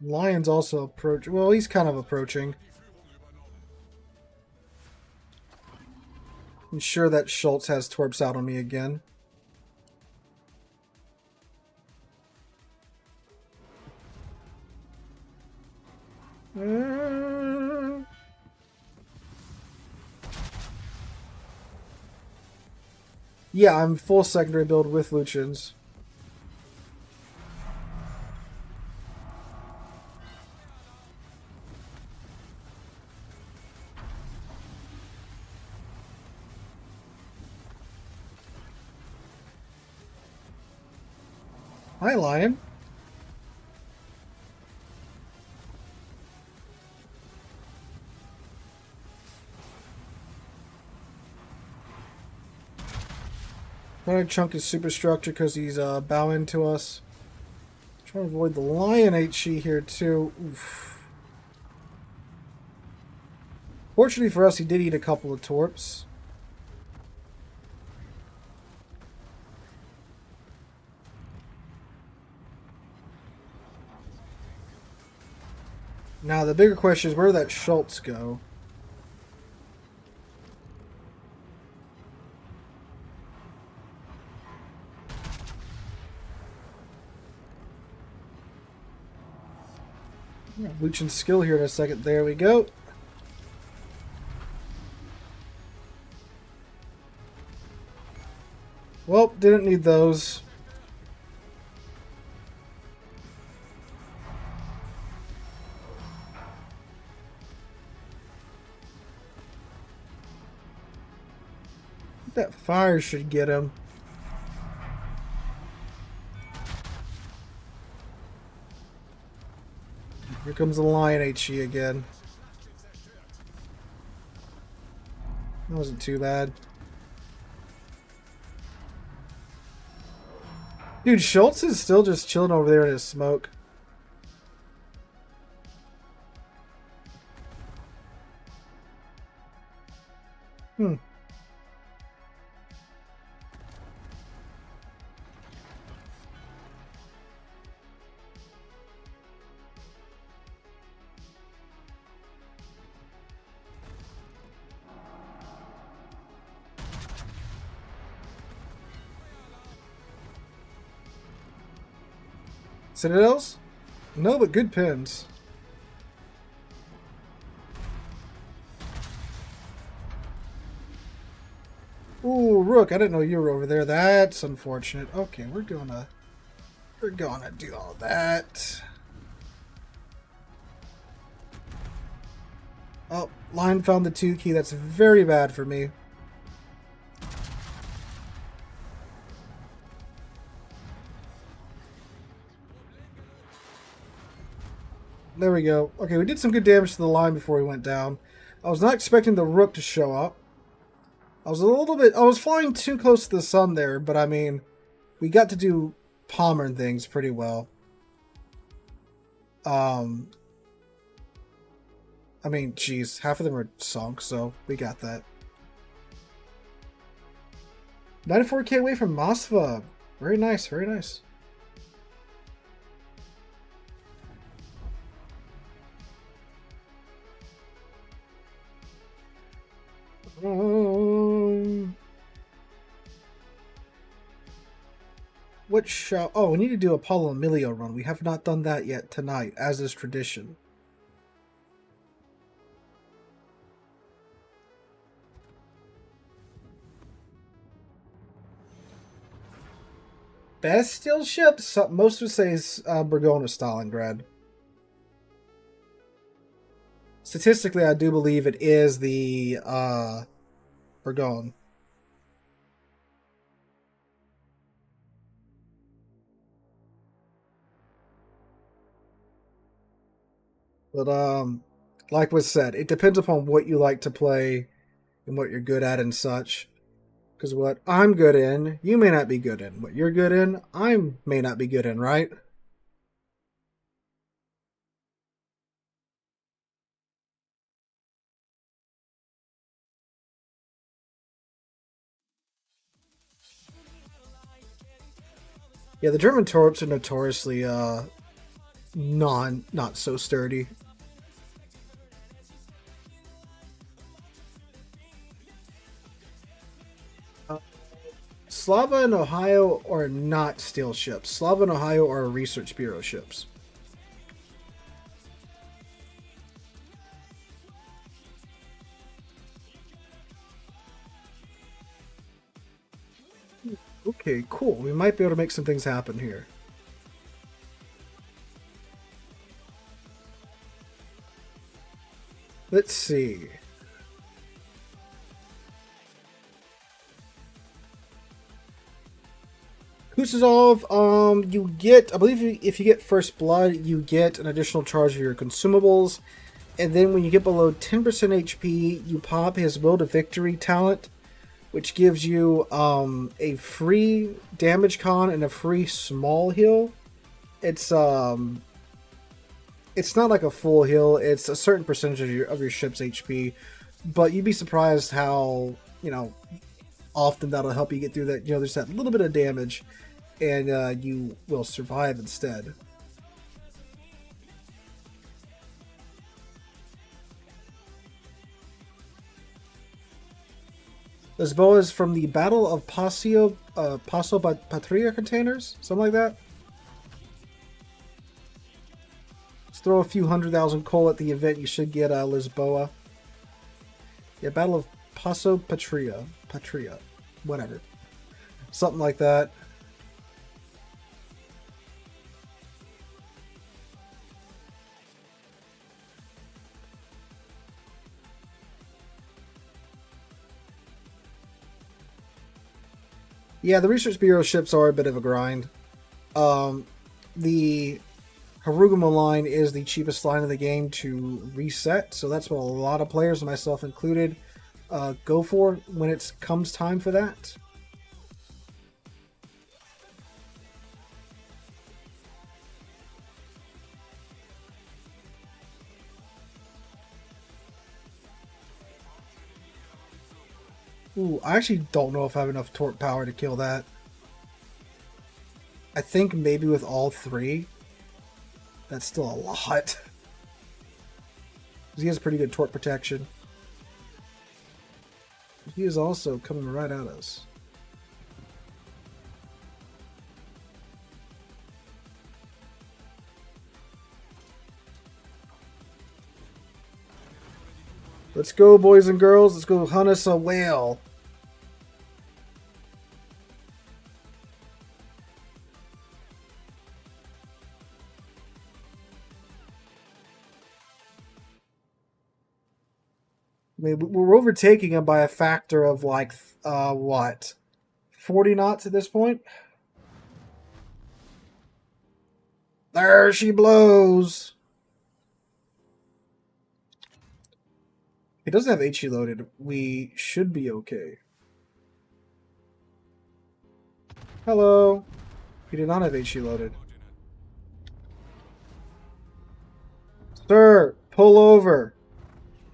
Lion's also approach. Well, he's kind of approaching. I'm sure that Schultz has torps out on me again. Yeah, I'm full secondary build with Lucians. Hi, Lion. Trying to chunk his superstructure because he's bowing to us. Trying to avoid the Lion HE here too. Oof. Fortunately for us, he did eat a couple of torps. Now the bigger question is, where did that Schultz go? Luchin's skill here in a second. There we go. Well, didn't need those. That fire should get him. Here comes the Lion HE again. That wasn't too bad. Dude, Schultz is still just chilling over there in his smoke. Citadels? No, but good pins. Ooh, Rook, I didn't know you were over there. That's unfortunate. Okay, we're gonna do all that. Oh, Lion found the 2 key. That's very bad for me. There we go. Okay, we did some good damage to the Lion before he went down. I was not expecting the Rook to show up. I was flying too close to the sun there, but I mean, we got to do Palmer and things pretty well. I mean, geez, half of them are sunk, so we got that. 94k away from Moskva. Very nice, very nice. What shall... Oh, we need to do Apollo Emilio run. We have not done that yet tonight, as is tradition. Best steel ships? Most would say is Burgoyne or Stalingrad. Statistically, I do believe it is the Burgoyne. But like was said, it depends upon what you like to play and what you're good at and such. Because what I'm good in, you may not be good in. What you're good in, I may not be good in, right? Yeah, the German torps are notoriously not so sturdy. Slava and Ohio are not steel ships. Slava and Ohio are research bureau ships. Okay, cool. We might be able to make some things happen here. Let's see. Who's faces off, you get, I believe if you get First Blood, you get an additional charge of your consumables. And then when you get below 10% HP, you pop his Will to Victory talent, which gives you a free damage con and a free small heal. It's not like a full heal. It's a certain percentage of your ship's HP, but you'd be surprised how, you know, often that'll help you get through that. You know, there's that little bit of damage, and you will survive instead. This bow is from the Battle of Paso Patria containers, something like that. Let's throw a few 100,000 coal at the event. You should get Lisboa. Yeah, Battle of Paso Patria, whatever, something like that. Yeah, the Research Bureau ships are a bit of a grind. The Harugama line is the cheapest line in the game to reset, so that's what a lot of players, myself included, go for when it comes time for that. Ooh, I actually don't know if I have enough torque power to kill that. I think maybe with all three, that's still a lot. He has pretty good torque protection. He is also coming right at us. Let's go, boys and girls. Let's go hunt us a whale. I mean, we're overtaking him by a factor of like, what? 40 knots at this point? There she blows. He doesn't have HE loaded. We should be okay. Hello. He did not have HE loaded. Sir, pull over.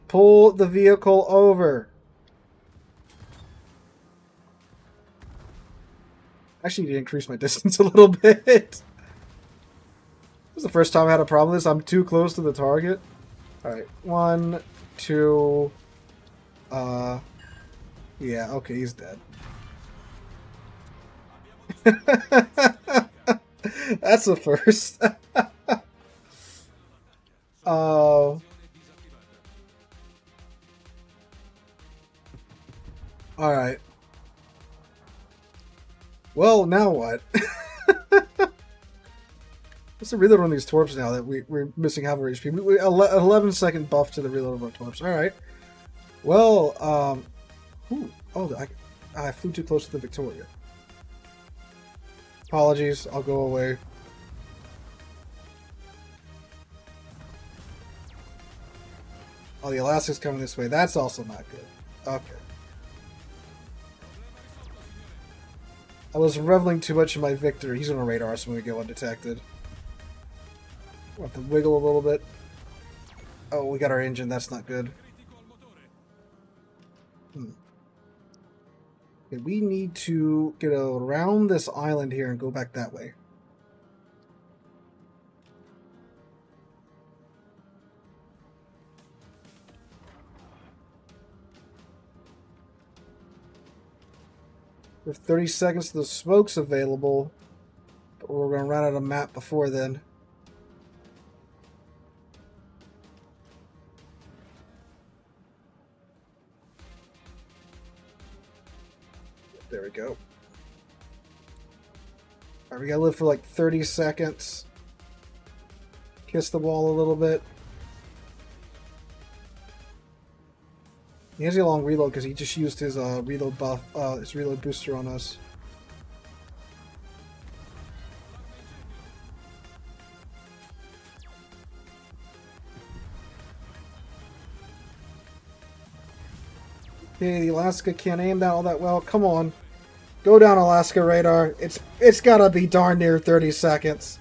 Pull the vehicle over. Actually, need to increase my distance a little bit. This is the first time I had a problem with this. I'm too close to the target. Alright, 1, 2... yeah, okay, he's dead. That's the first. Alright. Well, now what? Let's reload one of these torps now that we're missing half our HP. 11-second buff to the reload of our torps. Alright. Well, I flew too close to the Victoria. Apologies, I'll go away. Oh, the Alaska's coming this way. That's also not good. Okay. I was reveling too much in my victory. He's on a radar, so we go undetected. We'll have to wiggle a little bit. Oh, we got our engine. That's not good. Okay, we need to get around this island here and go back that way. We have 30 seconds to the smoke's available, but we're going to run out of map before then. There we go. Alright, we gotta live for like 30 seconds. Kiss the wall a little bit. He has a long reload because he just used his reload buff, his reload booster on us. Okay, the Alaska can't aim that all that well. Come on. Go down, Alaska radar. It's gotta be darn near 30 seconds.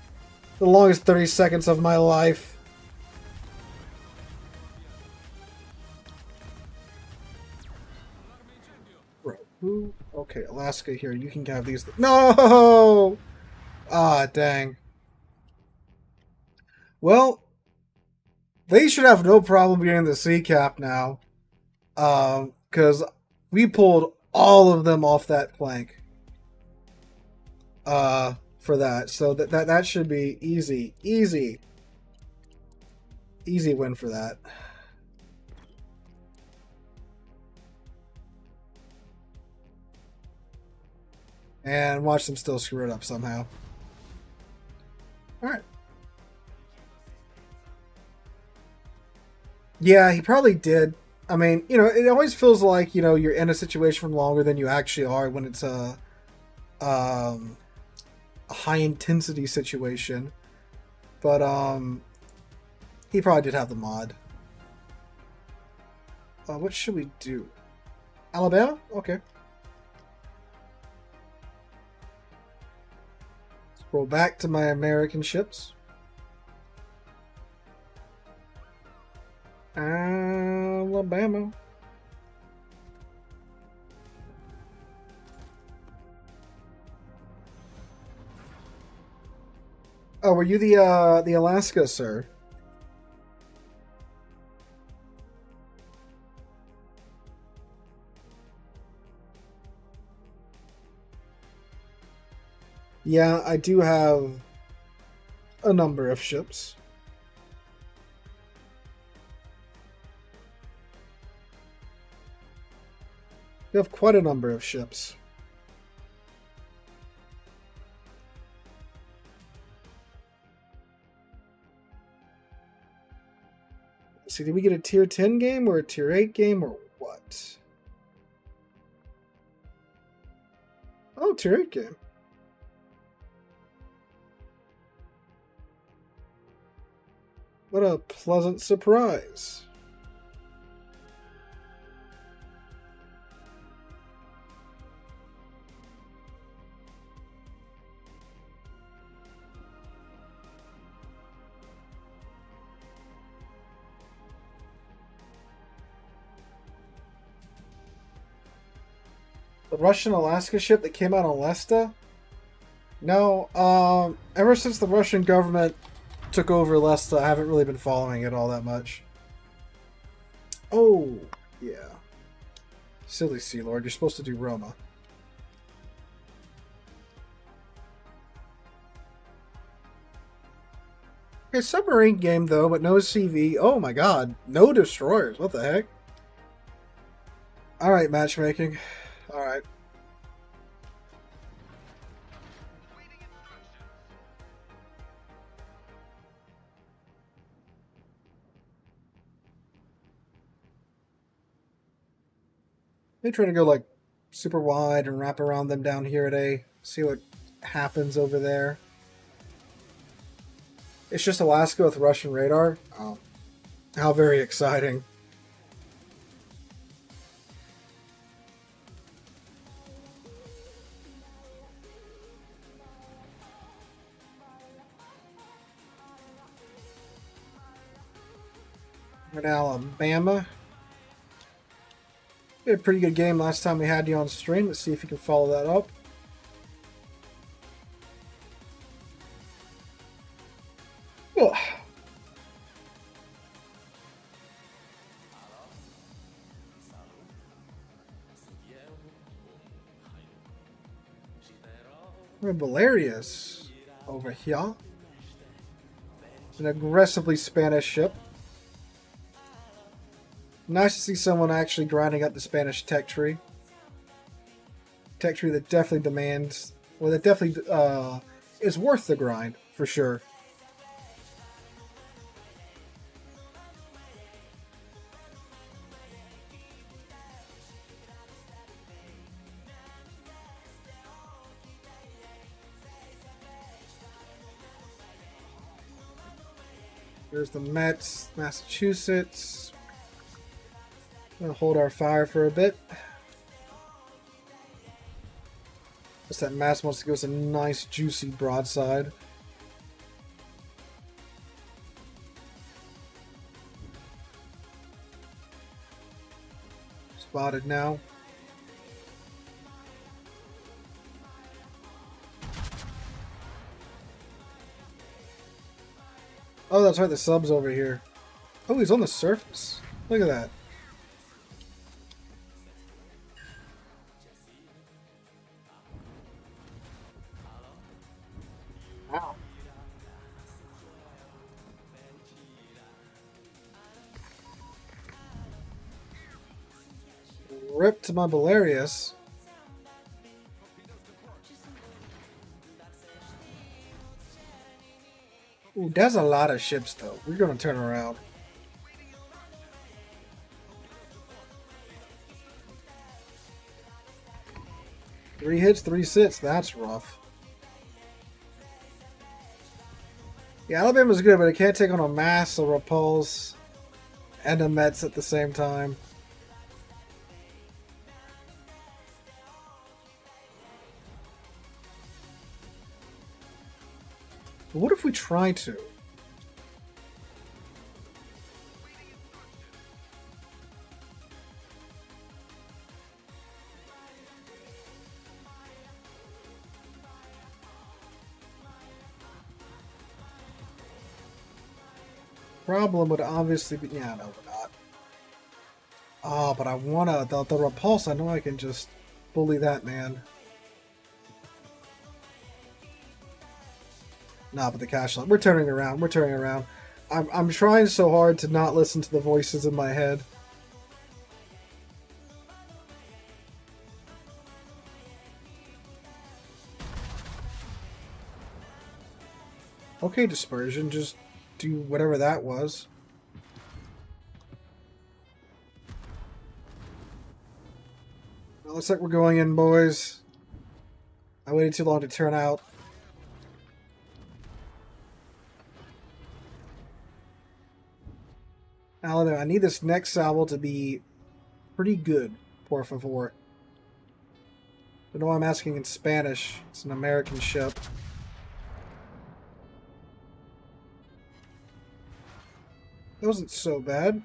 The longest 30 seconds of my life. Bro, who? Okay, Alaska here. You can have these. No! Ah, dang. Well, they should have no problem getting the sea cap now. Because we pulled all of them off that plank. For that. So that should be easy. Easy win for that. And watch them still screw it up somehow. Alright. Yeah, he probably did. I mean, you know, it always feels like, you know, you're in a situation for longer than you actually are when it's a high intensity situation. But he probably did have the mod. What should we do? Alabama? Okay. Scroll back to my American ships. Alabama. Oh, were you the Alaska, sir? Yeah, I do have a number of ships. We have quite a number of ships. Let's see, did we get a tier 10 game or a tier 8 game or what? Oh, tier 8 game. What a pleasant surprise. The Russian Alaska ship that came out on Lesta? No, ever since the Russian government took over Lesta, I haven't really been following it all that much. Oh, yeah. Silly Sealord, you're supposed to do Roma. Okay, submarine game though, but no CV. Oh my god, no destroyers. What the heck? Alright, matchmaking. Alright. They try to go like super wide and wrap around them down here at A. See what happens over there. It's just Alaska with Russian radar. Oh, how very exciting. In Alabama. We had a pretty good game last time we had you on stream. Let's see if you can follow that up. Ugh. We're Valerius over here. An aggressively Spanish ship. Nice to see someone actually grinding up the Spanish tech tree. Tech tree that definitely demands, well, that definitely is worth the grind, for sure. There's the Mets, Massachusetts. Gonna hold our fire for a bit. Just that mass wants to give us a nice juicy broadside. Spotted now. Oh, that's right, the sub's over here. Oh, he's on the surface. Look at that. Wow. Rip to my Belarius. Ooh, that's a lot of ships, though. We're going to turn around. Three hits, three sits. That's rough. Yeah, Alabama's good, but it can't take on a mass, a repulse, and a Mets at the same time. But what if we try to? Problem would obviously be... Yeah, no, we're not. Oh, but I want to... The repulse, I know I can just bully that, man. Nah, but the cash lot. We're turning around. We're turning around. I'm trying so hard to not listen to the voices in my head. Okay, Dispersion. Just do whatever that was. Well, looks like we're going in, boys. I waited too long to turn out. Alabama, I need this next salvo to be pretty good, por favor. But no, I'm asking in Spanish. It's an American ship. That wasn't so bad.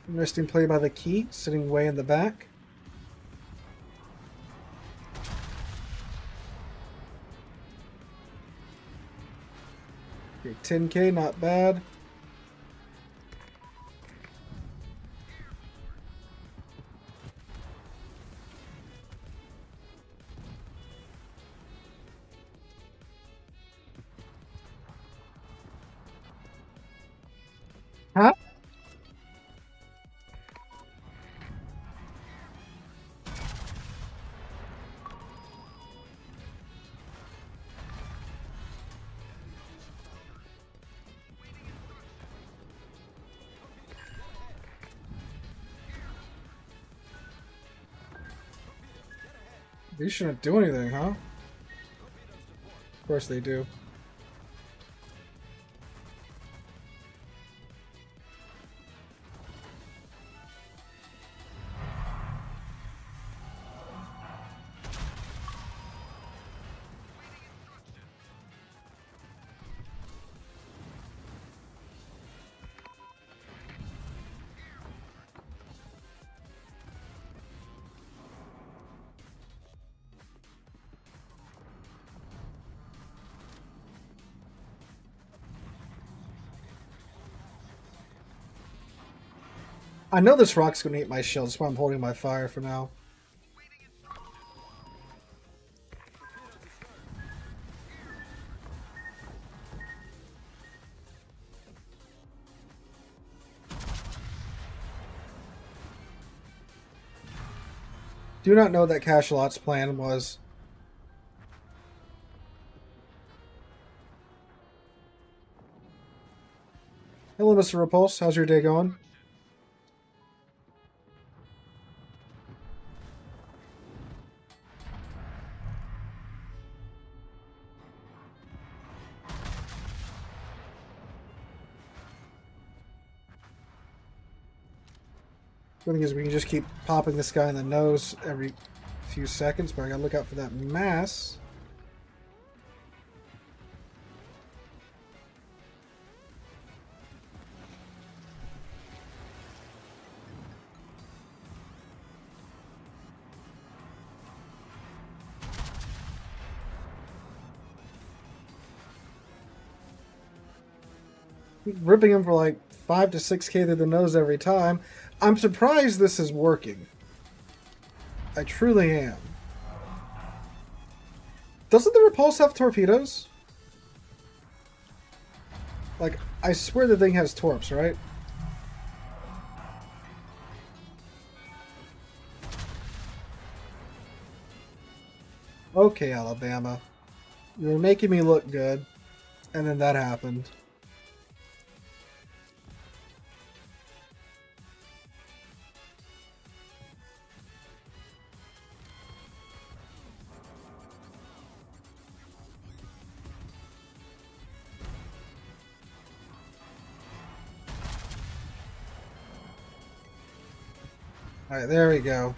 Interesting play by the key, sitting way in the back. Okay, 10k, not bad. Huh? These shouldn't do anything, huh? Of course they do. I know this rock's going to eat my shield, that's why I'm holding my fire for now. Do not know what that Cachalot's plan was. Hello, Mr. Repulse. How's your day going? The thing is, we can just keep popping this guy in the nose every few seconds, but I gotta look out for that mass. Keep ripping him for like 5 to 6K through the nose every time. I'm surprised this is working. I truly am. Doesn't the Repulse have torpedoes? Like, I swear the thing has torps, right? Okay, Alabama. You were making me look good. And then that happened. Alright, there we go.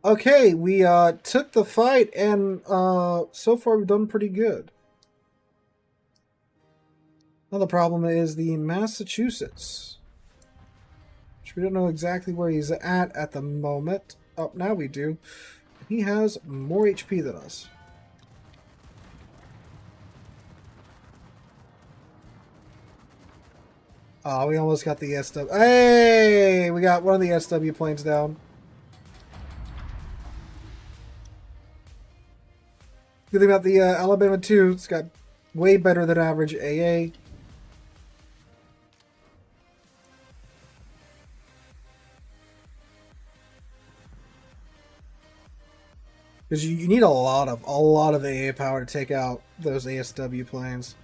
Okay, we took the fight, and so far we've done pretty good. Now the problem is the Massachusetts, which we don't know exactly where he's at the moment. Oh, now we do. He has more HP than us. Oh, we almost got the SW. Hey! We got one of the SW planes down. Good thing about the Alabama 2, it's got way better than average AA. Because you need a lot of AA power to take out those ASW planes.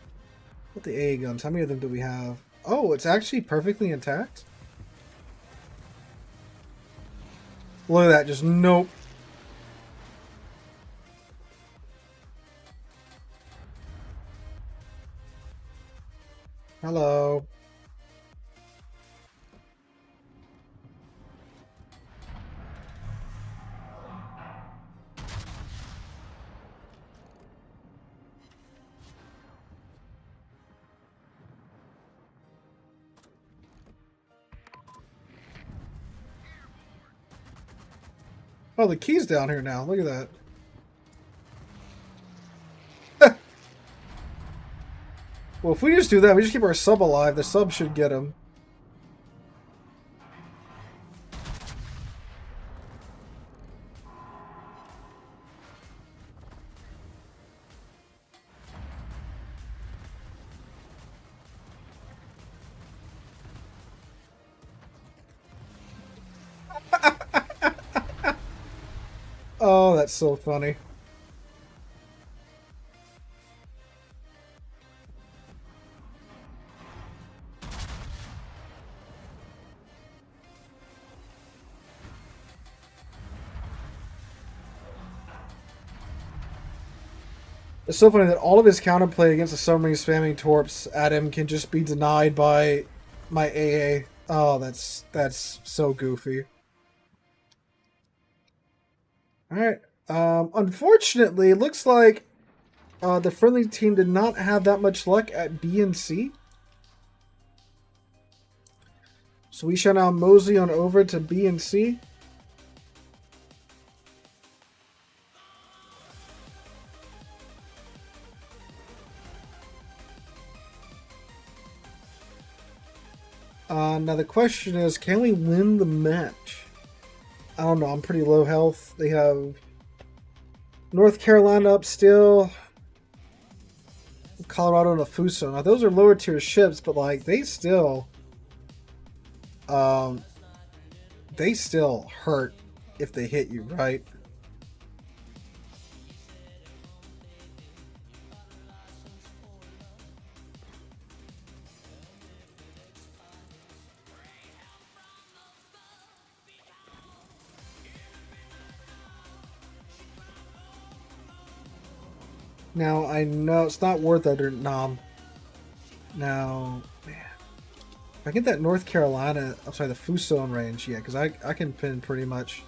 What the AA guns? How many of them do we have? Oh, it's actually perfectly intact. Look at that, just nope. Hello. Oh, the key's down here now. Look at that. Well, if we just do that, we just keep our sub alive, the sub should get him. Oh, that's so funny. It's so funny that all of his counterplay against the submarine spamming torps at him can just be denied by my AA. Oh, that's so goofy. Alright. Unfortunately, it looks like the friendly team did not have that much luck at B and C. So we shall now mosey on over to B and C. Now the question is, can we win the match? I don't know, I'm pretty low health. They have North Carolina up still. Colorado and Afuso. Now those are lower tier ships, but like they still hurt if they hit you, right? Now, I know it's not worth it, or nom. Now, man. If I get that North Carolina, I'm sorry, the Fuson range, yeah, because I can pin pretty much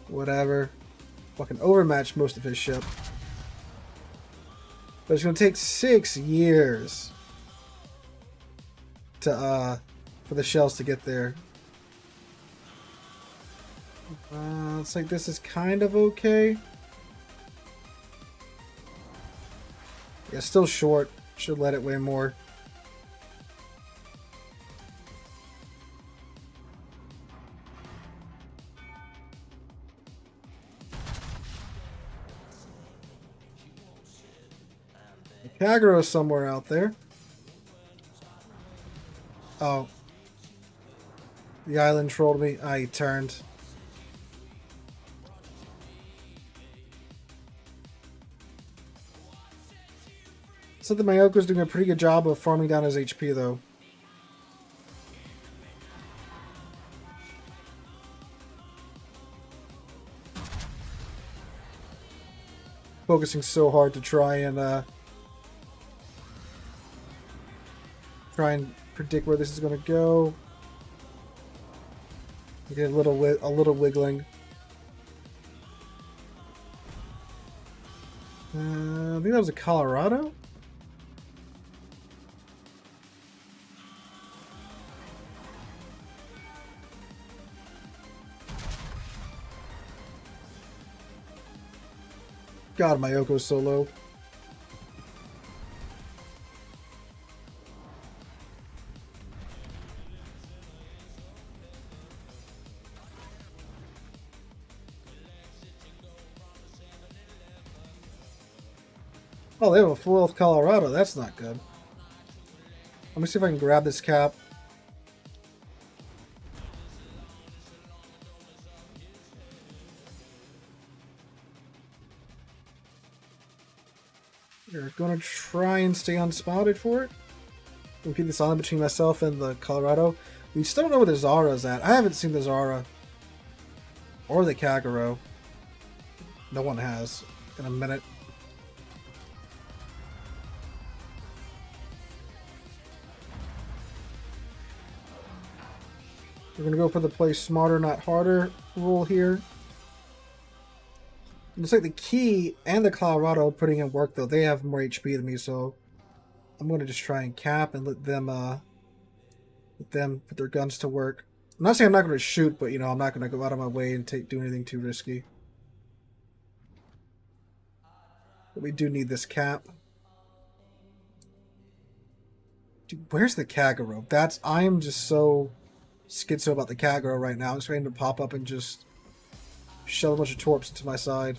whatever. Fucking overmatch most of his ship. But it's going to take 6 years to, for the shells to get there. Looks like this is kind of okay. Yeah, still short. Should let it weigh more. Kagero is somewhere out there. Oh. The island trolled me. Ah, he turned. So the Mayoko's doing a pretty good job of farming down his HP, though. Focusing so hard to try and predict where this is going to go. We get a little wiggling. I think that was a Colorado. God, Mayoko's so low. Oh, they have a full health Colorado. That's not good. Let me see if I can grab this cap. We're going to try and stay unspotted for it. We'll keep this island between myself and the Colorado. We still don't know where the Zara's at. I haven't seen the Zara. Or the Kagero. No one has in a minute. We're going to go for the play smarter, not harder rule here. Looks like the Key and the Colorado putting in work, though. They have more HP than me, so I'm going to just try and cap and let them put their guns to work. I'm not saying I'm not going to shoot, but, you know, I'm not going to go out of my way and do anything too risky. But we do need this cap. Dude, where's the Kagero? I am just so schizo about the Kagero right now. I'm just waiting to pop up and just shove a bunch of torps to my side.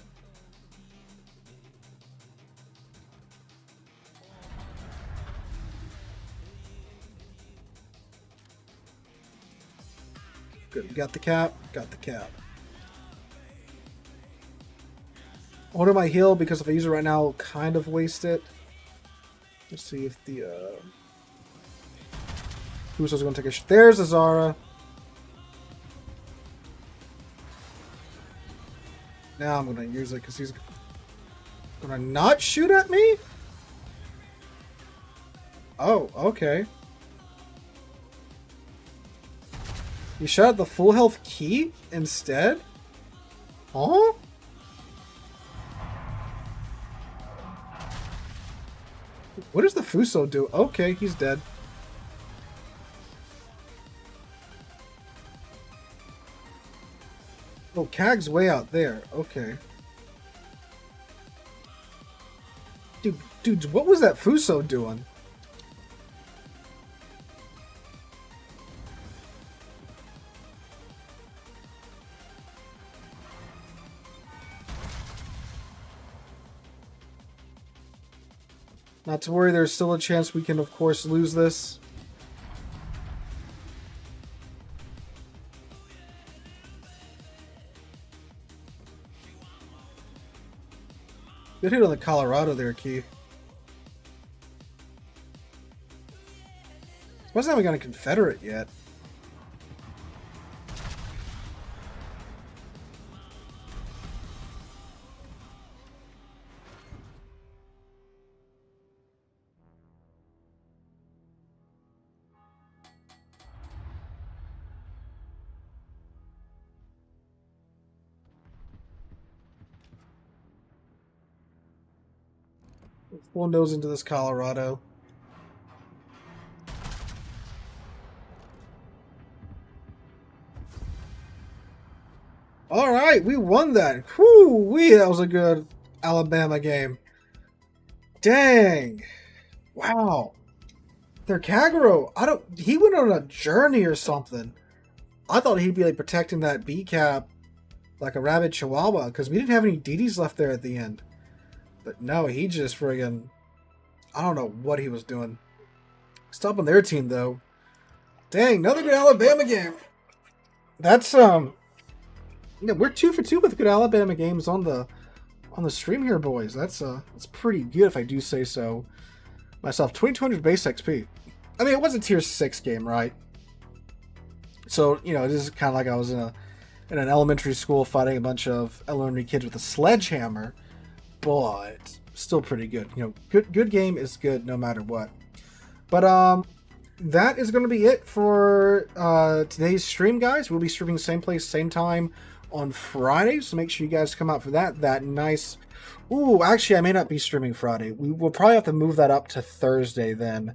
Good. Got the cap. Got the cap. Order my heal because if I use it right now, I'll kind of waste it. Let's see if the who's going to take a shot. There's a Zara. Now I'm going to use it because he's going to not shoot at me? Oh, okay. You shot at the full health Key instead? Huh? What does the Fuso do? Okay, he's dead. Oh, Kag's way out there. Okay. Dude, what was that Fuso doing? Not to worry, there's still a chance we can, of course, lose this. Good hit on the Colorado there, Key. Why hasn't we got a Confederate yet? Full nose into this Colorado. All right, we won that. Whoo-wee, that was a good Alabama game. Dang. Wow. Their Kagero, he went on a journey or something. I thought he'd be like protecting that B cap like a rabid chihuahua because we didn't have any DDs left there at the end. But no, he just friggin', I don't know what he was doing. Stopping their team though. Dang, another good Alabama game. That's yeah, we're 2 for 2 with good Alabama games on the stream here, boys. That's pretty good if I do say so myself. 2200 base XP. I mean, it was a tier 6 game, right? So, you know, it is kind of like I was in an elementary school fighting a bunch of elementary kids with a sledgehammer, but still pretty good. You know, good game is good no matter what. But that is going to be it for today's stream, guys. We'll be streaming same place, same time on Friday, so make sure you guys come out for that. That nice. Ooh, actually, I may not be streaming Friday. We will probably have to move that up to Thursday then,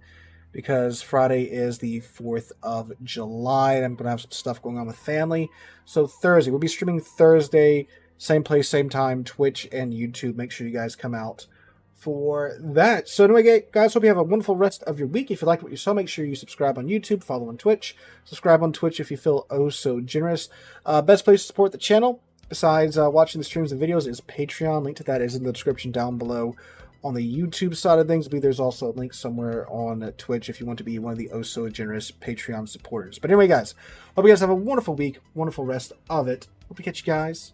because Friday is the 4th of July, and I'm going to have some stuff going on with family. So Thursday, we'll be streaming Thursday, same place, same time, Twitch and YouTube. Make sure you guys come out for that. So anyway, guys, hope you have a wonderful rest of your week. If you liked what you saw, make sure you subscribe on YouTube, follow on Twitch, subscribe on Twitch if you feel oh so generous. Best place to support the channel, besides watching the streams and videos, is Patreon. Link to that is in the description down below. On the YouTube side of things, there's also a link somewhere on Twitch if you want to be one of the oh so generous Patreon supporters. But anyway, guys, hope you guys have a wonderful week, wonderful rest of it. Hope to catch you guys